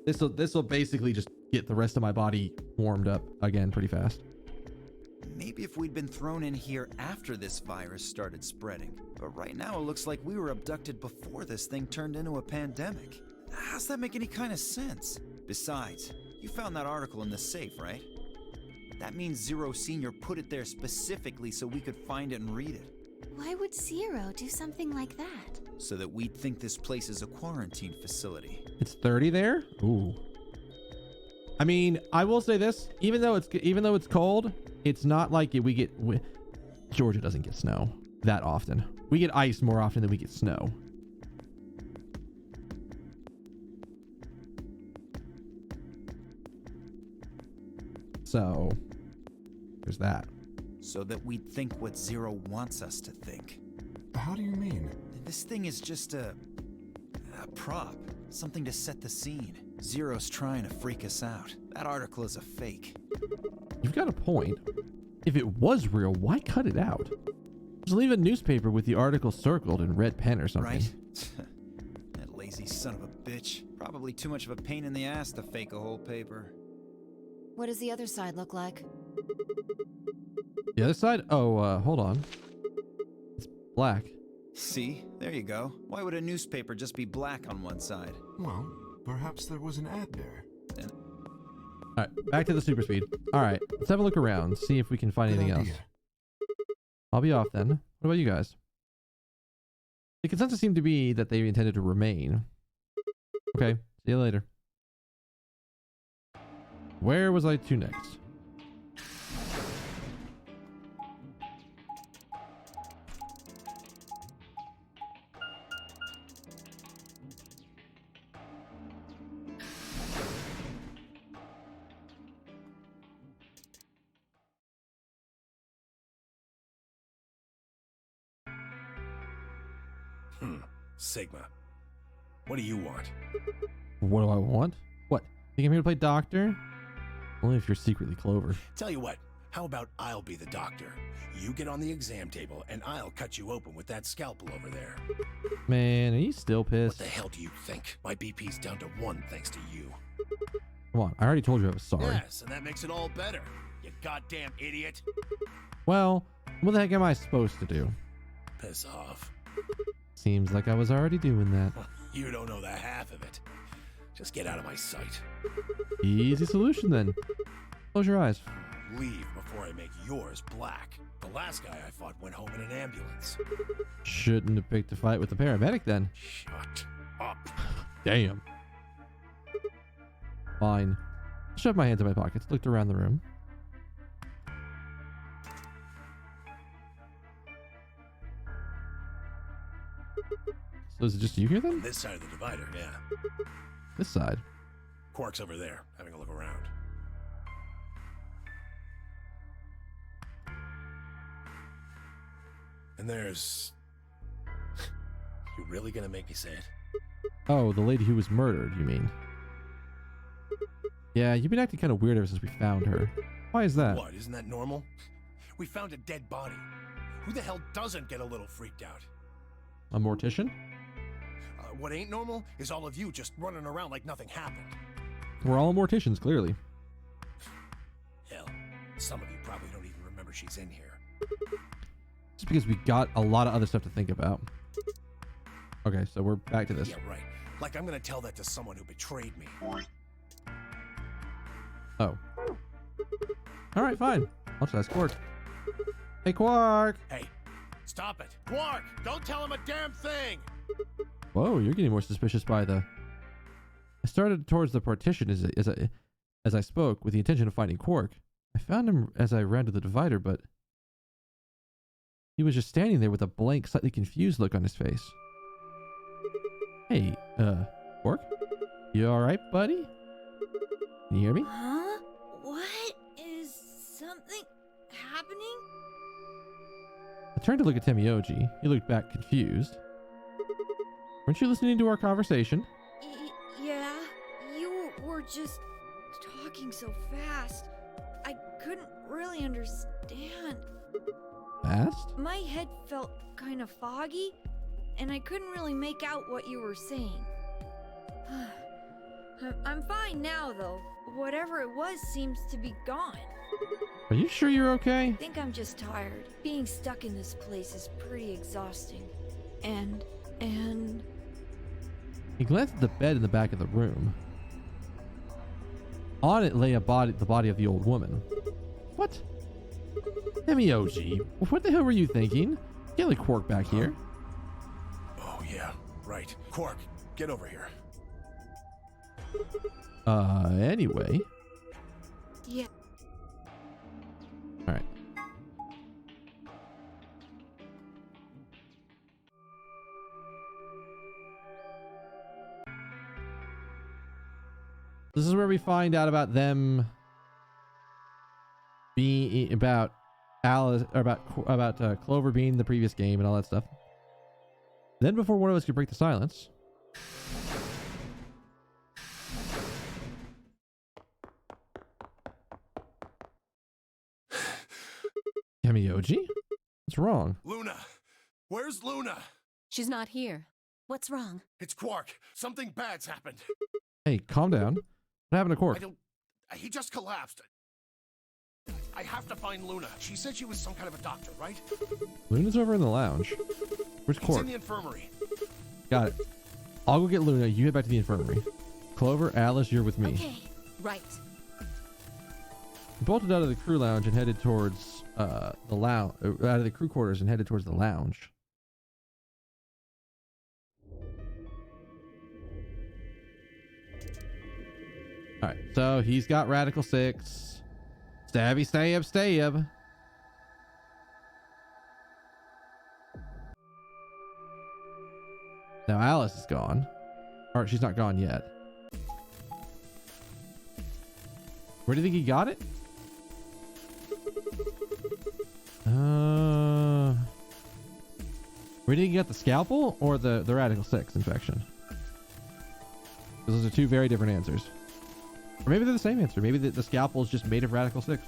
Speaker 1: This will basically just get the rest of my body warmed up again pretty fast.
Speaker 6: Maybe if we'd been thrown in here after this virus started spreading, But right now it looks like we were abducted before this thing turned into a pandemic. How's that make any kind of sense? Besides, you found that article in the safe, right? That means Zero Sr. put it there specifically so we could find it and read it.
Speaker 10: Why would Zero do something like that?
Speaker 6: So that we'd think this place is a quarantine facility.
Speaker 1: It's 30 there? Ooh. I mean, I will say this, even though it's cold, it's not like Georgia doesn't get snow that often. We get ice more often than we get snow. So, there's that.
Speaker 6: So that we'd think what Zero wants us to think.
Speaker 7: How do you mean?
Speaker 6: This thing is just a prop. Something to set the scene. Zero's trying to freak us out. That article is a fake.
Speaker 1: You've got a point. If it was real, why cut it out? Just leave a newspaper with the article circled in red pen or something.
Speaker 6: Right? That lazy son of a bitch. Probably too much of a pain in the ass to fake a whole paper.
Speaker 9: What does the other side look like?
Speaker 1: The other side? Oh, hold on. It's black.
Speaker 6: See? There you go. Why would a newspaper just be black on one side?
Speaker 7: Well, perhaps there was an ad there.
Speaker 1: All right, back to the super speed. All right, let's have a look around, see if we can find anything else. I'll be off then. What about you guys? The consensus seemed to be that they intended to remain. Okay, see you later. Where was I to next?
Speaker 2: Sigma. What do you want?
Speaker 1: What do I want? What? Think I'm here to play doctor? Only if you're secretly Clover.
Speaker 2: Tell you what, how about I'll be the doctor? You get on the exam table and I'll cut you open with that scalpel over there.
Speaker 1: Man, are you still pissed?
Speaker 2: What the hell do you think? My BP's down to 1 thanks to you.
Speaker 1: Come on, I already told you I was sorry.
Speaker 2: Yes, and that makes it all better. You goddamn idiot.
Speaker 1: Well, what the heck am I supposed to do?
Speaker 2: Piss off.
Speaker 1: Seems like I was already doing that.
Speaker 2: You don't know the half of it. Just get out of my sight.
Speaker 1: Easy solution then. Close your eyes.
Speaker 2: Leave before I make yours black. The last guy I fought went home in an ambulance.
Speaker 1: Shouldn't have picked a fight with the paramedic then.
Speaker 2: Shut up.
Speaker 1: Damn. Fine. Shoved my hands in my pockets, looked around the room. So is it just you here then?
Speaker 2: This side of the divider, yeah.
Speaker 1: This side?
Speaker 2: Quark's over there, having a look around. And there's... You really gonna make me say it?
Speaker 1: Oh, the lady who was murdered, you mean? Yeah, you've been acting kind of weird ever since we found her. Why is that?
Speaker 2: What, isn't that normal? We found a dead body. Who the hell doesn't get a little freaked out?
Speaker 1: A mortician?
Speaker 2: What ain't normal is all of you just running around like nothing happened.
Speaker 1: We're all morticians, clearly.
Speaker 2: Hell, some of you probably don't even remember she's in here.
Speaker 1: Just because we got a lot of other stuff to think about. Okay, so we're back to this.
Speaker 2: Yeah, right. Like I'm gonna tell that to someone who betrayed me.
Speaker 1: Oh. Alright, fine. I'll just ask Quark. Hey, Quark!
Speaker 2: Hey, stop it. Quark, don't tell him a damn thing!
Speaker 1: Whoa, you're getting more suspicious by the... I started towards the partition as I spoke with the intention of finding Quark. I found him as I ran to the divider, but... he was just standing there with a blank, slightly confused look on his face. Hey, Quark? You alright, buddy? Can you hear me?
Speaker 13: Huh? What? Is something happening?
Speaker 1: I turned to look at Temioji. He looked back confused. Weren't you listening to our conversation?
Speaker 13: Yeah, you were just talking so fast. I couldn't really understand.
Speaker 1: Fast?
Speaker 13: My head felt kind of foggy, and I couldn't really make out what you were saying. I'm fine now, though. Whatever it was seems to be gone.
Speaker 1: Are you sure you're okay?
Speaker 13: I think I'm just tired. Being stuck in this place is pretty exhausting. And...
Speaker 1: He glanced at the bed in the back of the room. On it lay the body of the old woman. What? Temioji, what the hell were you thinking? Get like Quark back here.
Speaker 2: Oh, yeah, right. Quark, get over here.
Speaker 1: Anyway.
Speaker 13: Yeah.
Speaker 1: All right. This is where we find out about them being about Alice, or about Clover being in the previous game and all that stuff. Then, before one of us could break the silence, Temioji, what's wrong?
Speaker 2: Luna! Where's Luna?
Speaker 5: She's not here.
Speaker 8: What's wrong?
Speaker 2: It's Quark. Something bad's happened.
Speaker 1: Hey, calm down. What happened to Quark?
Speaker 2: He just collapsed. I have to find Luna. She said she was some kind of a doctor, right?
Speaker 1: Luna's over in the lounge. Where's
Speaker 2: He's
Speaker 1: Quark?
Speaker 2: in the infirmary.
Speaker 1: Got it. I'll go get Luna. You head back to the infirmary. Clover, Alice, you're with me.
Speaker 8: Okay.
Speaker 5: Right.
Speaker 1: We bolted out of the crew lounge and headed towards the lounge, out of the crew quarters and headed towards the lounge. All right, so he's got Radical 6. Stabby, stab. Now Alice is gone. Or she's not gone yet. Where do you think he got it? Where did he get the scalpel or the Radical 6 infection? Those are two very different answers. Or maybe they're the same answer. Maybe the scalpel is just made of Radical 6.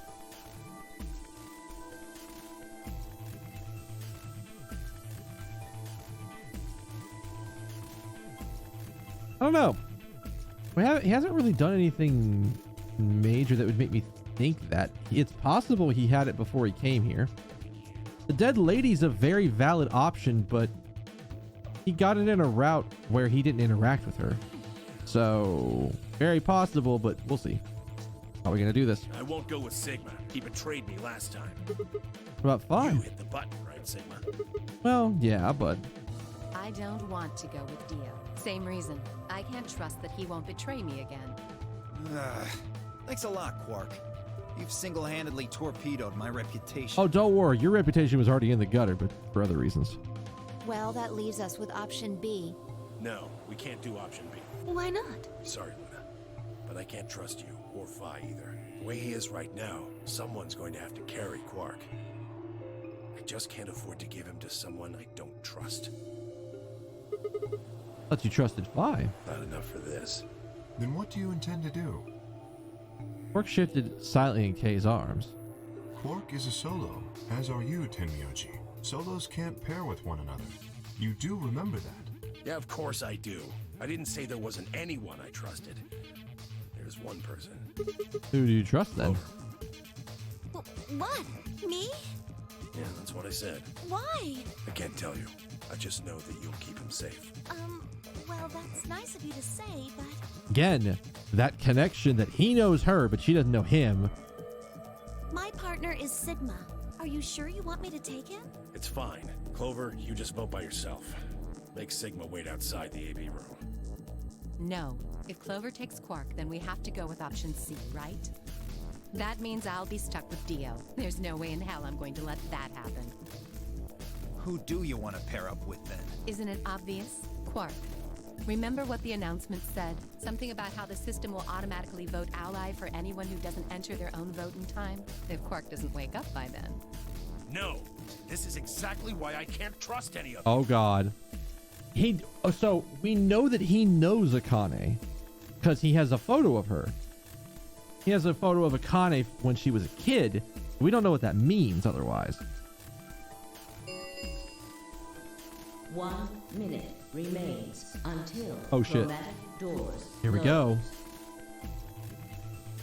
Speaker 1: I don't know. He hasn't really done anything major that would make me think that. It's possible he had it before he came here. The dead lady's a very valid option, but he got it in a route where he didn't interact with her. So, very possible, but we'll see. How are we going to do this?
Speaker 2: I won't go with Sigma. He betrayed me last time.
Speaker 1: What about 5?
Speaker 2: You hit the button, right, Sigma?
Speaker 1: Well, yeah, but...
Speaker 5: I don't want to go with Dio. Same reason. I can't trust that he won't betray me again.
Speaker 6: Thanks a lot, Quark. You've single-handedly torpedoed my reputation.
Speaker 1: Oh, don't worry. Your reputation was already in the gutter, but for other reasons.
Speaker 9: Well, that leaves us with option B.
Speaker 2: No, we can't do option B.
Speaker 10: Why not?
Speaker 2: Sorry, Luna. But I can't trust you, or Phi either. The way he is right now, someone's going to have to carry Quark. I just can't afford to give him to someone I don't trust.
Speaker 1: Thought you trusted Phi.
Speaker 2: Not enough for this.
Speaker 7: Then what do you intend to do?
Speaker 1: Quark shifted silently in Kay's arms.
Speaker 7: Quark is a solo, as are you, Tenmyoji. Solos can't pair with one another. You do remember that?
Speaker 2: Yeah, of course I do. I didn't say there wasn't anyone I trusted. There's one person.
Speaker 1: Who do you trust then?
Speaker 10: What? Me?
Speaker 2: Yeah, that's what I said.
Speaker 10: Why?
Speaker 2: I can't tell you. I just know that you'll keep him safe.
Speaker 10: Well, that's nice of you to say, but...
Speaker 1: Again, that connection that he knows her, but she doesn't know him.
Speaker 10: My partner is Sigma. Are you sure you want me to take him?
Speaker 2: It's fine. Clover, you just vote by yourself. Make Sigma wait outside the AB room.
Speaker 5: No. If Clover takes Quark, then we have to go with option C, right? That means I'll be stuck with Dio. There's no way in hell I'm going to let that happen.
Speaker 6: Who do you want to pair up with then?
Speaker 5: Isn't it obvious? Quark. Remember what the announcement said? Something about how the system will automatically vote ally for anyone who doesn't enter their own vote in time? If Quark doesn't wake up by then.
Speaker 2: No! This is exactly why I can't trust any of them.
Speaker 1: Oh God. So we know that he knows Akane because he has a photo of her. He has a photo of Akane when she was a kid. We don't know what that means otherwise.
Speaker 8: 1 minute remains until
Speaker 1: oh shit.
Speaker 8: chromatic doors
Speaker 1: Here we
Speaker 8: close.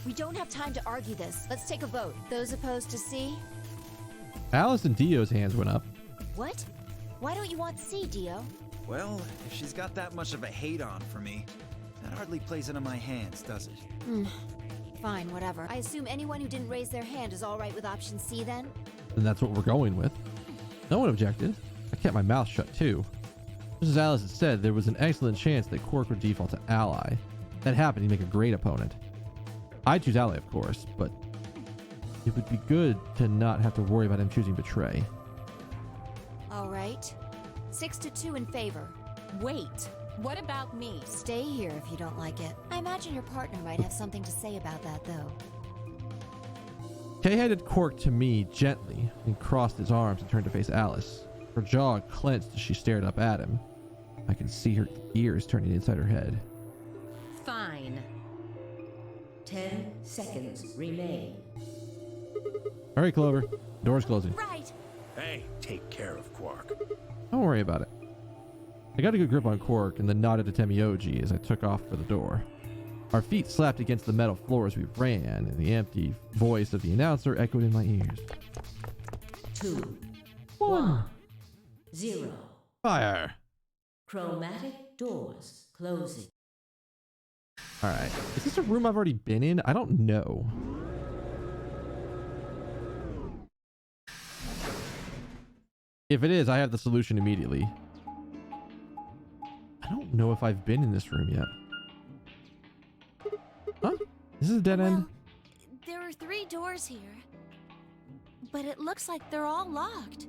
Speaker 1: go.
Speaker 9: We don't have time to argue this. Let's take a vote. Those opposed to C?
Speaker 1: Alice and Dio's hands went up.
Speaker 9: What? Why don't you want C, Dio?
Speaker 6: Well, if she's got that much of a hate on for me, that hardly plays into my hands, does it?
Speaker 9: Fine, whatever. I assume anyone who didn't raise their hand is all right with option C then?
Speaker 1: And that's what we're going with. No one objected. I kept my mouth shut too. Just as Alice had said, there was an excellent chance that Quark would default to Ally. If that happened, he'd make a great opponent. I'd choose Ally, of course, but it would be good to not have to worry about him choosing Betray.
Speaker 9: All right. 6-2 in favor.
Speaker 11: Wait, what about me?
Speaker 9: Stay here if you don't like it. I imagine your partner might have something to say about that, though.
Speaker 1: Kay handed Quark to me gently and crossed his arms and turned to face Alice. Her jaw clenched as she stared up at him. I could see her ears turning inside her head.
Speaker 8: Fine. 10 seconds remain.
Speaker 1: All right, Clover. Door's closing.
Speaker 12: Right.
Speaker 2: Hey, take care of Quark.
Speaker 1: Don't worry about it. I got a good grip on Quark and then nodded to Temioji as I took off for the door. Our feet slapped against the metal floor as we ran, and the empty voice of the announcer echoed in my ears.
Speaker 8: 2, 1, 0.
Speaker 1: Fire!
Speaker 8: Chromatic doors closing.
Speaker 1: Alright. Is this a room I've already been in? I don't know. If it is, I have the solution immediately. I don't know if I've been in this room yet. Huh? Is this a dead end?
Speaker 10: There are 3 doors here, but it looks like they're all locked.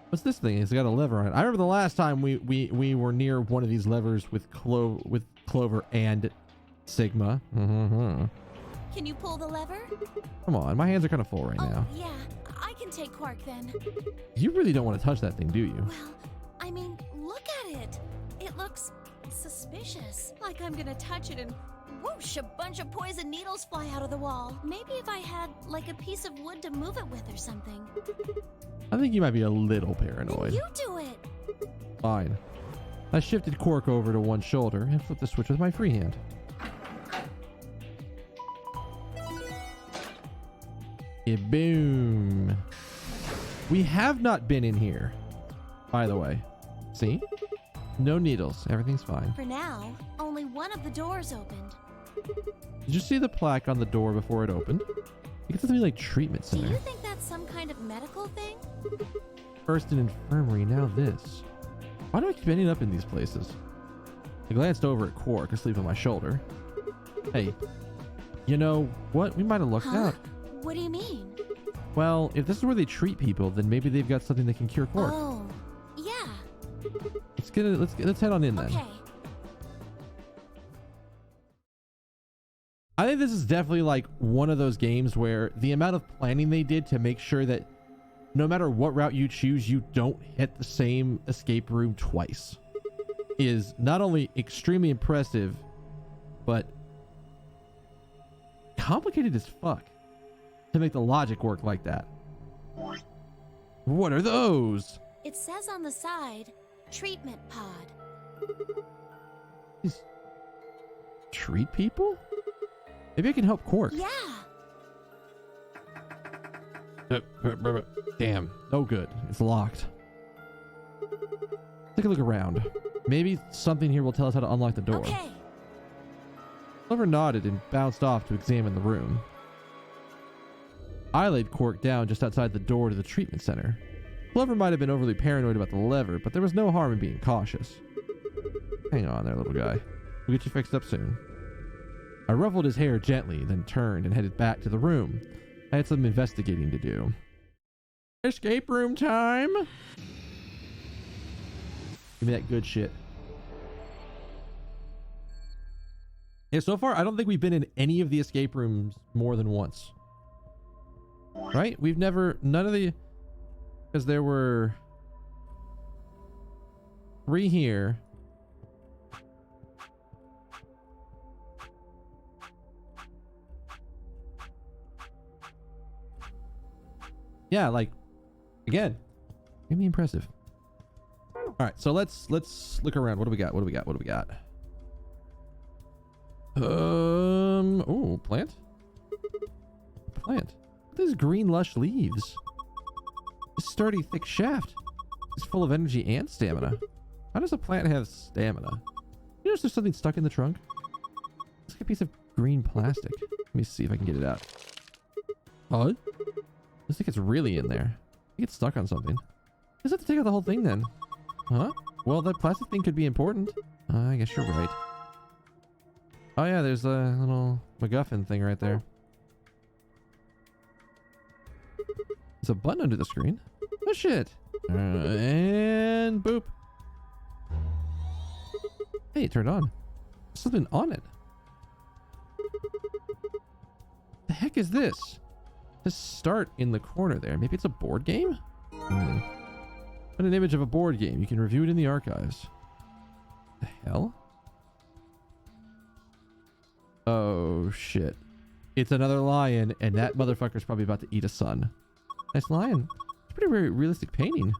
Speaker 1: What's this thing? It's got a lever on it. I remember the last time we were near one of these levers with Clover and Sigma.
Speaker 10: Can you pull the lever?
Speaker 1: Come on, my hands are kind of full right now.
Speaker 10: Yeah, I can take Quark then.
Speaker 1: You really don't want to touch that thing, do you?
Speaker 10: Well, I mean, look at it. It looks suspicious. Like I'm gonna touch it and whoosh, a bunch of poison needles fly out of the wall. Maybe if I had, like, a piece of wood to move it with or something.
Speaker 1: I think you might be a little paranoid.
Speaker 10: Then you do it.
Speaker 1: Fine. I shifted Quark over to one shoulder and flipped the switch with my free hand. Yeah, boom. We have not been in here, by the way. See? No needles. Everything's fine.
Speaker 10: For now, only one of the doors opened.
Speaker 1: Did you see the plaque on the door before it opened? It gets something like treatment
Speaker 10: Do
Speaker 1: center.
Speaker 10: you think that's some kind of medical thing?
Speaker 1: First an infirmary, now this. Why do I keep ending up in these places? I glanced over at Quark asleep on my shoulder. Hey, you know what? We might have lucked out.
Speaker 10: What do you mean?
Speaker 1: Well, if this is where they treat people, then maybe they've got something that can cure Quark.
Speaker 10: Oh, yeah.
Speaker 1: Let's head on in then.
Speaker 10: Okay.
Speaker 1: I think this is definitely like one of those games where the amount of planning they did to make sure that no matter what route you choose, you don't hit the same escape room twice is not only extremely impressive, but complicated as fuck to make the logic work like that. What are those?
Speaker 10: It says on the side, treatment pod.
Speaker 1: These treat people? Maybe I can help Quark.
Speaker 10: Yeah.
Speaker 1: Damn. No good. It's locked. Take a look around. Maybe something here will tell us how to unlock the door.
Speaker 10: Okay.
Speaker 1: Clover nodded and bounced off to examine the room. I laid Quark down just outside the door to the treatment center. Clover might have been overly paranoid about the lever, but there was no harm in being cautious. Hang on there, little guy. We'll get you fixed up soon. I ruffled his hair gently, then turned and headed back to the room. I had some investigating to do. Escape room time! Give me that good shit. Yeah, so far, I don't think we've been in any of the escape rooms more than once. Right? We've never... None of the... Because there were... 3 here. Yeah, like... Again. Give me impressive. Alright, so let's look around. What do we got? What do we got? What do we got? Oh, plant? Plant. These green lush leaves. This sturdy thick shaft is full of energy and stamina. How does a plant have stamina? You notice there's something stuck in the trunk? It's like a piece of green plastic. Let me see if I can get it out. Oh? Looks like it's really in there. It gets stuck on something. Just have to take out the whole thing then. Huh? Well, that plastic thing could be important. I guess you're right. Oh yeah, there's a little MacGuffin thing right there. There's a button under the screen. Oh shit. And boop. Hey, it turned on. There's something on it. The heck is this? Just start in the corner there. Maybe it's a board game? Put an image of a board game. You can review it in the archives. The hell? Oh shit. It's another lion, and that motherfucker's probably about to eat a son. Nice lion. It's a pretty realistic painting.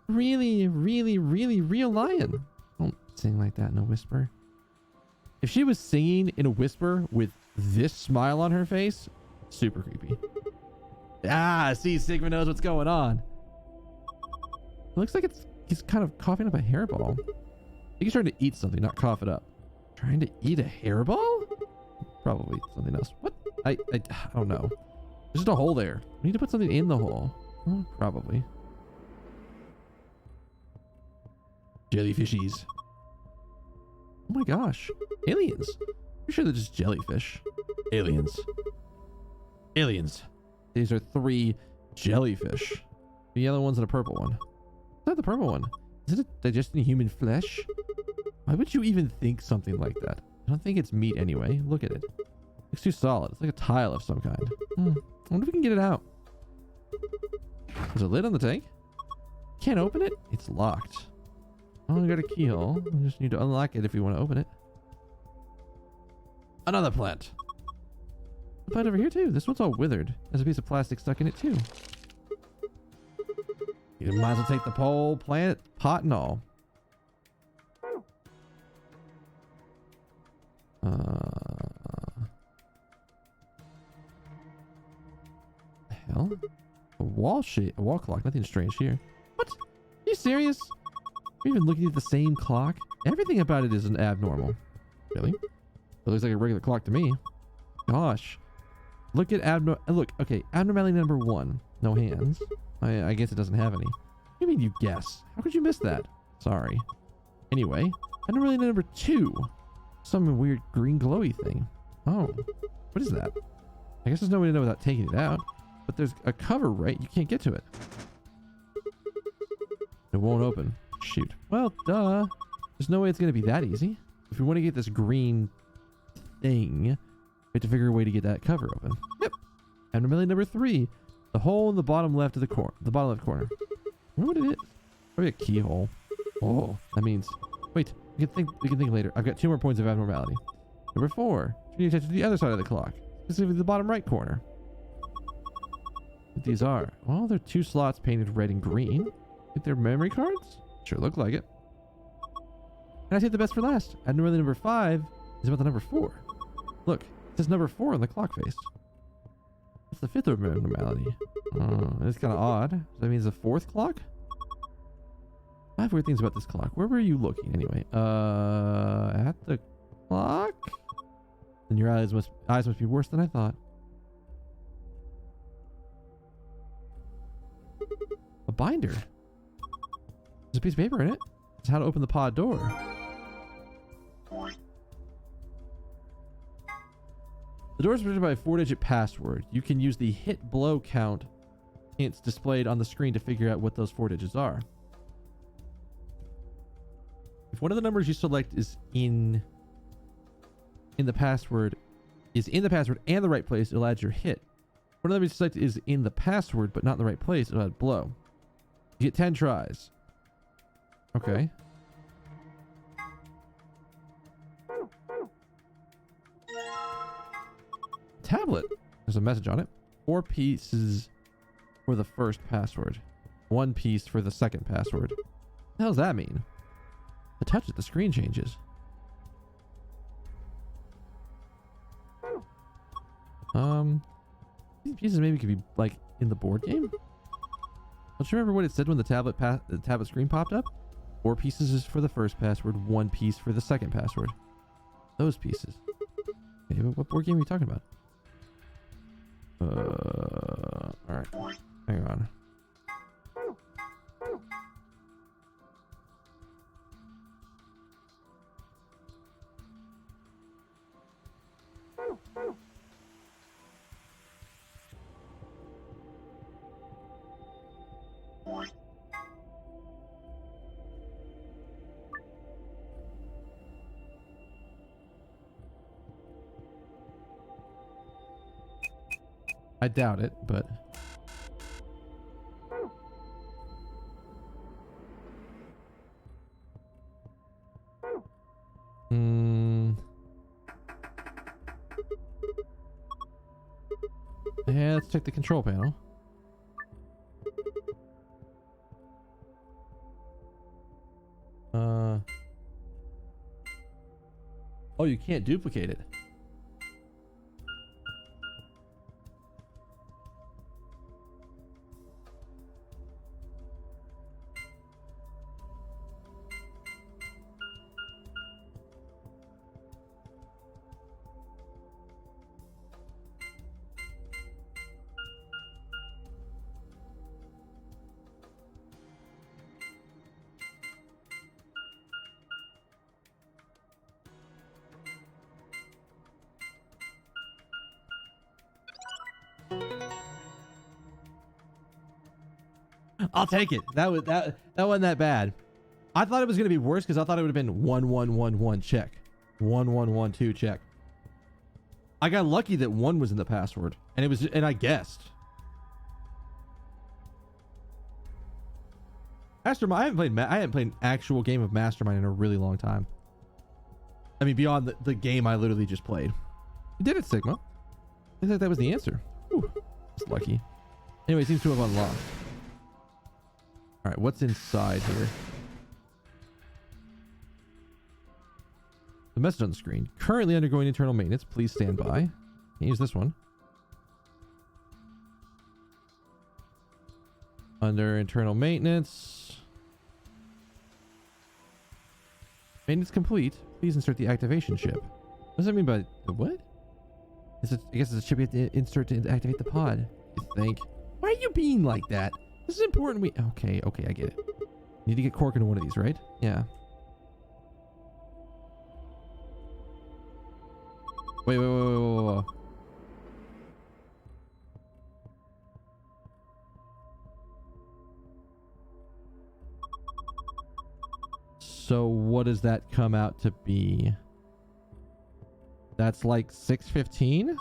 Speaker 1: Really, really, really real lion. Don't sing like that in a whisper. If she was singing in a whisper with this smile on her face, super creepy. Ah, see, Sigma knows what's going on. It looks like he's kind of coughing up a hairball. I think he's trying to eat something, not cough it up. Trying to eat a hairball? Probably something else. What? I don't know. There's just a hole there. We need to put something in the hole. Well, probably. Jellyfishies. Oh my gosh. Aliens. Pretty sure they're just jellyfish. Aliens. Aliens. These are 3 jellyfish. The yellow one's and a purple one. It's not the purple one. Is it digesting human flesh? Why would you even think something like that? I don't think it's meat anyway. Look at it. It's too solid. It's like a tile of some kind. I wonder if we can get it out. There's a lid on the tank. Can't open it? It's locked. Oh, I got a keyhole. We just need to unlock it if we want to open it. Another plant. A plant over here too. This one's all withered. There's a piece of plastic stuck in it too. You might as well take the pole, plant, pot, and all. The hell? A wall clock. Nothing strange here. What? Are you serious? We're even looking at the same clock? Everything about it is an abnormal. Really? It looks like a regular clock to me. Gosh. Look at okay, abnormality number 1. No hands. I guess it doesn't have any. What do you mean you guess? How could you miss that? Sorry. Anyway, abnormality number 2. Some weird green glowy thing. Oh. What is that? I guess there's no way to know without taking it out. But there's a cover, right? You can't get to it. It won't open. Shoot. Well, duh. There's no way it's going to be that easy. If we want to get this green thing, we have to figure a way to get that cover open. Yep. Abnormality number 3. The hole in the bottom left of the corner. The bottom left corner. I wonder what it is. Probably a keyhole. Oh, that means... Wait. We can think later. I've got 2 more points of abnormality. Number 4. Turn your attention to the other side of the clock. Specifically the bottom right corner. What these are? Well, they're 2 slots painted red and green. Think they're memory cards? Sure look like it. And I saved the best for last. Abnormality number 5 is about the number 4. Look, it says number 4 on the clock face. What's the 5th abnormality? It's kind of odd. Does that mean it's the 4th clock? I have weird things about this clock. Where were you looking anyway? At the clock? Then your eyes must be worse than I thought. A binder. There's a piece of paper in it. It's how to open the pod door. The door is protected by a 4-digit password. You can use the hit blow count hints displayed on the screen to figure out what those 4 digits are. If one of the numbers you select is in the password and the right place, it'll add your hit. One of the numbers you select is in the password but not in the right place, it'll add blow. You get 10 tries. Okay. Tablet. There's a message on it. 4 pieces for the first password. 1 piece for the second password. What the hell does that mean? I touch it, the screen changes. These pieces maybe could be like in the board game. Don't you remember what it said when the tablet screen popped up? 4 pieces is for the first password, 1 piece for the second password. Those pieces. Okay, what board game are you talking about? Alright. Hang on. I doubt it, but yeah, let's check the control panel. Oh, you can't duplicate it. I'll take it. That wasn't that bad. I thought it was gonna be worse because I thought it would have been 1111 check, 1112 check. I got lucky that 1 was in the password, and I guessed. Mastermind. I haven't played an actual game of Mastermind in a really long time. I mean, beyond the game I literally just played. You did it, Sigma. I thought that was the answer. Ooh, it's lucky. Anyway, it seems to have unlocked. All right, what's inside here? The message on the screen. Currently undergoing internal maintenance. Please stand by. Can't use this one. Under internal maintenance. Maintenance complete. Please insert the activation chip. What does that mean by the what? I guess it's a chip you have to insert to activate the pod. You think? Why are you being like that? This is important. Okay, I get it. Need to get Cork into one of these, right? Yeah. Wait. So what does that come out to be? That's like 615?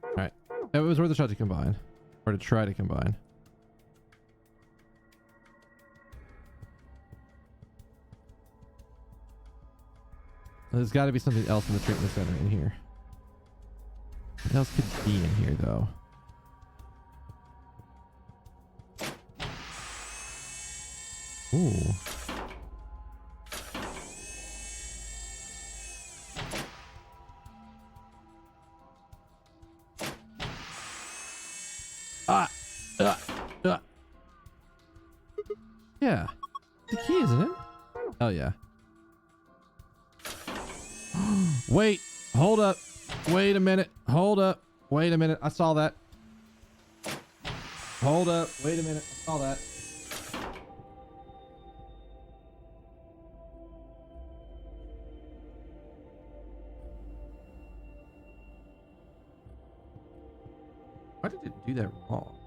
Speaker 1: Alright. It was worth a shot to combine. Or to try to combine. There's got to be something else in the treatment center in here. What else could be in here, though? Ooh. Yeah. The key, isn't it? Oh, yeah. Wait. Hold up. Wait a minute. Hold up. Wait a minute. I saw that. Hold up. Wait a minute. I saw that. What? did it do that wrong?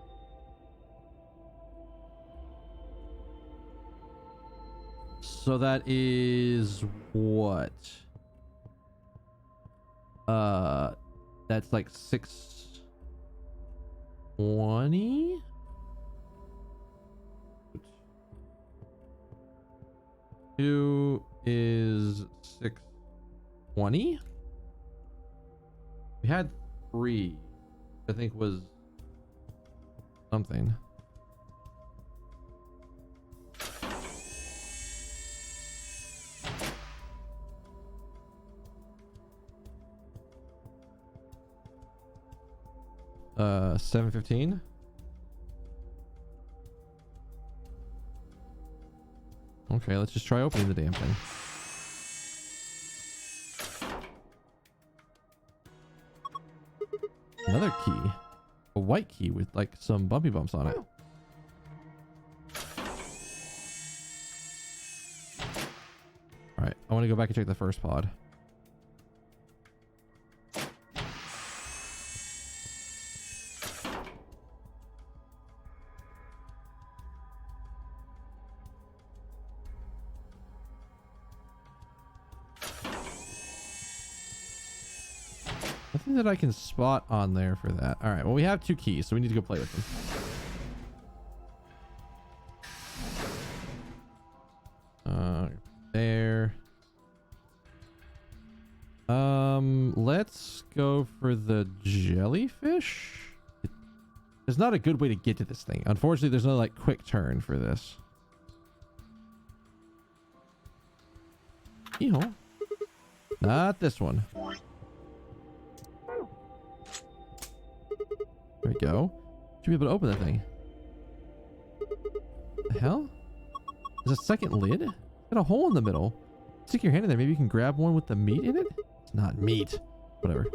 Speaker 1: So that is what? That's like 620? Two is 620? We had 3, I think was something. $7.15. Okay, let's just try opening the damn thing. Another key. A white key with like some bumpy bumps on it. Alright, I want to go back and check the first pod. Nothing that I can spot on there for that. All right, well, we have 2 keys, so we need to go play with them. There. Let's go for the jellyfish. There's not a good way to get to this thing. Unfortunately, there's no like quick turn for this. Ew. Not this one. There we go. Should be able to open that thing. The hell? There's a second lid? It's got a hole in the middle. Stick your hand in there. Maybe you can grab one with the meat in it? It's not meat. Whatever.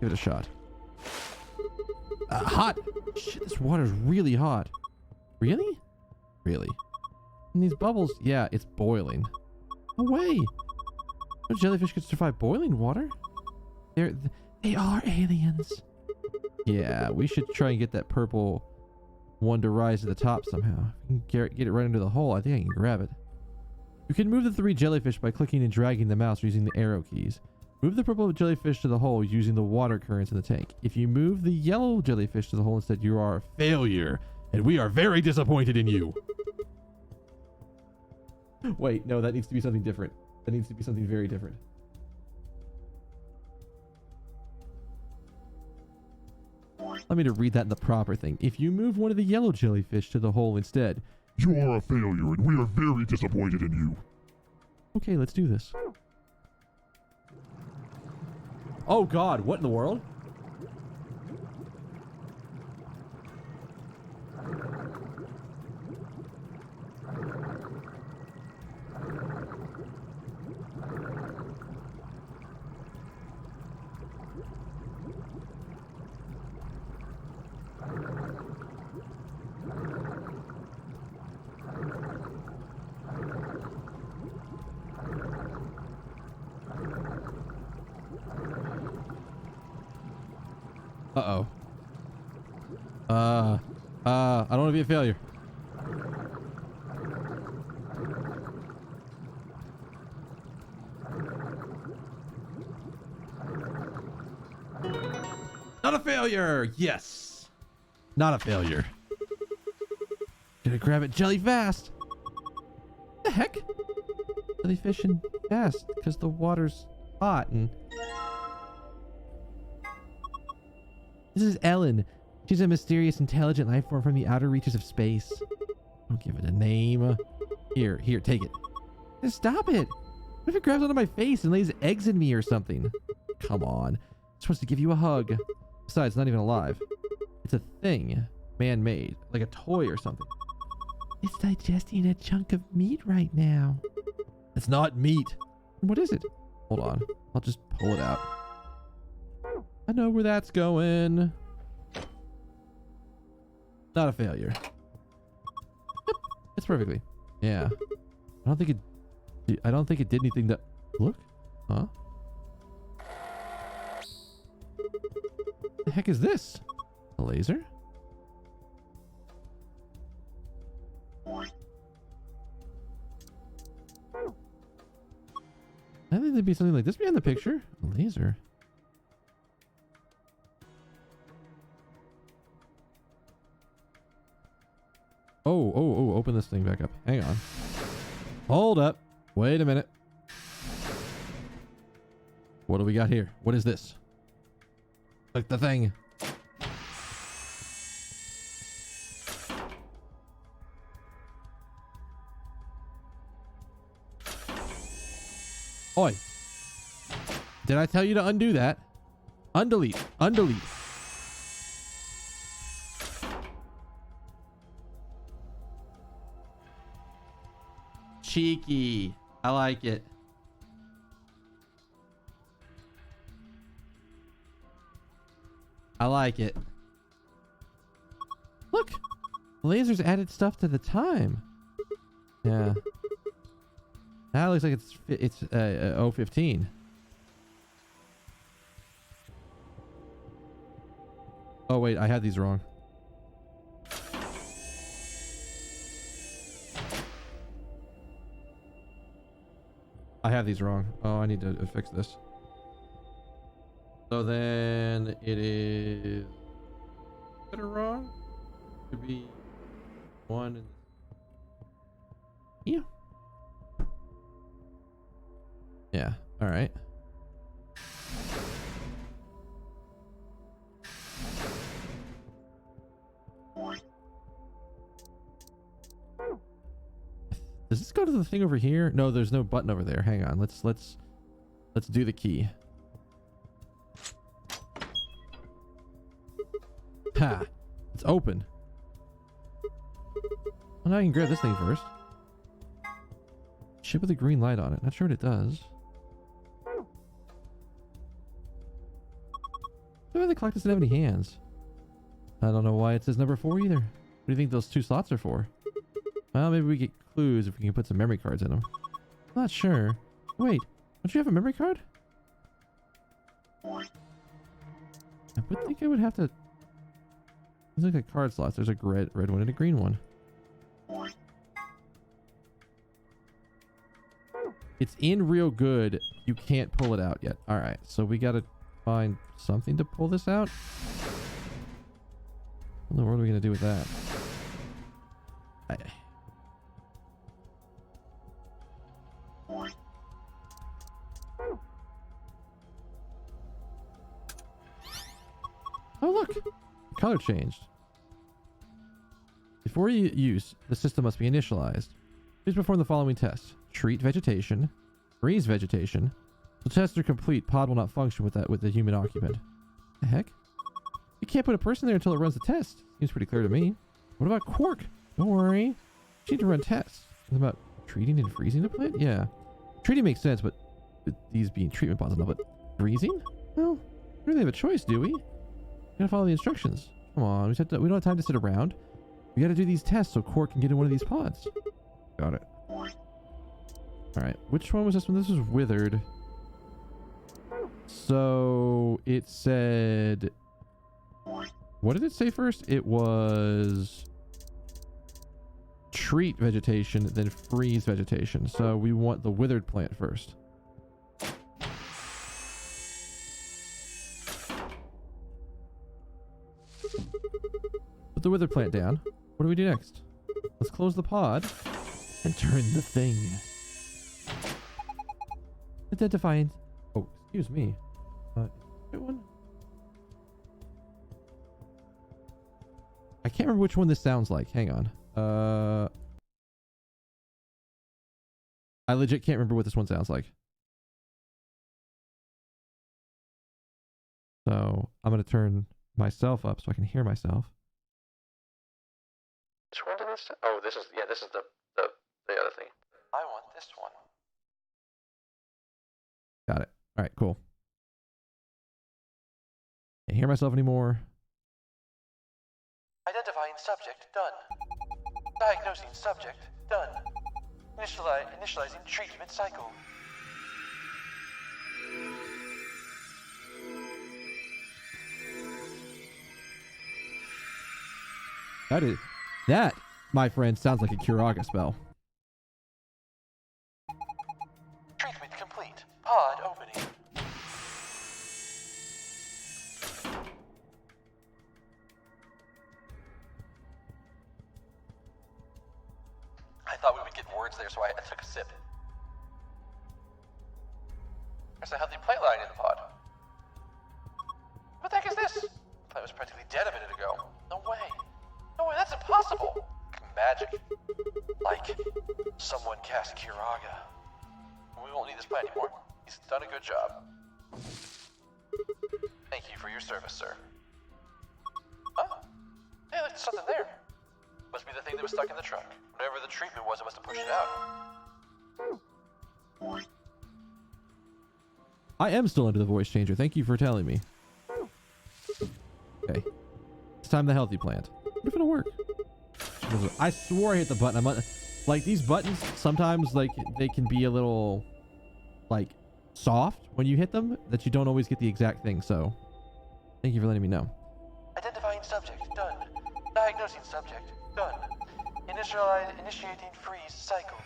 Speaker 1: Give it a shot. Hot! Shit, this water's really hot. Really? Really? And these bubbles, yeah, it's boiling. No way! No jellyfish could survive boiling water? They are aliens. Yeah, we should try and get that purple one to rise to the top somehow. If we can get it right into the hole, I think I can grab it. You can move the 3 jellyfish by clicking and dragging the mouse using the arrow keys. Move the purple jellyfish to the hole using the water currents in the tank. If you move the yellow jellyfish to the hole instead, you are a failure, and we are very disappointed in you. Wait, no, that needs to be something different. That needs to be something very different. Let me to read that in the proper thing. If you move one of the yellow jellyfish to the hole instead,
Speaker 7: you are a failure, and we are very disappointed in you.
Speaker 1: Okay, let's do this. Oh God, what in the world? Uh-oh. I don't want to be a failure. Not a failure! Yes! Not a failure. Gotta grab it jelly fast! What the heck? Jellyfishing fast, because the water's hot and... This is Ellen. She's a mysterious, intelligent life form from the outer reaches of space. Don't give it a name. Here, take it. Just stop it. What if it grabs onto my face and lays eggs in me or something? Come on. It's supposed to give you a hug. Besides, it's not even alive. It's a thing. Man-made. Like a toy or something. It's digesting a chunk of meat right now. It's not meat. What is it? Hold on. I'll just pull it out. I know where that's going. Not a failure. Yep, it's perfectly. Yeah. I don't think it did anything that... Look? Huh? The heck is this? A laser? I think there'd be something like this behind the picture. A laser. Oh, open this thing back up. Hang on. Hold up. Wait a minute. What do we got here? What is this? Click the thing. Oi. Did I tell you to undo that? Undelete. Undelete. Cheeky. I like it. I like it. Look. Lasers added stuff to the time. Yeah. Now it looks like it's 015. Oh wait, I had these wrong. I have these wrong. Oh, I need to fix this. So then it is that are wrong. Could be one and yeah. Yeah. All right. Does this go to the thing over here? No, there's no button over there. Hang on. Let's do the key. Ha! It's open. Well, now I can grab this thing first. Ship with a green light on it. Not sure what it does. Why the clock doesn't have any hands? I don't know why it says number 4 either. What do you think those 2 slots are for? Well, maybe we get clues if we can put some memory cards in them. I'm not sure. Wait, don't you have a memory card? I would think I would have to... These look like card slots. There's a red one and a green one. It's in real good. You can't pull it out yet. Alright, so we gotta find something to pull this out. What in the world are we gonna do with that? Oh look! Color changed. Before use, the system must be initialized. Please perform the following tests. Treat vegetation. Freeze vegetation. The tests are complete. Pod will not function with the human occupant. The heck? You can't put a person there until it runs the test. Seems pretty clear to me. What about Quark? Don't worry. You need to run tests. What about treating and freezing the plant? Yeah. Treating makes sense, but with these being treatment pods and all, but freezing? Well, we don't really have a choice, do we? We gotta follow the instructions. Come on, we don't have time to sit around. We gotta do these tests so Quark can get in one of these pods. Got it. Alright, which one was this one? This was withered. So it said... What did it say first? It was... treat vegetation, then freeze vegetation. So we want the withered plant first. Put the withered plant down. What do we do next? Let's close the pod and turn the thing. Identifying. Oh, excuse me. That one? I can't remember which one this sounds like. Hang on. I legit can't remember what this one sounds like. So I'm gonna turn myself up so I can hear myself. Which one did this? Oh, this is the other thing. I want this one. Got it. All right, cool. Can't hear myself anymore.
Speaker 14: Identifying subject, done. Diagnosing subject, done. Initializing treatment cycle.
Speaker 1: That, my friend, sounds like a Kiraga spell.
Speaker 14: Treatment complete. Pod opening. I thought we would get words there, so I took a sip. There's a healthy plant line in the pod. What the heck is this? The plant was practically dead a minute ago. No way. No way, that's impossible. Magic. Like, someone cast Kiraga. We won't need this plant anymore. He's done a good job. Thank you for your service, sir. Huh? Hey, there's something there. Must be the thing that was stuck in the trunk. Whatever the treatment was, it must have pushed it out.
Speaker 1: I am still under the voice changer. Thank you for telling me. Okay. It's time the healthy plant. What if it'll work? I swore I hit the button. Like, these buttons, sometimes, like, they can be a little, like, soft when you hit them, that you don't always get the exact thing, so thank you for letting me know.
Speaker 14: Identifying subject, done. Diagnosing subject, done. Initiating freeze cycle.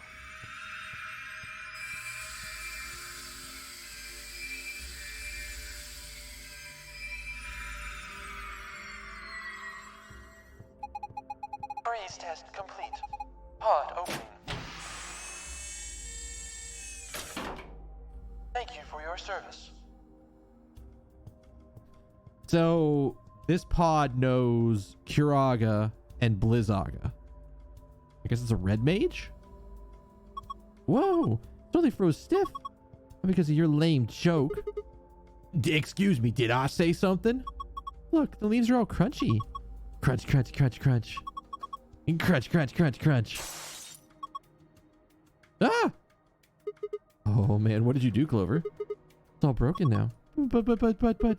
Speaker 14: Freeze test complete. Pod opening. Thank you for your service.
Speaker 1: So this pod knows Kiraga and Blizzaga. I guess it's a red mage? Whoa! Totally froze stiff. Because of your lame joke. Excuse me, did I say something? Look, the leaves are all crunchy. Crunch, crunch, crunch, crunch. Crunch, crunch, crunch, crunch. Ah! Oh man, what did you do, Clover? It's all broken now. But.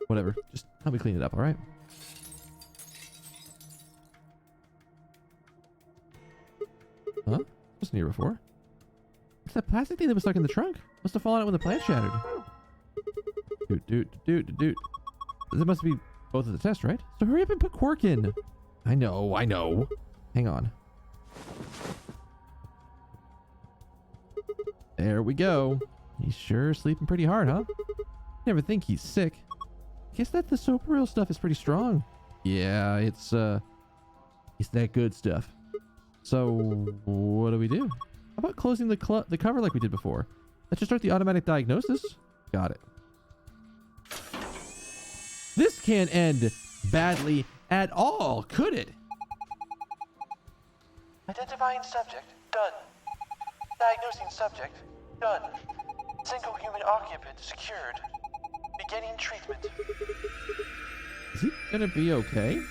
Speaker 1: Whatever. Just help me clean it up, alright? Huh? Wasn't here before. It's that plastic thing that was stuck in the trunk. Must have fallen out when the plant shattered. Dude. That must be both of the tests, right? So hurry up and put Quark in. I know. Hang on. There we go. He's sure sleeping pretty hard, huh? Never think he's sick. Guess that the Soparil stuff is pretty strong. Yeah, it's that good stuff. So what do we do? How about closing the cover like we did before? Let's just start the automatic diagnosis. Got it. This can't end badly at all, could it?
Speaker 14: Identifying subject, done. Diagnosing subject, done. Single human occupant secured. Beginning treatment.
Speaker 1: Is he gonna be okay?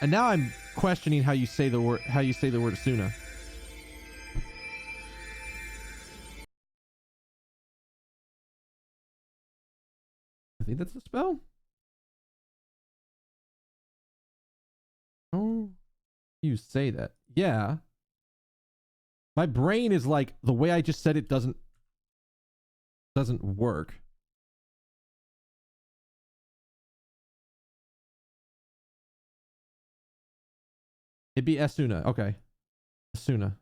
Speaker 1: And now I'm questioning how you say the word Asuna. I think that's the spell. Oh, you say that. Yeah. My brain is like, the way I just said it doesn't work. It'd be Asuna. Okay. Asuna.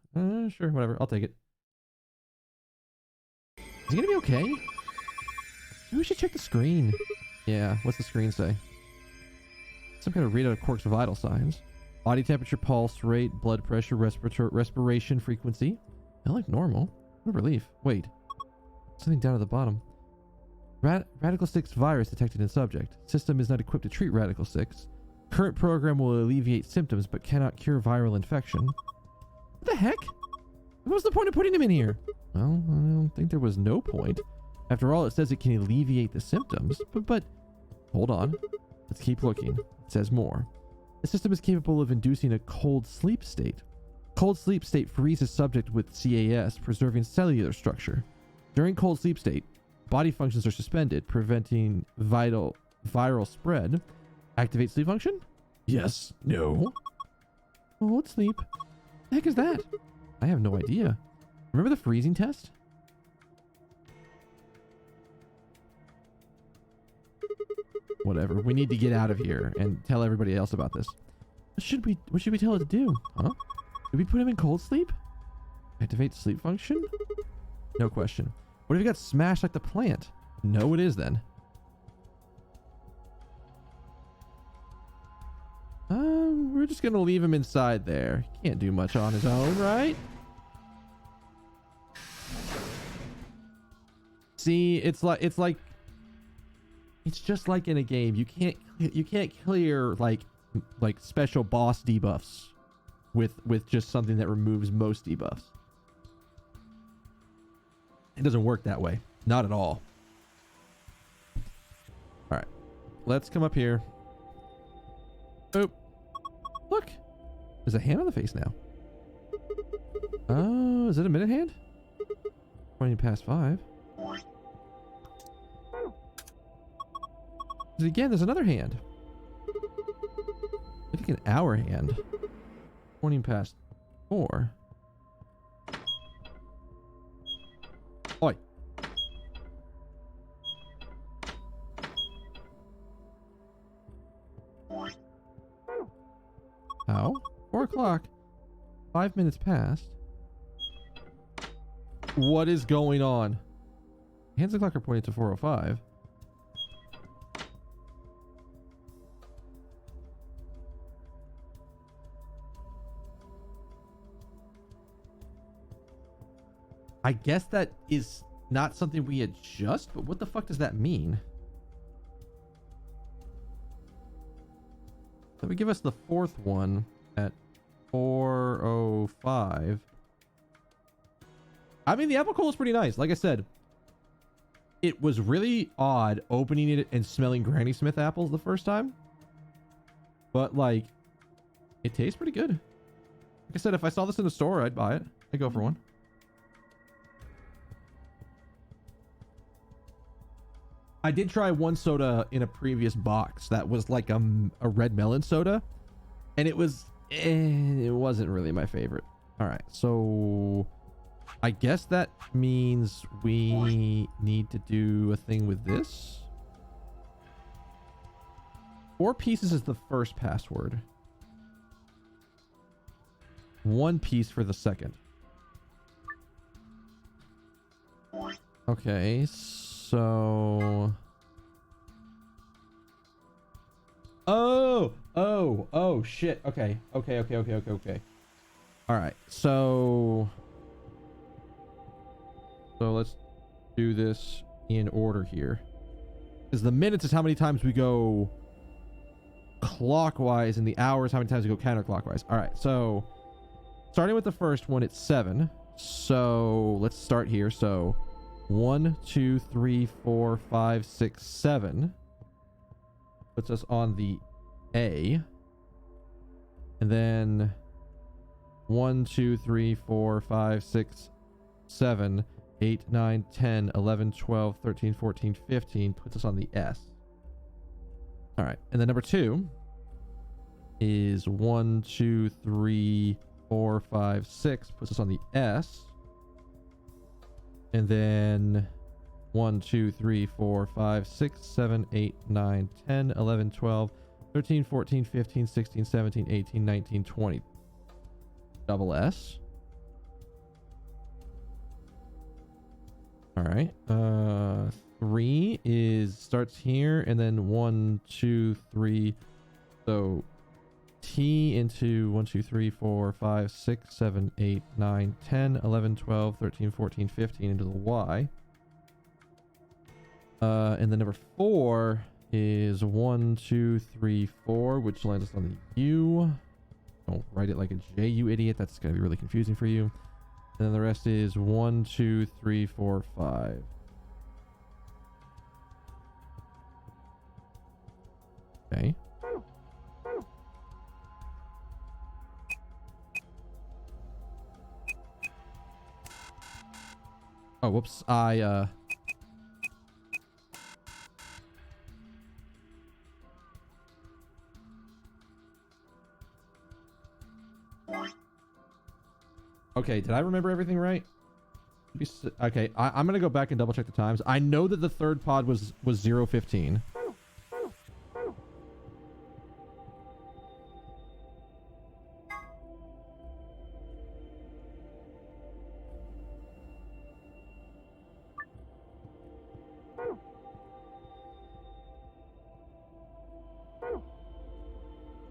Speaker 1: Sure, whatever. I'll take it. Is he gonna be okay? Maybe we should check the screen. Yeah, what's the screen say? Some kind of readout of Quark's vital signs. Body temperature, pulse rate, blood pressure, respiration frequency. I like normal. What a relief. Wait. Something down at the bottom. Radical 6 virus detected in subject. System is not equipped to treat Radical 6. Current program will alleviate symptoms but cannot cure viral infection. What the heck? What was the point of putting him in here? Well, I don't think there was no point. After all, it says it can alleviate the symptoms. But hold on. Let's keep looking. It says more. The system is capable of inducing a cold sleep state. Cold sleep state freezes subject with CAS, preserving cellular structure. During cold sleep state, body functions are suspended, preventing viral spread. Activate sleep function? Yes. No. Cold sleep. The heck is that? I have no idea. Remember the freezing test? Whatever. We need to get out of here and tell everybody else about this. What should we tell it to do? Huh? Did we put him in cold sleep? Activate sleep function? No question. What if he got smashed like the plant? No, it is then. We're just gonna leave him inside there. He can't do much on his own, right? See, it's just like in a game. You can't clear like special boss debuffs with just something that removes most debuffs. It doesn't work that way. Not at all. All right. Let's come up here. Oh. Look. There's a hand on the face now. Oh, is it a minute hand? 20 past 5. Again, there's another hand. Look like an hour hand. 20 past 4. Oi. How? 4 o'clock. 5 minutes past. What is going on? Hands of the clock are pointing to 4:05. I guess that is not something we adjust, but what the fuck does that mean? That would give us the 4th one at 4:05. I mean, the apple coal is pretty nice. Like I said, it was really odd opening it and smelling Granny Smith apples the first time. But, like, it tastes pretty good. Like I said, if I saw this in the store, I'd buy it. I'd go for one. I did try one soda in a previous box that was like a red melon soda, and it wasn't really my favorite. All right, so I guess that means we need to do a thing with this. 4 pieces is the first password. 1 piece for the second. Okay, so... Oh, shit. Okay. All right, so let's do this in order here. Because the minutes is how many times we go clockwise, and the hours how many times we go counterclockwise. All right, so starting with the first one, it's 7. So let's start here. So 1, 2, 3, 4, 5, 6, 7 puts us on the A. And then 1, 2, 3, 4, 5, 6, 7, 8, 9, 10, 11, 12, 13, 14, 15 puts us on the S. All right. And then number 2 is 1, 2, 3, 4, 5, 6 puts us on the S. And then 1, 2, 3, 4, 5, 6, 7, 8, 9, 10, 11, 12, 13, 14, 15, 16, 17, 18, 19, 20. Double S. All right. 3 starts here, and then 1, 2, 3. So T into 1, 2, 3, 4, 5, 6, 7, 8, 9, 10, 11, 12, 13, 14, 15 into the Y. And then number 4 is 1, 2, 3, 4, which lands us on the U. Don't write it like a J, you idiot. That's going to be really confusing for you. And then the rest is 1, 2, 3, 4, 5. Okay. Oh, whoops. Okay, did I remember everything right? Okay, I'm gonna go back and double check the times. I know that the third pod was 0:15.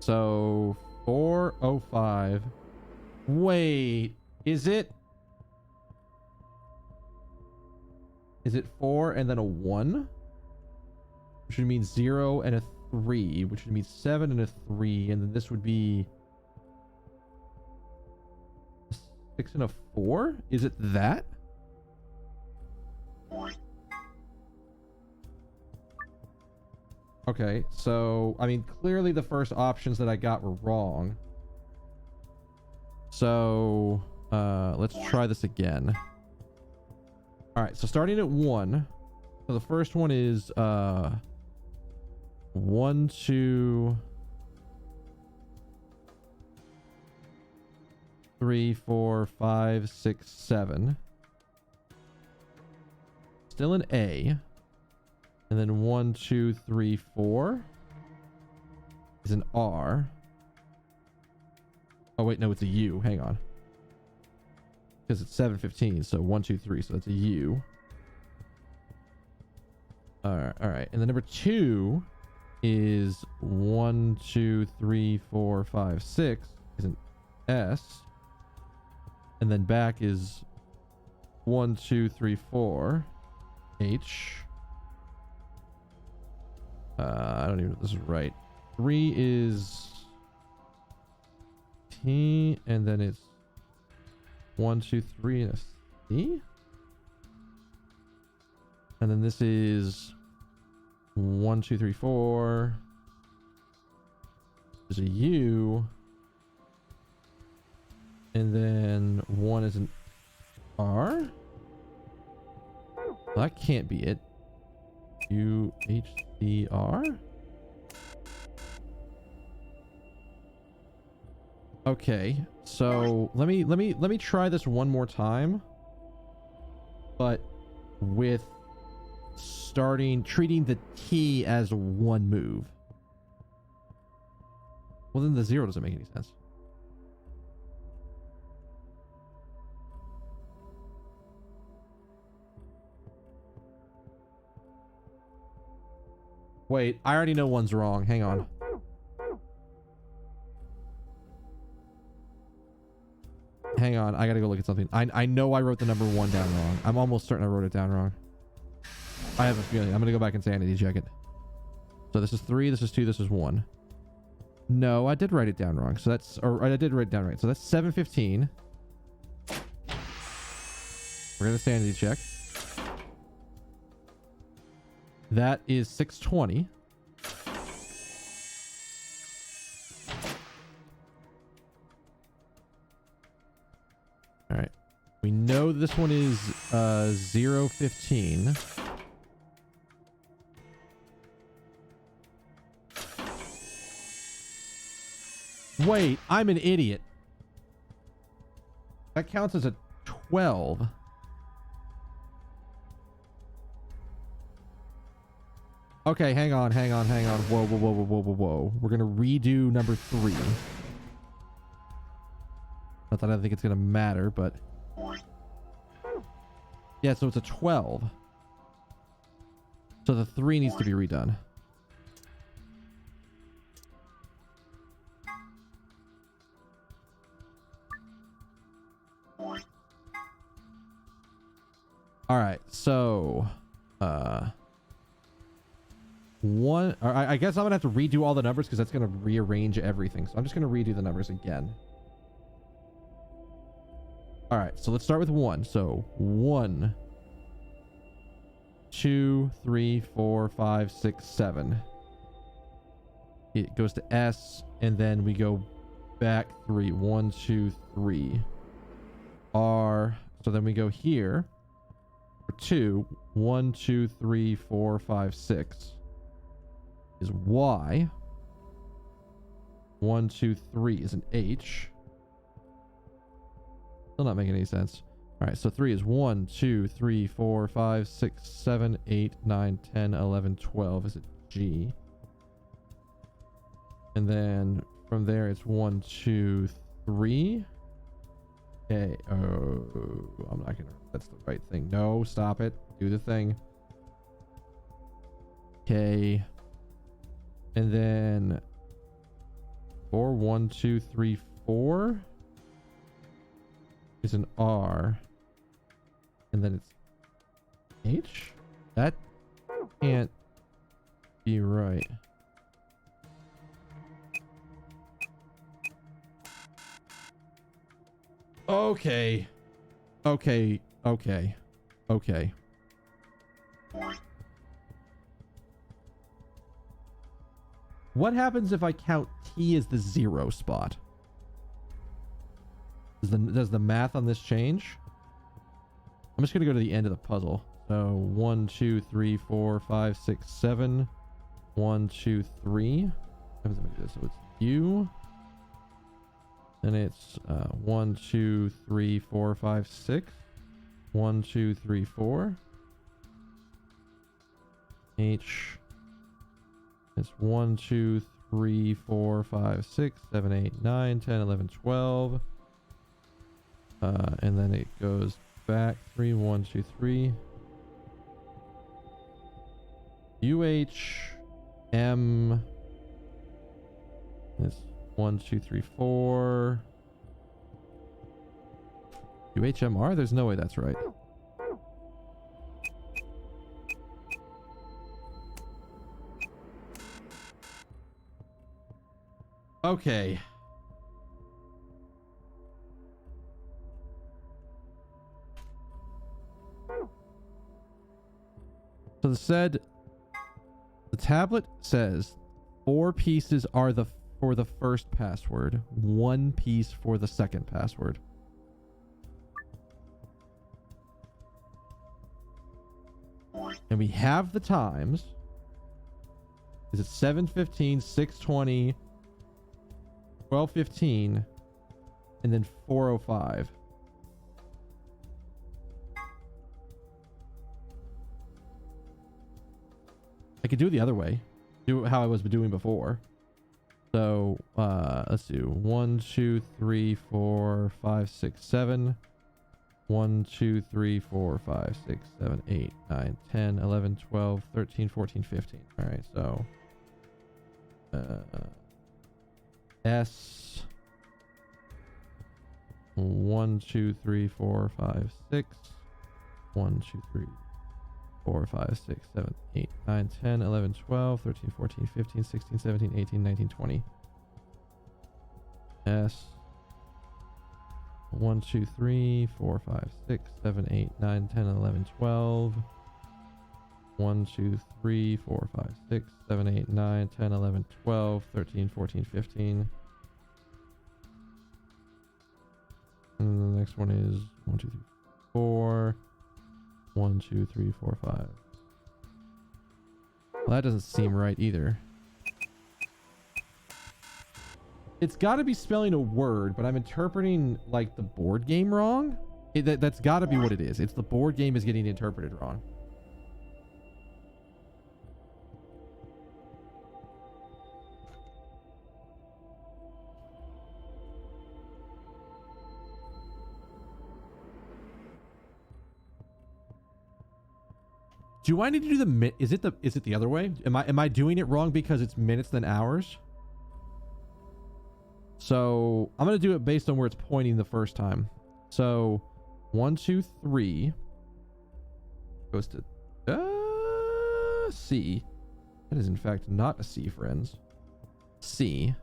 Speaker 1: So 405. Wait, is it 4 and then a 1? Which would mean 0 and a 3, which would mean 7 and a 3, and then this would be 6 and a 4? Is it that? Okay, so I mean clearly the first options that I got were wrong. So let's try this again. Alright, so starting at 1. So the first one is 1, 2, 3, 4, 5, 6, 7. Still an A. And then 1, 2, 3, 4 is an R. Oh wait, no, it's a U. Hang on. Because it's 7:15, so 1, 2, 3, so that's a U. Alright. And the number 2 is 1, 2, 3, 4, 5, 6 is an S. And then back is 1, 2, 3, 4 H. I don't even know if this is right. 3 is T, and then it's 1, 2, 3 and a C. And then this is 1, 2, 3, 4. There's a U. And then 1 is an R. Well, that can't be it. U-H-C-R? Okay, so let me try this one more time, but with treating the T as one move. Well, then the 0 doesn't make any sense. Wait, I already know one's wrong. Hang on. Hang on, I gotta go look at something. I know I wrote the number 1 down wrong. I'm almost certain I wrote it down wrong. I have a feeling. I'm gonna go back and sanity check it. So this is 3, this is 2, this is 1. No, I did write it down wrong. So that's, or I did write it down right. So that's 7:15. We're gonna sanity check. That is 6:20. All right. We know this one is 0:15. Wait, I'm an idiot. That counts as a 12. Okay, hang on. Whoa. We're gonna redo number 3. Not that I think it's gonna matter, but yeah, so it's a 12. So the 3 needs to be redone. All right, so one, or I guess I'm gonna have to redo all the numbers because that's gonna rearrange everything. So I'm just gonna redo the numbers again. All right, so let's start with 1. So 1, 2, 3, 4, 5, 6, 7. It goes to S, and then we go back 3. 1, 2, 3. R. So then we go here. For 2. 1, 2, 3, 4, 5, 6. Is Y. 1, 2, 3 is an H. Still not making any sense. All right, so 3 is 1, 2, 3, 4, 5, 6, 7, 8, 9, 10, 11, 12 is a G. And then from there it's 1, 2, 3. Okay. Oh, I'm not gonna. That's the right thing. No, stop it. Do the thing. Okay. And then 4. 1, 2, 3, 4 is an R. And then it's H? That can't be right. Okay. Okay. Okay. Okay. What happens if I count T as the 0 spot? Does the math on this change? I'm just gonna go to the end of the puzzle. So 1, 2, 3, 4, 5, 6, 7. 1, 2, 3. So it's U. Then it's 1, 2, 3, 4, 5, 6. 1, 2, 3, 4. H. It's 1, 2, 3, 4, 5, 6, 7, 8, 9, 10, 11, 12. And then it goes back 3, 1, 2, 3. UH M. It's 1, 2, 3, 4. UHMR? There's no way that's right. Okay. So the tablet says 4 pieces are for the first password, 1 piece for the second password. And we have the times. Is it 7:15, 6:20, 12:15, and then 4:05? I could do it the other way. Do it how I was doing before. So, let's do 1, 2, 3, 4, 5, 6, 7. 1, 2, 3, 4, 5, 6, 7, 8, 9, 10, 11, 12, 13, 14, 15. All right, so S 1, 2, 3, 4, 5, 6. 1, 2, 3, 4, 5, 6, 7, 8, 9, 10, 11, 12, 13, 14, 15, 16, 17, 18, 19, 20. S 1, 2, 3, 4, 5, 6, 7, 8, 9, 10, 11, 12. 1, 2, 3, 4, 5, 6, 7, 8, 9, 10, 11, 12, 13, 14, 15. And then the next one is 1, 2, 3, 4. 1, 2, 3, 4, 5. Well, that doesn't seem right either. It's got to be spelling a word, but I'm interpreting like the board game wrong. That's got to be what it is. It's the board game is getting interpreted wrong. Do I need to do the is it the other way? Am I doing it wrong because it's minutes than hours? So I'm gonna do it based on where it's pointing the first time. So 1, 2, 3 goes to C. That is in fact not a C, friends. C.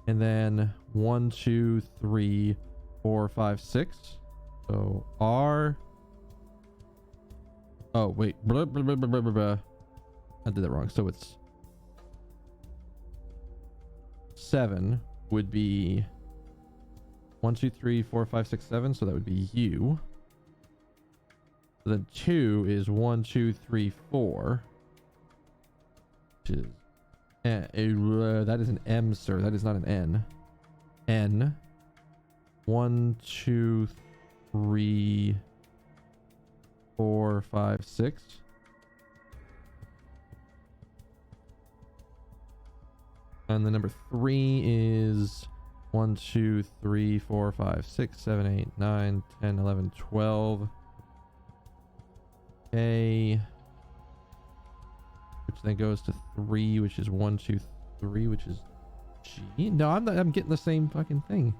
Speaker 1: And then 1, 2, 3, 4, 5, 6. So R. Oh wait, blah, blah, blah, blah, blah, blah. I did that wrong. So it's 7 would be 1, 2, 3, 4, 5, 6, 7. So that would be U. So then 2 is 1, 2, 3, 4. Which is that is an M, sir. That is not an N. N. 1, 2, 3, 4, 5, 6. And the number 3 is 1, 2, 3, 4, 5, 6, 7, 8, 9, 10, 11, 12. A. Which then goes to 3, which is 1, 2, 3, which is G. No, I'm getting the same fucking thing.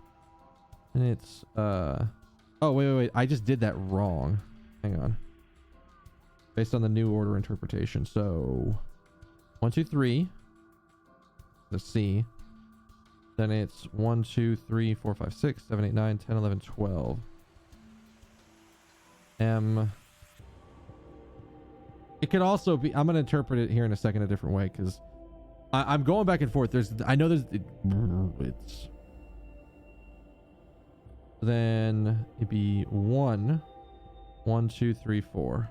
Speaker 1: And it's oh wait. I just did that wrong. Hang on. Based on the new order interpretation. So 1, 2, 3. The C. Then it's 1, 2, 3, 4, 5, 6, 7, 8, 9, 10, 11, 12. M. It could also be, I'm going to interpret it here in a second a different way because I'm going back and forth. I know it's, then it'd be 1, 2, 3, 4.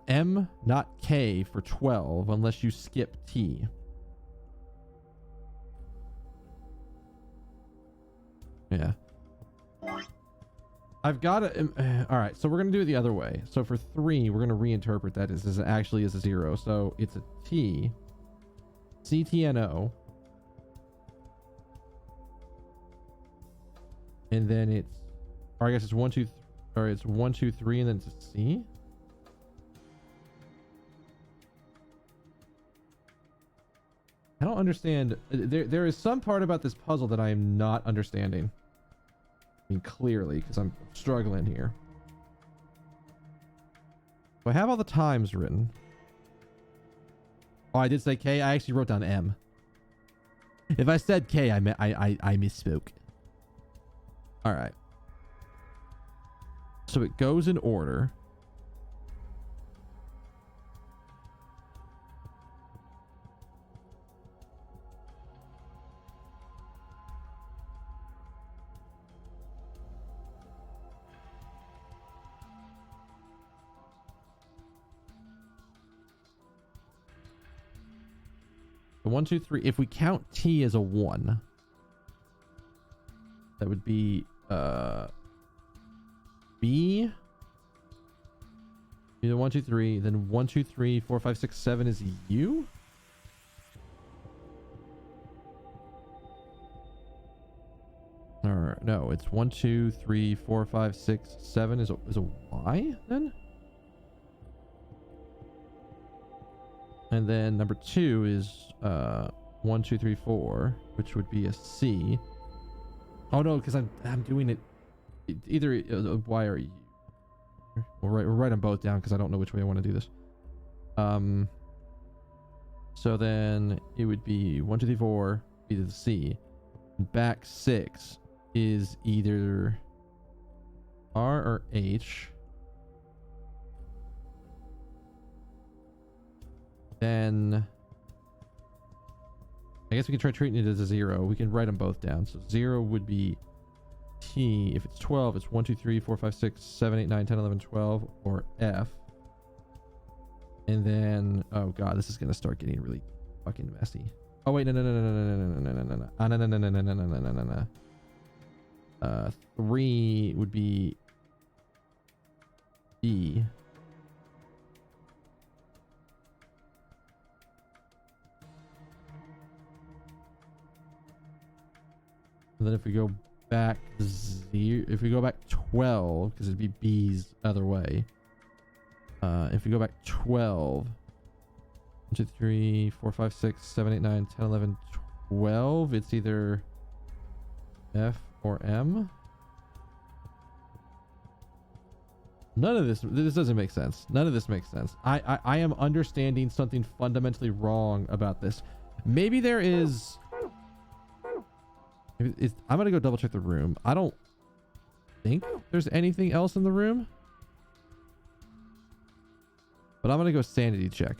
Speaker 1: M, not K for 12, unless you skip T. Yeah. I've got to... all right, so we're going to do it the other way. So for 3, we're going to reinterpret that as it actually is a 0. So it's a T. CTNO. And then it's... Or I guess it's 1, 2... Or it's 1, 2, 3, and then it's a C. I don't understand. There is some part about this puzzle that I am not understanding. I mean, clearly, because I'm struggling here. So I have all the times written. Oh, I did say K. I actually wrote down M. If I said K, I misspoke. All right. So it goes in order. The 1, 2, 3. If we count T as a 1, that would be B. Either 1, 2, 3. Then 1, 2, 3, 4, 5, 6, 7 is U. Or no, it's 1, 2, 3, 4, 5, 6, 7 is a Y then. And then number 2 is 1, 2, 3, 4, which would be a C. Oh no, because I'm doing it either a Y or a U. We'll write them both down because I don't know which way I want to do this. So then it would be 1, 2, 3, 4, be the C. Back 6 is either R or H. Then I guess we can try treating it as a 0. We can write them both down. So 0 would be T. If it's 12, it's 1, 2, 3, 4, 5, 6, 7, 8, 9, 10, 11, 12, or F. And then, oh god, this is gonna start getting really fucking messy. Oh wait, no. 3 would be B. And then if we go back 0, if we go back 12, because it'd be B's other way. If we go back 12, 1, 2, 3, 4, 5, 6, 7, 8, 9, 10, 11, 12, it's either F or M. None of this doesn't make sense. None of this makes sense. I am understanding something fundamentally wrong about this. Maybe there is... I'm gonna go double check the room. I don't think there's anything else in the room, but I'm gonna go sanity check.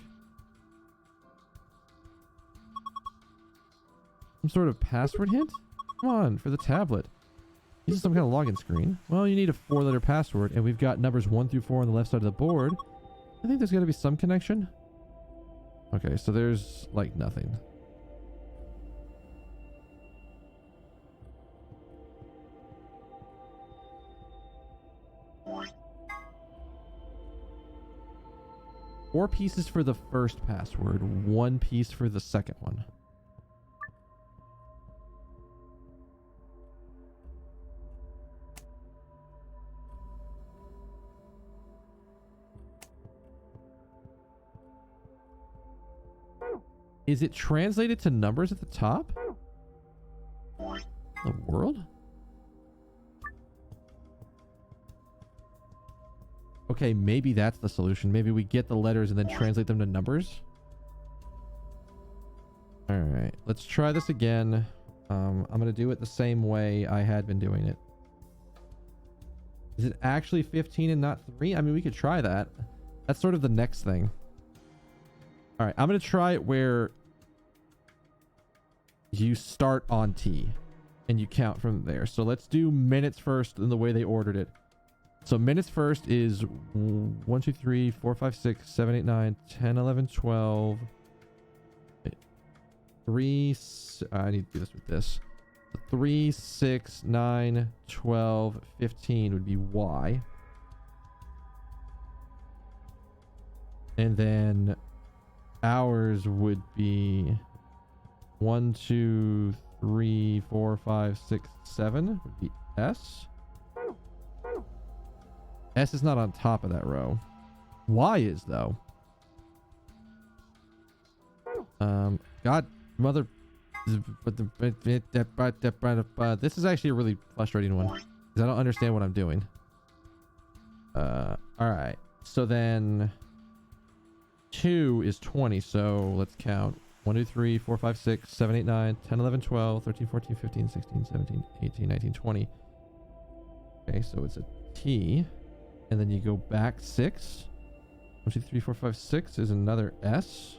Speaker 1: Some sort of password hint? Come on, for the tablet. This is some kind of login screen. Well, you need a 4-letter password, and we've got numbers 1 through 4 on the left side of the board. I think there's got to be some connection. Okay, so there's like nothing. 4 pieces for the first password, 1 piece for the second one. Is it translated to numbers at the top? The world? Okay, maybe that's the solution. Maybe we get the letters and then translate them to numbers. All right, let's try this again. I'm going to do it the same way I had been doing it. Is it actually 15 and not 3? I mean, we could try that. That's sort of the next thing. All right, I'm going to try it where you start on T and you count from there. So let's do minutes first in the way they ordered it. So minutes first is 1, 2, 3, 4, 5, 6, 7, 8, 9, 10, 11, 12. 3, I need to do this with this. 3, 6, 9, 12, 15 would be Y. And then hours would be 1, 2, 3, 4, 5, 6, 7 would be S. S is not on top of that row. Y is though. God, mother. This is actually a really frustrating one because I don't understand what I'm doing. All right. So then 2 is 20. So let's count. 1, 2, 3, 4, 5, 6, 7, 8, 9, 10, 11, 12, 13, 14, 15, 16, 17, 18, 19, 20. Okay, so it's a T. And then you go back 6. 1, 2, 3, 4, 5, 6 is another S.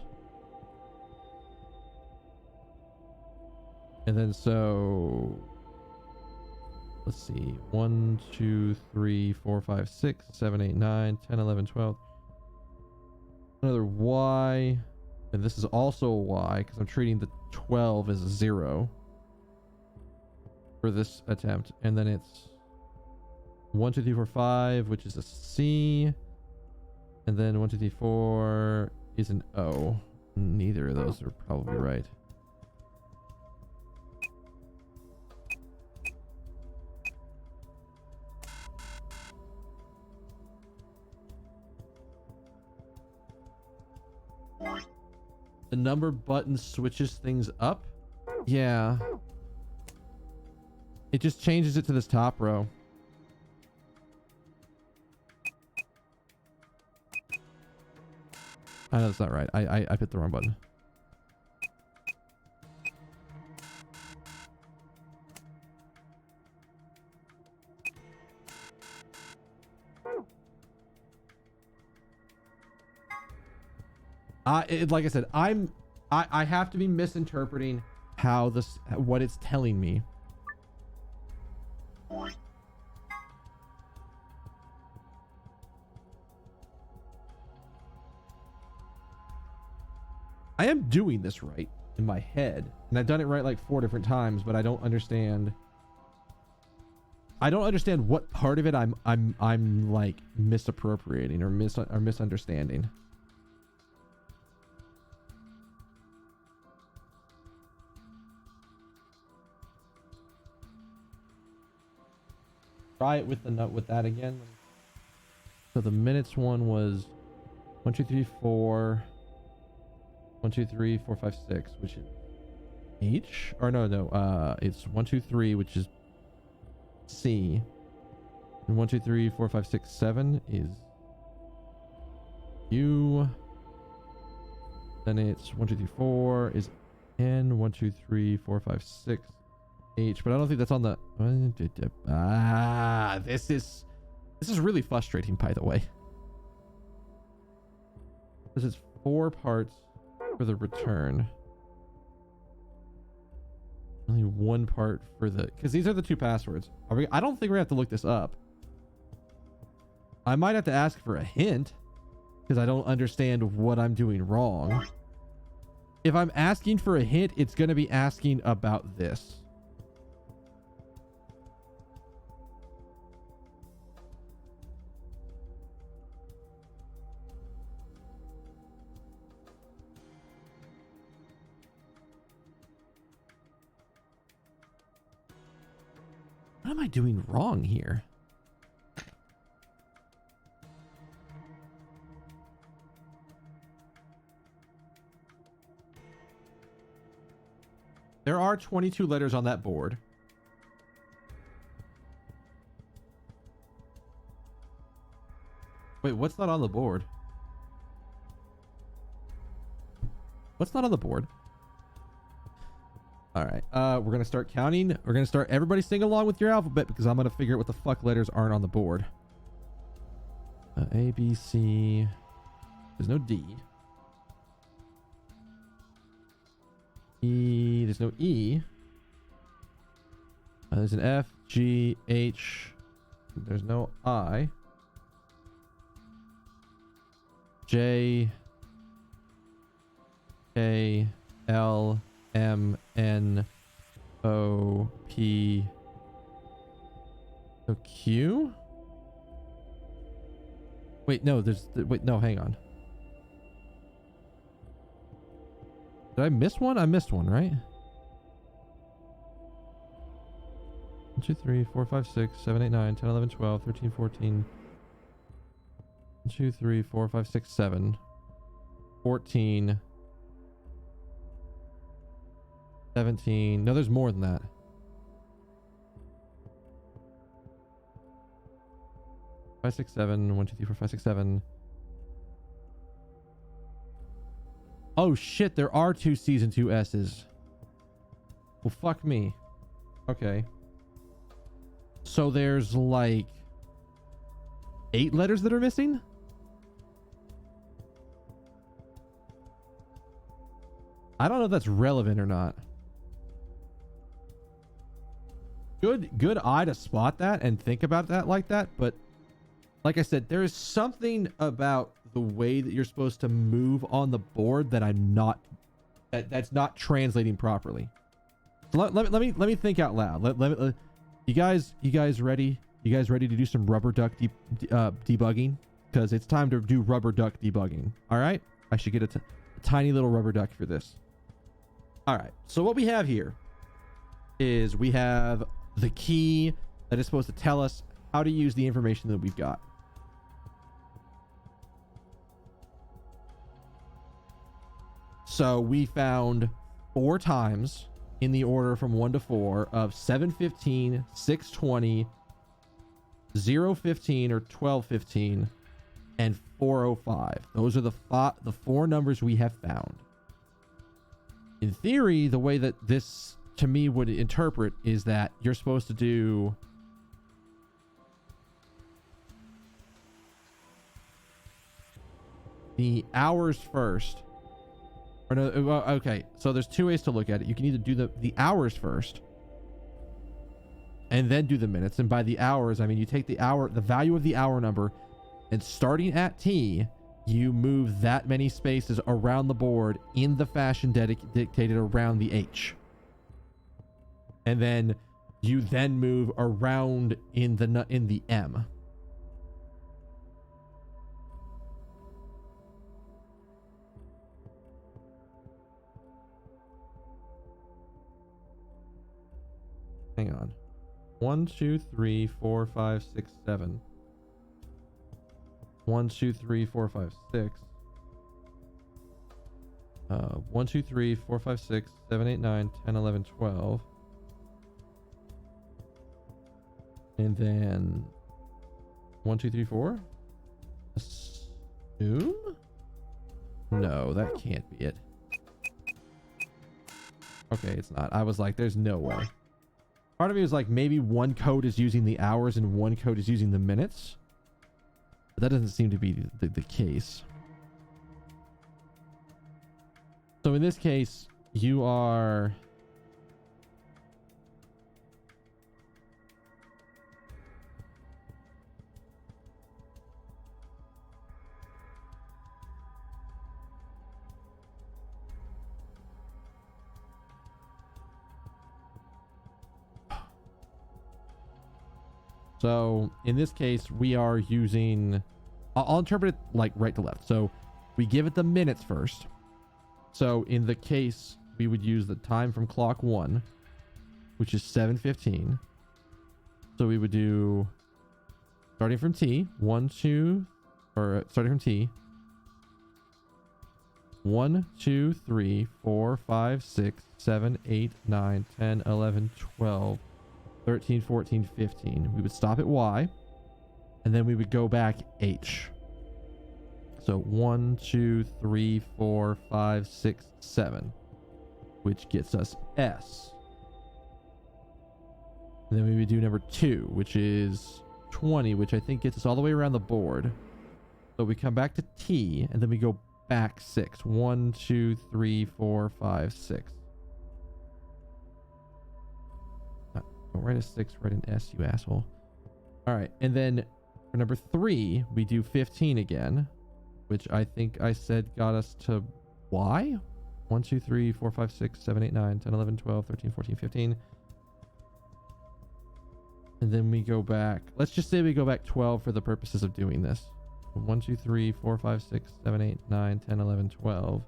Speaker 1: And then so let's see. 1, 2, 3, 4, 5, 6, 7, 8, 9, 10, 11, 12. Another Y. And this is also a Y because I'm treating the 12 as a 0 for this attempt. And then it's 1, 2, 3, 4, 5, which is a C. And then 1, 2, 3, 4 is an O. Neither of those are probably right. The number button switches things up. Yeah. It just changes it to this top row. I know that's not right. I hit the wrong button. Like I said, I have to be misinterpreting what it's telling me. I am doing this right in my head, and I've done it right like 4 different times, but I don't understand. I don't understand what part of it I'm like misappropriating or misunderstanding. Try it with the note with that again. So the minutes one was 1, 2, 3, 4. 1, 2, 3, 4, 5, 6, which is H? Or no. It's 1, 2, 3, which is C. And 1, 2, 3, 4, 5, 6, 7 is U. Then it's 1, 2, 3, 4 is N. 1, 2, 3, 4, 5, 6 H. But I don't think that's on the. This is really frustrating, by the way. This is 4 parts for the return. Only 1 part for the, because these are the 2 passwords. I don't think we're gonna have to look this up. I might have to ask for a hint because I don't understand what I'm doing wrong. If I'm asking for a hint, it's gonna be asking about this. am I doing wrong here? There are 22 letters on that board. Wait, what's not on the board? What's not on the board? All right, we're gonna start counting. We're gonna start. Everybody sing along with your alphabet because I'm gonna figure out what the fuck letters aren't on the board. A, B, C. There's no D. E. There's no E. There's an F, G, H. There's no I. J, K, L, M, N, O, P. So Q? Wait, no, wait, no, hang on. Did I miss one? I missed one, right? 1, 2, 3, 4, 5, 6, 7, 8, 9, 10, 11, 12, 13, 14. 1, 2, 3, 4, 5, 6, 7. 14. 17. No, there's more than that. 5, 6, 7. 1, 2, 3, 4, 5, 6, 7. Oh shit, there are 2 C's and 2 S's. Well, fuck me. Okay. So there's like 8 letters that are missing? I don't know if that's relevant or not. Good eye to spot that and think about that like that, but like I said, there is something about the way that you're supposed to move on the board that I'm not that's not translating properly. So let me think out loud. You guys ready? You guys ready to do some rubber duck debugging? Because it's time to do rubber duck debugging. All right, I should get a tiny little rubber duck for this. All right, so what we have here is we have the key that is supposed to tell us how to use the information that we've got. So we found 4 times in the order from 1 to 4 of 715, 620, 015 or 1215, and 405. Those are the 4 numbers we have found. In theory, the way that this to me would interpret is that you're supposed to do the hours first. Or no, okay, so there's 2 ways to look at it. You can either do the hours first and then do the minutes. And by the hours, I mean you take the value of the hour number, and starting at T, you move that many spaces around the board in the fashion dictated around the H. And then you then move around in the M. Hang on. 1, 2, 3, 4, 5, 6, 7. 1, 2, 3, 4, 5, 6. 1, 2, 3, 4, 5, 6, 7, 8, 9, 10, 11, 12. And then 1, 2, 3, 4. Assume? No, that can't be it. Okay, it's not. I was like, there's no way. Part of me was like, maybe one code is using the hours and one code is using the minutes. But that doesn't seem to be the case. So in this case, you are... So in this case, we are using, I'll interpret it like right to left. So we give it the minutes first. So in the case, we would use the time from clock 1, which is 7:15. So we would do, starting from T, 1, 2, or starting from T, 1, 2, 3, 4, 5, 6, 7, 8, 9, 10, 11, 12, 13, 14, 15. We would stop at Y, and then we would go back H. So 1, 2, 3, 4, 5, 6, 7, which gets us S. And then we would do number 2, which is 20, which I think gets us all the way around the board. So we come back to T, and then we go back 6. 1, 2, 3, 4, 5, 6. Don't write a 6, write an S, you asshole. All right, and then for number 3, we do 15 again, which I think I said got us to Y? 1, 2, 3, 4, 5, 6, 7, 8, 9, 10, 11, 12, 13, 14, 15. And then we go back. Let's just say we go back 12 for the purposes of doing this. 1, 2, 3, 4, 5, 6, 7, 8, 9, 10, 11, 12.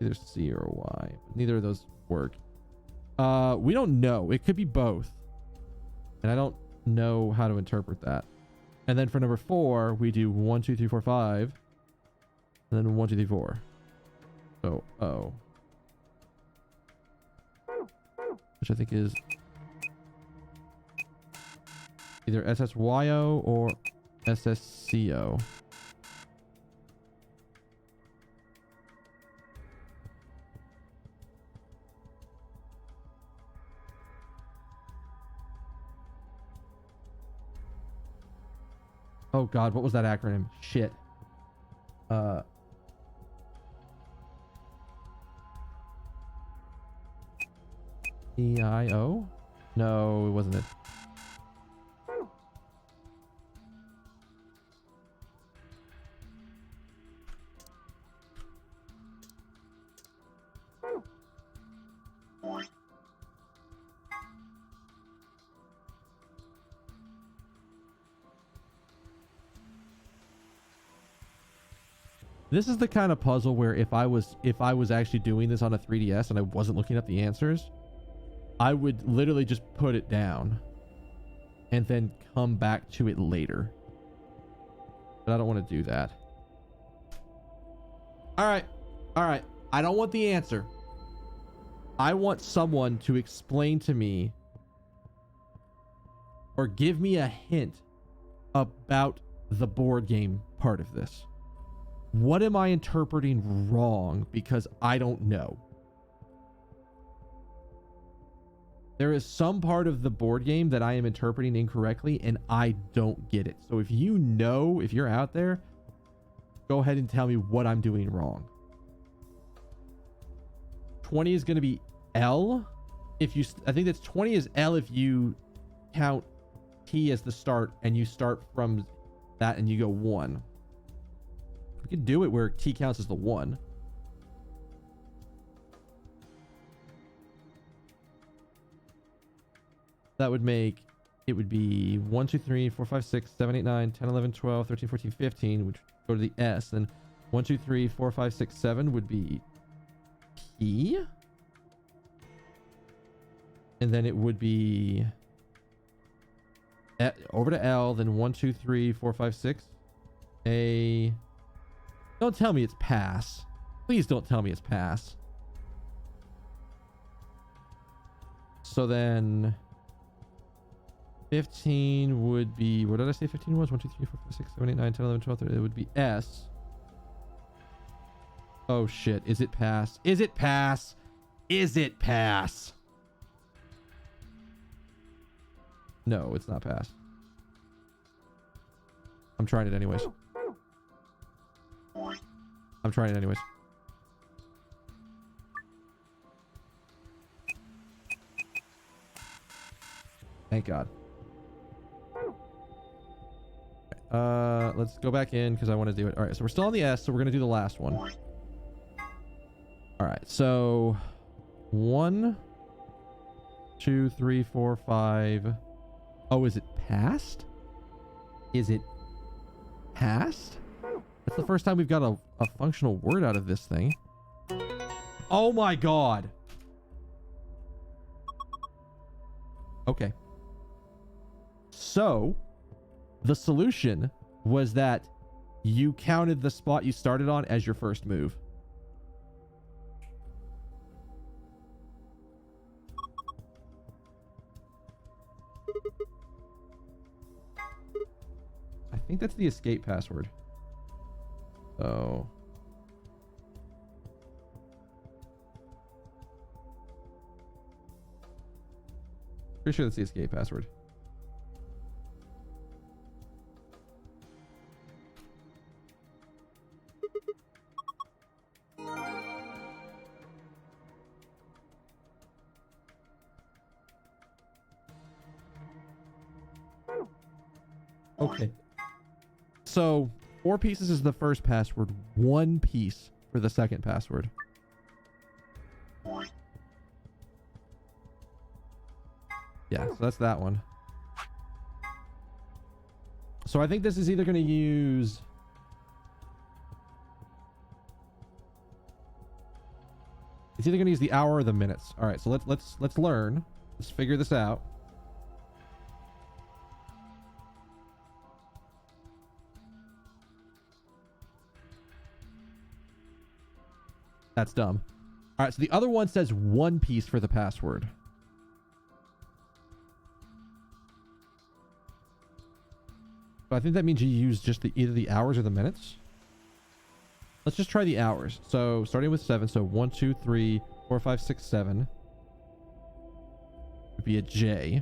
Speaker 1: Either C or Y. Neither of those work. We don't know. It could be both. And I don't know how to interpret that. And then for number 4, we do 1, 2, 3, 4, 5. And then 1, 2, 3, 4. So O. Which I think is either SSYO or SSCO. Oh God, what was that acronym? Shit. EIO? No, it wasn't it. This is the kind of puzzle where if I was actually doing this on a 3DS and I wasn't looking up the answers, I would literally just put it down and then come back to it later. But I don't want to do that. All right. I don't want the answer. I want someone to explain to me or give me a hint about the board game part of this. What am I interpreting wrong? Because I don't know. There is some part of the board game that I am interpreting incorrectly and I don't get it. So if you know, if you're out there, go ahead and tell me what I'm doing wrong. 20 is going to be L. I think that's 20 is L if you count T as the start and you start from that and you go 1. We could do it where T counts as the 1. That would make, it would be 1, 2, 3, 4, 5, 6, 7, 8, 9, 10, 11, 12, 13, 14, 15, which would go to the S. Then 1, 2, 3, 4, 5, 6, 7 would be P. And then it would be over to L, then 1, 2, 3, 4, 5, 6. A. Don't tell me it's pass. Please don't tell me it's pass. So then 15 would be, what did I say 15 was? 1, 2, 3, 4, 5, 6, 7, 8, 9, 10, 11, 12, 13. It would be S. Oh shit. Is it pass? Is it pass? Is it pass? No, it's not pass. I'm trying it anyways. I'm trying it anyways. Thank God. Let's go back in because I want to do it. All right, so we're still on the S, so we're going to do the last one. All right, so 1, 2, 3, 4, 5. Oh, is it passed? Is it passed? That's the first time we've got a functional word out of this thing. Oh my God. Okay. So the solution was that you counted the spot you started on as your first move. I think that's the escape password. So pretty sure that's the escape password. Okay. So 4 pieces is the first password, 1 piece for the second password. Yeah, so that's that one. So I think this is either going to use... It's either going to use the hour or the minutes. All right, so let's learn. Let's figure this out. That's dumb. All right, so the other one says 1 piece for the password. So I think that means you use just either the hours or the minutes. Let's just try the hours. So starting with 7, so 1, 2, 3, 4, 5, 6, 7 would be a J.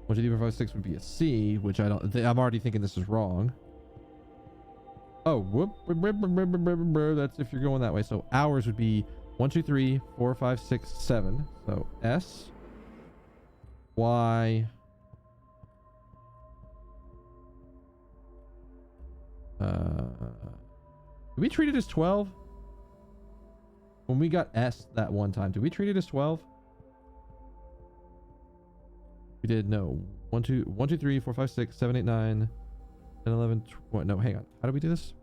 Speaker 1: 1, 2, 3, 4, 5, 6 would be a C, which I'm already thinking this is wrong. Oh, whoop. That's if you're going that way. So hours would be 1, 2, 3, 4, 5, 6, 7. So S, Y, did we treat it as 12? When we got S that one time, did we treat it as 12? We did, no. 1, 2, 3, 4, 5, 6, 7, 8, 9, 10, 11, 12. No, hang on. How do we do this?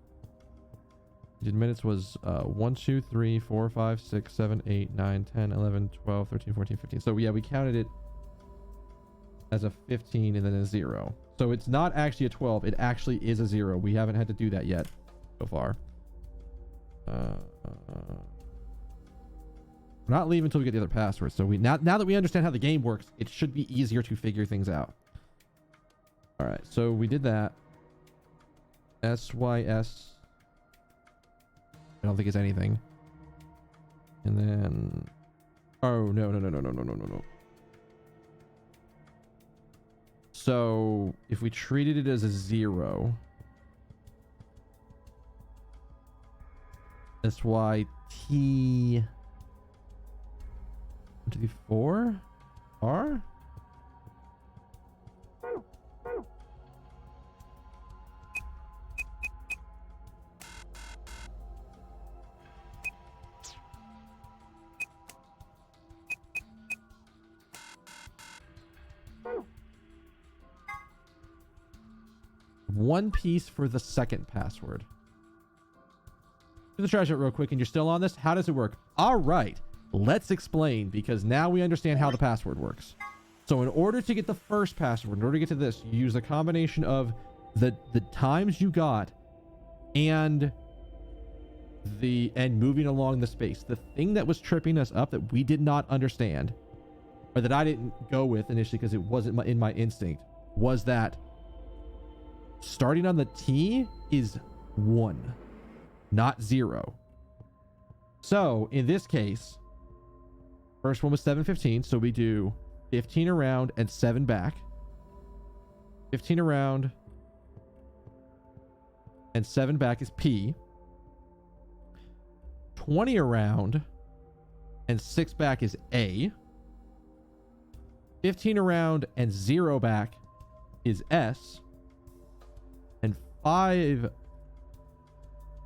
Speaker 1: We did minutes was 1, 2, 3, 4, 5, 6, 7, 8, 9, 10, 11, 12, 13, 14, 15. So yeah, we counted it as a 15 and then a 0. So it's not actually a 12. It actually is a 0. We haven't had to do that yet so far. We're not leaving until we get the other password. So now that we understand how the game works, it should be easier to figure things out. All right, so we did that. SYS. I don't think it's anything. And then, oh no. So if we treated it as a 0, SYT 4 R. One piece for the second password. Do the treasure real quick, and you're still on this. How does it work? All right, let's explain, because now we understand how the password works. So in order to get the first password, in order to get to this, you use a combination of the times you got and moving along the space. The thing that was tripping us up that we did not understand, or that I didn't go with initially because it wasn't in my instinct, was that starting on the T is 1, not 0. So in this case, first one was 715, so we do 15 around and 7 back. 15 around and 7 back is P. 20 around and 6 back is A. 15 around and 0 back is S. And 5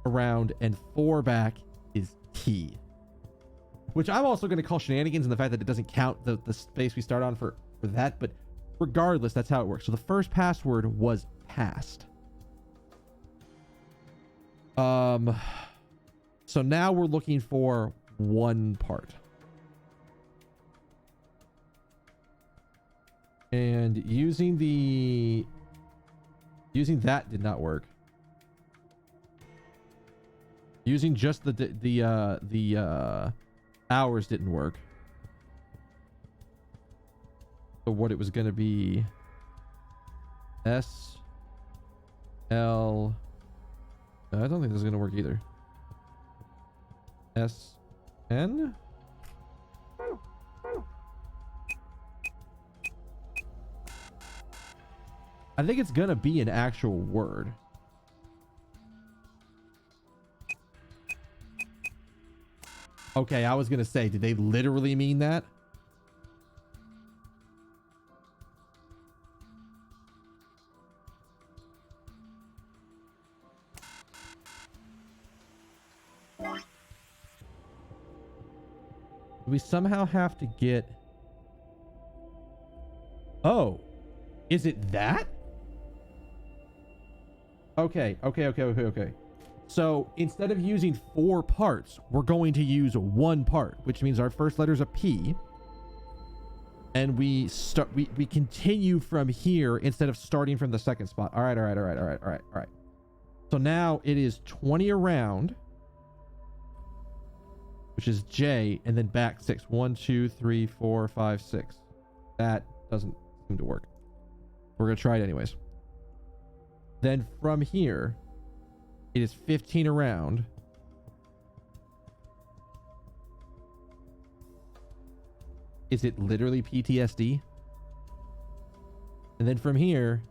Speaker 1: around and 4 back is T. Which I'm also going to call shenanigans in the fact that it doesn't count the space we start on for that. But regardless, that's how it works. So the first password was passed. So now we're looking for one part. And And using that did not work. Using just the hours didn't work. So what it was going to be S L. No, I don't think this is going to work either. S N. I think it's going to be an actual word. Okay, I was going to say, did they literally mean that? We somehow have to get... Oh, is it that? Okay. So instead of using 4 parts, we're going to use 1 part, which means our first letter is a P. And we continue from here instead of starting from the second spot. All right. So now it is 20 around, which is J, and then back 6. 1, 2, 3, 4, 5, 6. That doesn't seem to work. We're going to try it anyways. Then from here, it is 15 around. Is it literally PTSD? And then from here,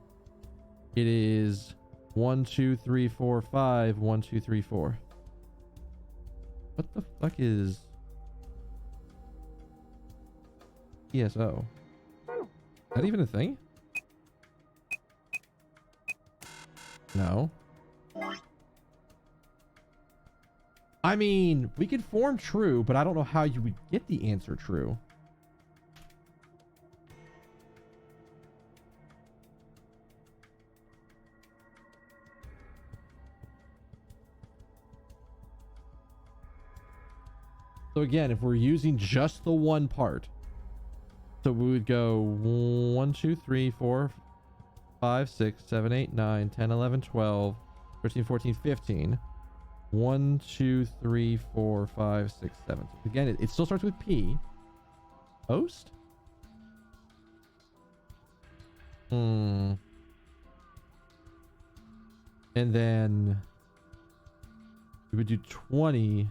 Speaker 1: it is 1, 2, 3, 4, 5. 1, 2, 3, 4. What the fuck is ESO? Is that even a thing? No. I mean, we could form true, but I don't know how you would get the answer true. So again, if we're using just the 1 part, so we would go 1, 2, 3, 4, 5, 6, 7, 8, 9, 10, 11, 12, 13, 14, 15. 1, 2, 3, 4, 5, 6, 7. So again, it still starts with P. Post? And then we would do 20,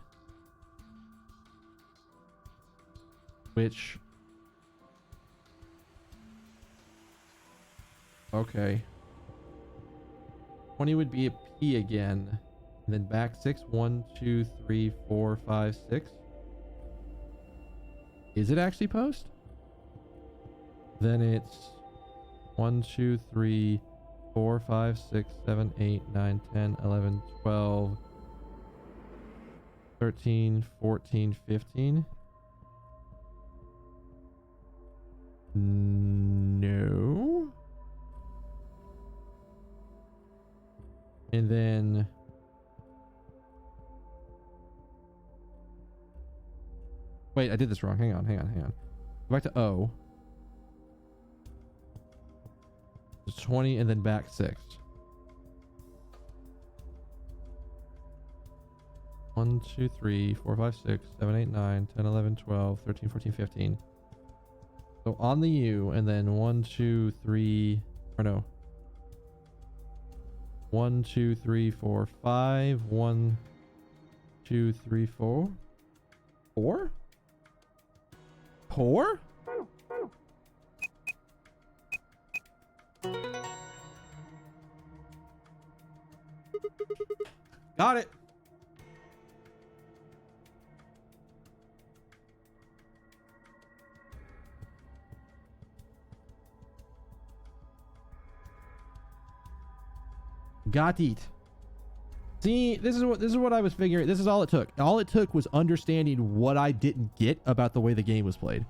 Speaker 1: which... Okay. 20 would be a P again. And then back 6. 1, 2, 3, 4, 5, 6. Is it actually post? Then it's 1, 2, 3, 4, 5, 6, 7, 8, 9, 10, 11, 12, 13, 14, 15. No. And then wait, I did this wrong. Hang on. Go back to O. It's 20 and then back 6. 1, 2, 3, 4, 5, 6, 7, 8, 9, 10, 11, 12, 13, 14, 15. So on the U, and then 1, 2, 3, or no. 1, 2, 3, 4, 5. 1, 2, 3, 4. 4? 4? Got it. Got it. See, this is what I was figuring. This is all it took. All it took was understanding what I didn't get about the way the game was played.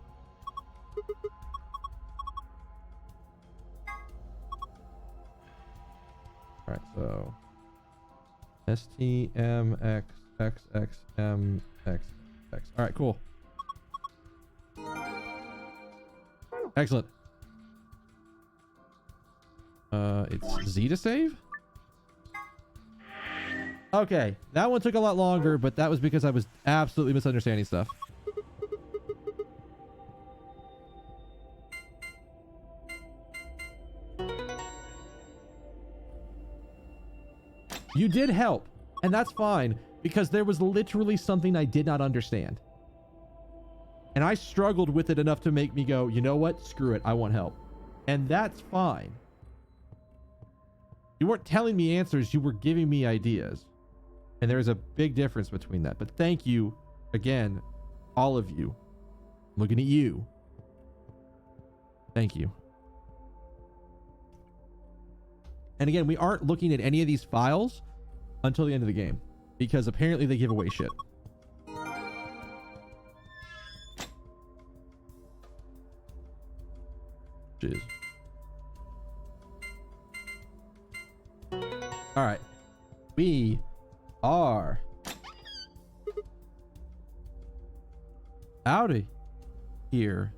Speaker 1: All right, so STMXXXMXX. All right, cool. Excellent. It's Z to save? Okay, that one took a lot longer, but that was because I was absolutely misunderstanding stuff. You did help, and that's fine, because there was literally something I did not understand. And I struggled with it enough to make me go, you know what? Screw it. I want help. And that's fine. You weren't telling me answers. You were giving me ideas. And there's a big difference between that. But thank you, again, all of you. I'm looking at you. Thank you. And again, we aren't looking at any of these files until the end of the game, because apparently they give away shit. Jeez. All right. We are out of here.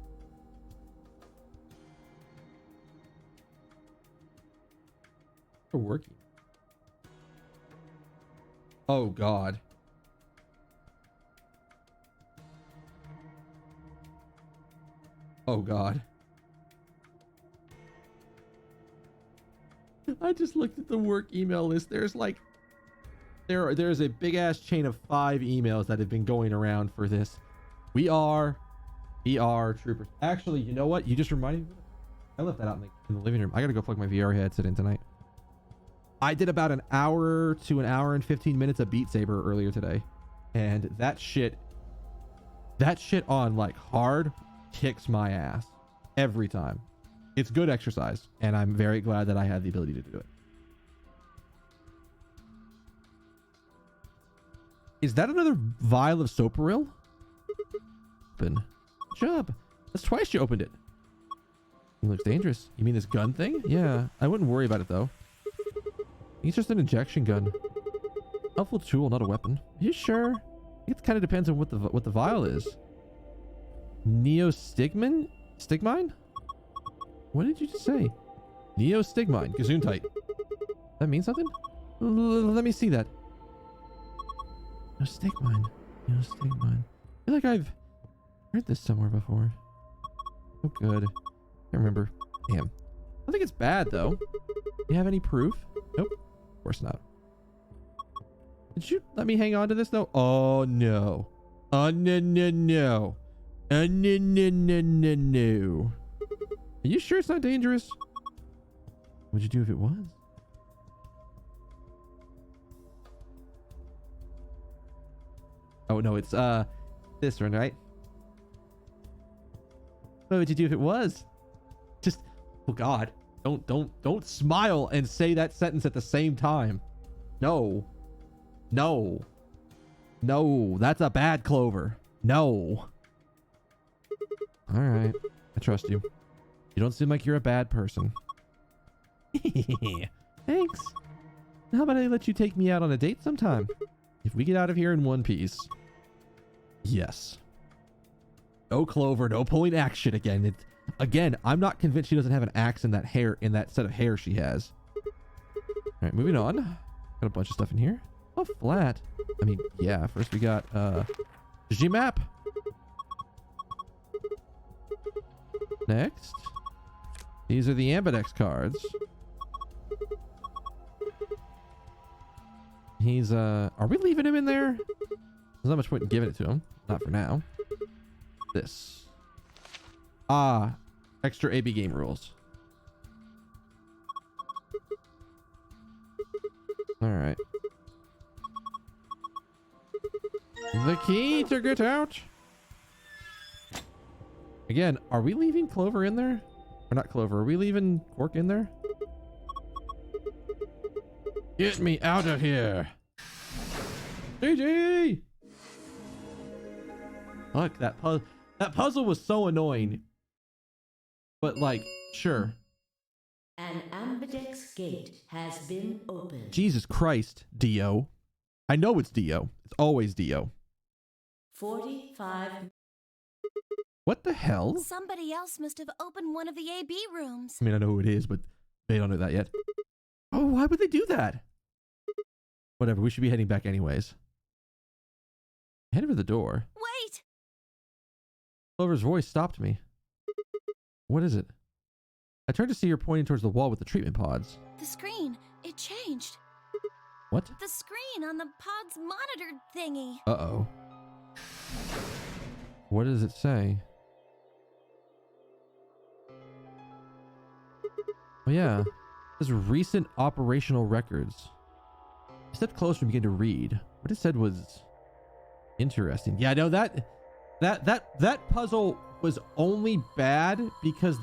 Speaker 1: We're working. Oh, God. Oh, God. I just looked at the work email list. There's like, there's a big ass chain of 5 emails that have been going around for this. We are troopers. Actually, you know what? You just reminded me. I left that out in the living room. I gotta go plug my VR headset in tonight. I did about an hour to an hour and 15 minutes of Beat Saber earlier today, and that shit on like hard kicks my ass every time. It's good exercise, and I'm very glad that I had the ability to do it. Is that another vial of Soparil? Open. Good job. That's twice you opened it. It looks dangerous. You mean this gun thing? Yeah, I wouldn't worry about it though. It's just an injection gun. Helpful tool, not a weapon. Are you sure? It kind of depends on what the vial is. Neostigmine? Stigmine? What did you just say? Neostigmine. Gesundheit. That means something? Let me see that. Neostigmine. Neostigmine. I feel like I've heard this somewhere before. Oh, good. I remember. Damn. I don't think it's bad, though. You have any proof? Nope. Of course not. Did you let me hang on to this, though? Oh, no. Oh, no, no, no. Oh, no, no, no, no, no. Are you sure it's not dangerous? What'd you do if it was? Oh, no, it's, this one, right? What would you do if it was? Just, oh God, don't smile and say that sentence at the same time. No, no, no, that's a bad Clover. No. All right, I trust you. You don't seem like you're a bad person. Thanks. How about I let you take me out on a date sometime? If we get out of here in one piece. Yes. No Clover, no pulling axe shit again. Again, I'm not convinced she doesn't have an axe in that hair, in that set of hair she has. All right, moving on. Got a bunch of stuff in here. Oh, flat. I mean, yeah. First we got G-map. Next. These are the Ambidex cards. He's are we leaving him in there? There's not much point in giving it to him. Not for now. This. Ah, extra AB game rules. All right. The key to get out. Again, are we leaving Clover in there? Or not Clover, are we leaving Quark in there? Get me out of here. GG! Look, that puzzle was so annoying. But like, sure.
Speaker 8: An Ambidex gate has been opened.
Speaker 1: Jesus Christ, Dio. I know it's Dio. It's always Dio.
Speaker 8: 45.
Speaker 1: What the hell?
Speaker 15: Somebody else must have opened one of the AB rooms.
Speaker 1: I mean, I know who it is, but They don't know that yet. Oh, why would they do that? Whatever, we should be heading back anyways. Head for the door.
Speaker 11: Wait!
Speaker 1: Clover's voice stopped me. What is it? I turned to see her pointing towards the wall with the treatment pods.
Speaker 11: The screen, it changed.
Speaker 1: What?
Speaker 11: The screen on the pod's monitor thingy.
Speaker 1: Uh-oh. What does it say? Oh yeah. This recent operational records. I stepped closer and began to read. What it said was interesting. Yeah, no, that puzzle was only bad because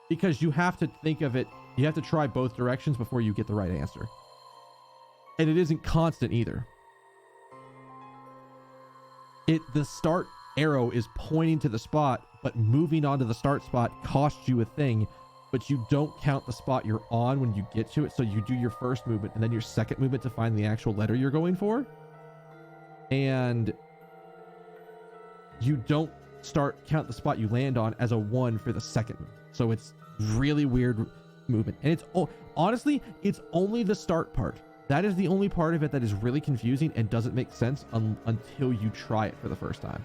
Speaker 1: because you have to think of it, you have to try both directions before you get the right answer. And it isn't constant either. The start arrow is pointing to the spot, but moving on to the start spot costs you a thing, but you don't count the spot you're on when you get to it. So you do your first movement and then your second movement to find the actual letter you're going for. And you don't count the spot you land on as a 1 for the second. So it's really weird movement. And honestly, it's only the start part. That is the only part of it that is really confusing and doesn't make sense until you try it for the first time.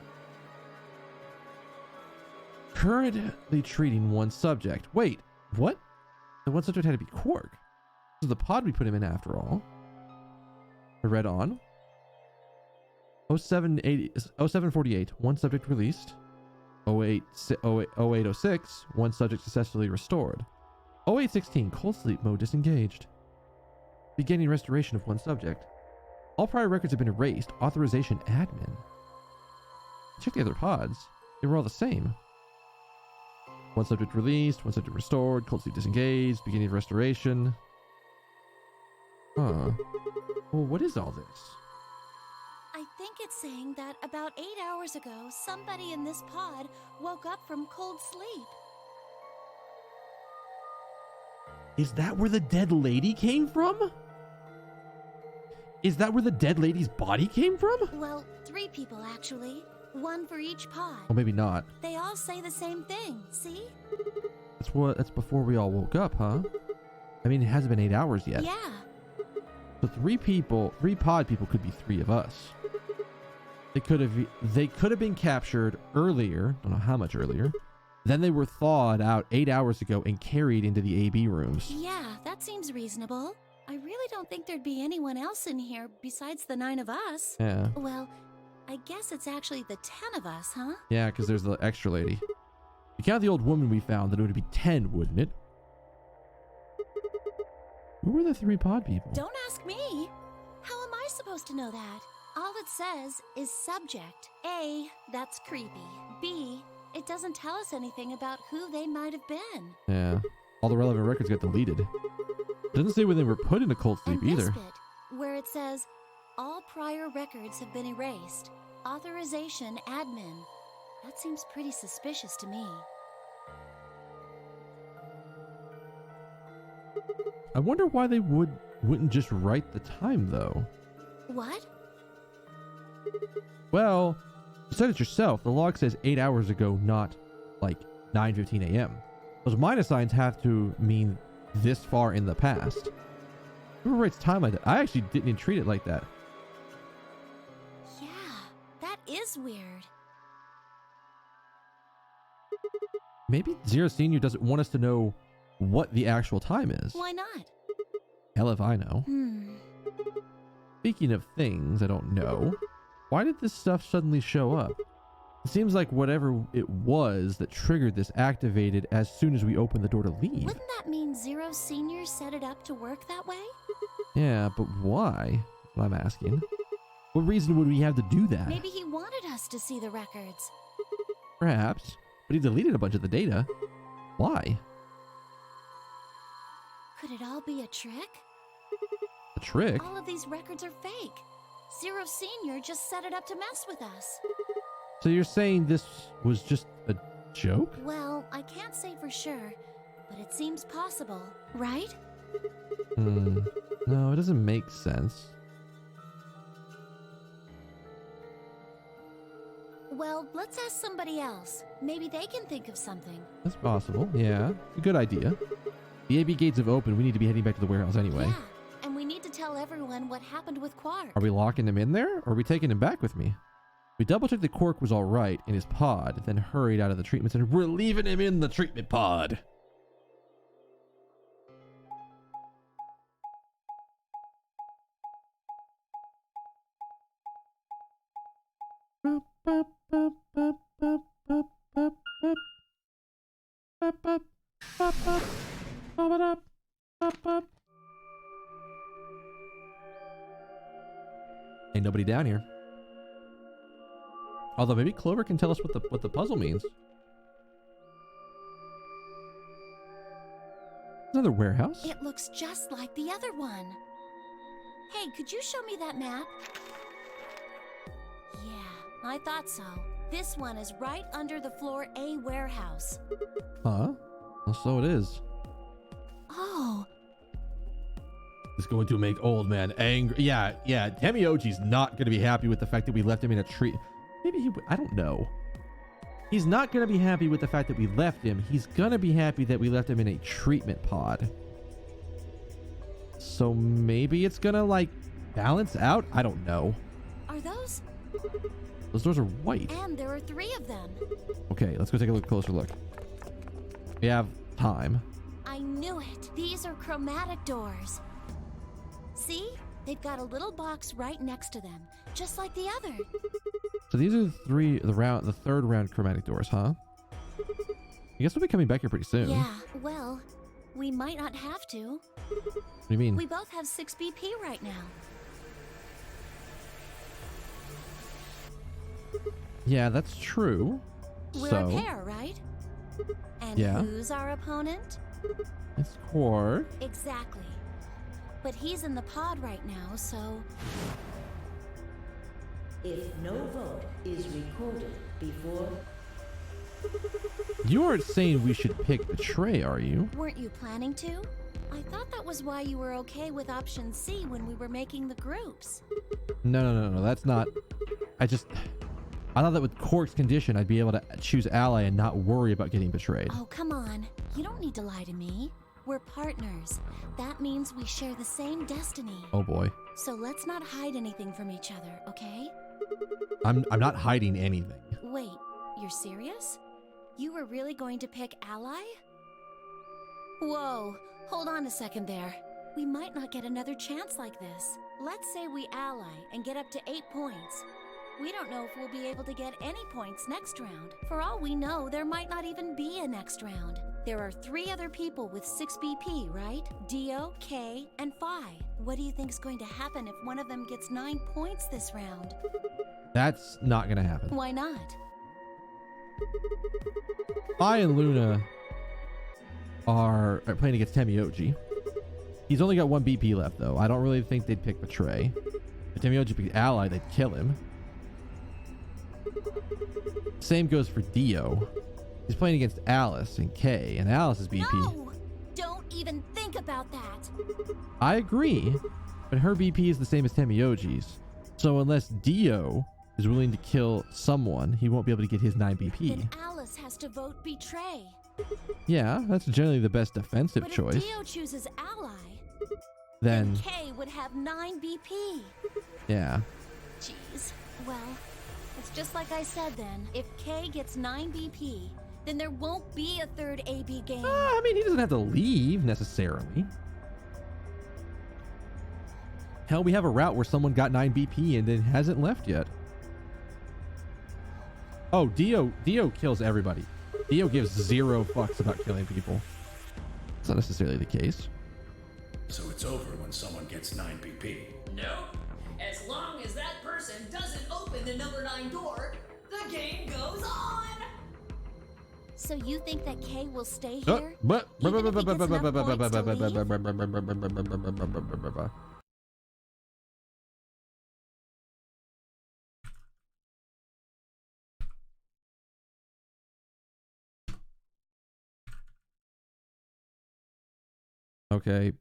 Speaker 1: Currently treating one subject. Wait, what? The one subject had to be Quark. This is the pod we put him in after all. I read on. 0748, one subject released. 0806, one subject successfully restored. 0816, cold sleep mode disengaged. Beginning restoration of one subject. All prior records have been erased. Authorization admin. Check the other pods. They were all the same. One subject released, one subject restored, cold sleep disengaged, beginning of restoration. Huh. Well, what is all this?
Speaker 11: I think it's saying that about 8 hours ago, somebody in this pod woke up from cold sleep.
Speaker 1: Is that where the dead lady came from? Is that where the dead lady's body came from?
Speaker 11: Well, 3 people actually. 1 for each pod.
Speaker 1: Well, maybe not.
Speaker 11: They all say the same thing, see?
Speaker 1: That's before we all woke up, huh? I mean, it hasn't been 8 hours yet.
Speaker 11: Yeah.
Speaker 1: So 3 pod people could be 3 of us. They could have been captured earlier, don't know how much earlier. Then they were thawed out 8 hours ago and carried into the AB rooms.
Speaker 11: Yeah, that seems reasonable. I really don't think there'd be anyone else in here besides the 9 of us.
Speaker 1: Yeah.
Speaker 11: Well, I guess it's actually the 10 of us, huh?
Speaker 1: Yeah, because there's the extra lady. If you count the old woman we found, then it would be 10, wouldn't it? Who were the 3 pod people?
Speaker 11: Don't ask me. How am I supposed to know that? All it says is subject. A, that's creepy. B, it doesn't tell us anything about who they might have been.
Speaker 1: Yeah. All the relevant records got deleted. Doesn't say when they were put into cold sleep
Speaker 11: and
Speaker 1: either.
Speaker 11: This bit, where it says, all prior records have been erased. Authorization admin. That seems pretty suspicious to me.
Speaker 1: I wonder why they wouldn't just write the time though.
Speaker 11: What?
Speaker 1: Well, you said it yourself. The log says 8 hours ago, not like 9:15 a.m. Those minus signs have to mean this far in the past. Who writes time like that? I actually didn't even treat it like that.
Speaker 11: Yeah, that is weird.
Speaker 1: Maybe Zero Senior doesn't want us to know what the actual time is.
Speaker 11: Why not?
Speaker 1: Hell if I know. Speaking of things I don't know, why did this stuff suddenly show up? It seems like whatever it was that triggered this activated as soon as we opened the door to leave.
Speaker 11: Wouldn't that mean Zero Senior set it up to work that way?
Speaker 1: Yeah, but why? That's what I'm asking. What reason would we have to do that?
Speaker 11: Maybe he wanted us to see the records.
Speaker 1: Perhaps, but he deleted a bunch of the data. Why?
Speaker 11: Could it all be a trick?
Speaker 1: A trick?
Speaker 11: All of these records are fake. Zero Senior just set it up to mess with us.
Speaker 1: So you're saying this was just a joke?
Speaker 11: Well, I can't say for sure, but it seems possible, right?
Speaker 1: No, it doesn't make sense.
Speaker 11: Well, let's ask somebody else. Maybe they can think of something.
Speaker 1: That's possible, yeah. It's a good idea. The AB gates have opened. We need to be heading back to the warehouse anyway.
Speaker 11: Yeah, and we need to tell everyone what happened with Quark.
Speaker 1: Are we locking him in there, or are we taking him back with me? We double-checked that Quark was all right in his pod, then hurried out of the treatment center. We're leaving him in the treatment pod. Ain't nobody down here. Although maybe Clover can tell us what the puzzle means. Another warehouse?
Speaker 11: It looks just like the other one. Hey, could you show me that map? Yeah, I thought so. This one is right under the floor A warehouse.
Speaker 1: Huh? Well, so it is.
Speaker 11: Oh.
Speaker 1: It's going to make old man angry. Yeah. Temioji's not going to be happy with the fact that we left him in a tree. Maybe he... I don't know. He's not going to be happy with the fact that we left him. He's going to be happy that we left him in a treatment pod. So maybe it's going to, like, balance out? I don't know.
Speaker 11: Are those?
Speaker 1: Those doors are white.
Speaker 11: And there are 3 of them.
Speaker 1: Okay, let's go take a closer look. We have time.
Speaker 11: I knew it. These are chromatic doors. See? They've got a little box right next to them, just like the other.
Speaker 1: So these are the third round chromatic doors, huh? I guess we'll be coming back here pretty soon.
Speaker 11: Yeah, well, we might not have to.
Speaker 1: What do you mean?
Speaker 11: We both have 6 BP right now.
Speaker 1: Yeah, that's true.
Speaker 11: We're
Speaker 1: so,
Speaker 11: a pair, right? And
Speaker 1: yeah.
Speaker 11: Who's our opponent?
Speaker 1: It's Quark.
Speaker 11: Exactly. But he's in the pod right now, so...
Speaker 8: If no vote is recorded before...
Speaker 1: You aren't saying we should pick Betray, are you?
Speaker 11: Weren't you planning to? I thought that was why you were okay with option C when we were making the groups.
Speaker 1: No. That's not... I thought that with Quark's condition, I'd be able to choose Ally and not worry about getting betrayed.
Speaker 11: Oh, come on. You don't need to lie to me. We're partners. That means we share the same destiny.
Speaker 1: Oh boy.
Speaker 11: So let's not hide anything from each other, okay?
Speaker 1: I'm not hiding anything.
Speaker 11: Wait, you're serious? You were really going to pick Ally? Whoa, hold on a second there. We might not get another chance like this. Let's say we ally and get up to 8 points. We don't know if we'll be able to get any points next round. For all we know, there might not even be a next round. There are 3 other people with 6 BP, right? Dio, K, and Phi. What do you think's going to happen if one of them gets 9 points this round?
Speaker 1: That's not gonna happen.
Speaker 11: Why not?
Speaker 1: Phi and Luna are playing against Temioji. He's only got 1 BP left, though. I don't really think they'd pick Betray. If Temioji picked Ally, they'd kill him. Same goes for Dio. He's playing against Alice and K, and Alice's BP.
Speaker 11: No! Don't even think about that!
Speaker 1: I agree, but her BP is the same as Temioji's. So unless Dio is willing to kill someone, he won't be able to get his 9 BP.
Speaker 11: Then Alice has to vote Betray.
Speaker 1: Yeah, that's generally the best defensive
Speaker 11: but
Speaker 1: choice.
Speaker 11: If Dio chooses Ally,
Speaker 1: then
Speaker 11: K would have 9 BP.
Speaker 1: Yeah.
Speaker 11: Jeez. Well, it's just like I said then. If K gets 9 BP, then there won't be a third AB game.
Speaker 1: I mean, he doesn't have to leave necessarily. Hell, we have a route where someone got 9 BP and then hasn't left yet. Oh, Dio kills everybody. Dio gives 0 fucks about killing people. It's not necessarily the case.
Speaker 2: So it's over when someone gets 9 BP.
Speaker 12: No. As long as that person doesn't open the number 9 door, the game goes on.
Speaker 11: So you think that K will stay
Speaker 1: Oh,
Speaker 11: here?
Speaker 1: but-
Speaker 11: Even if he gets enough points to leave?
Speaker 1: Okay,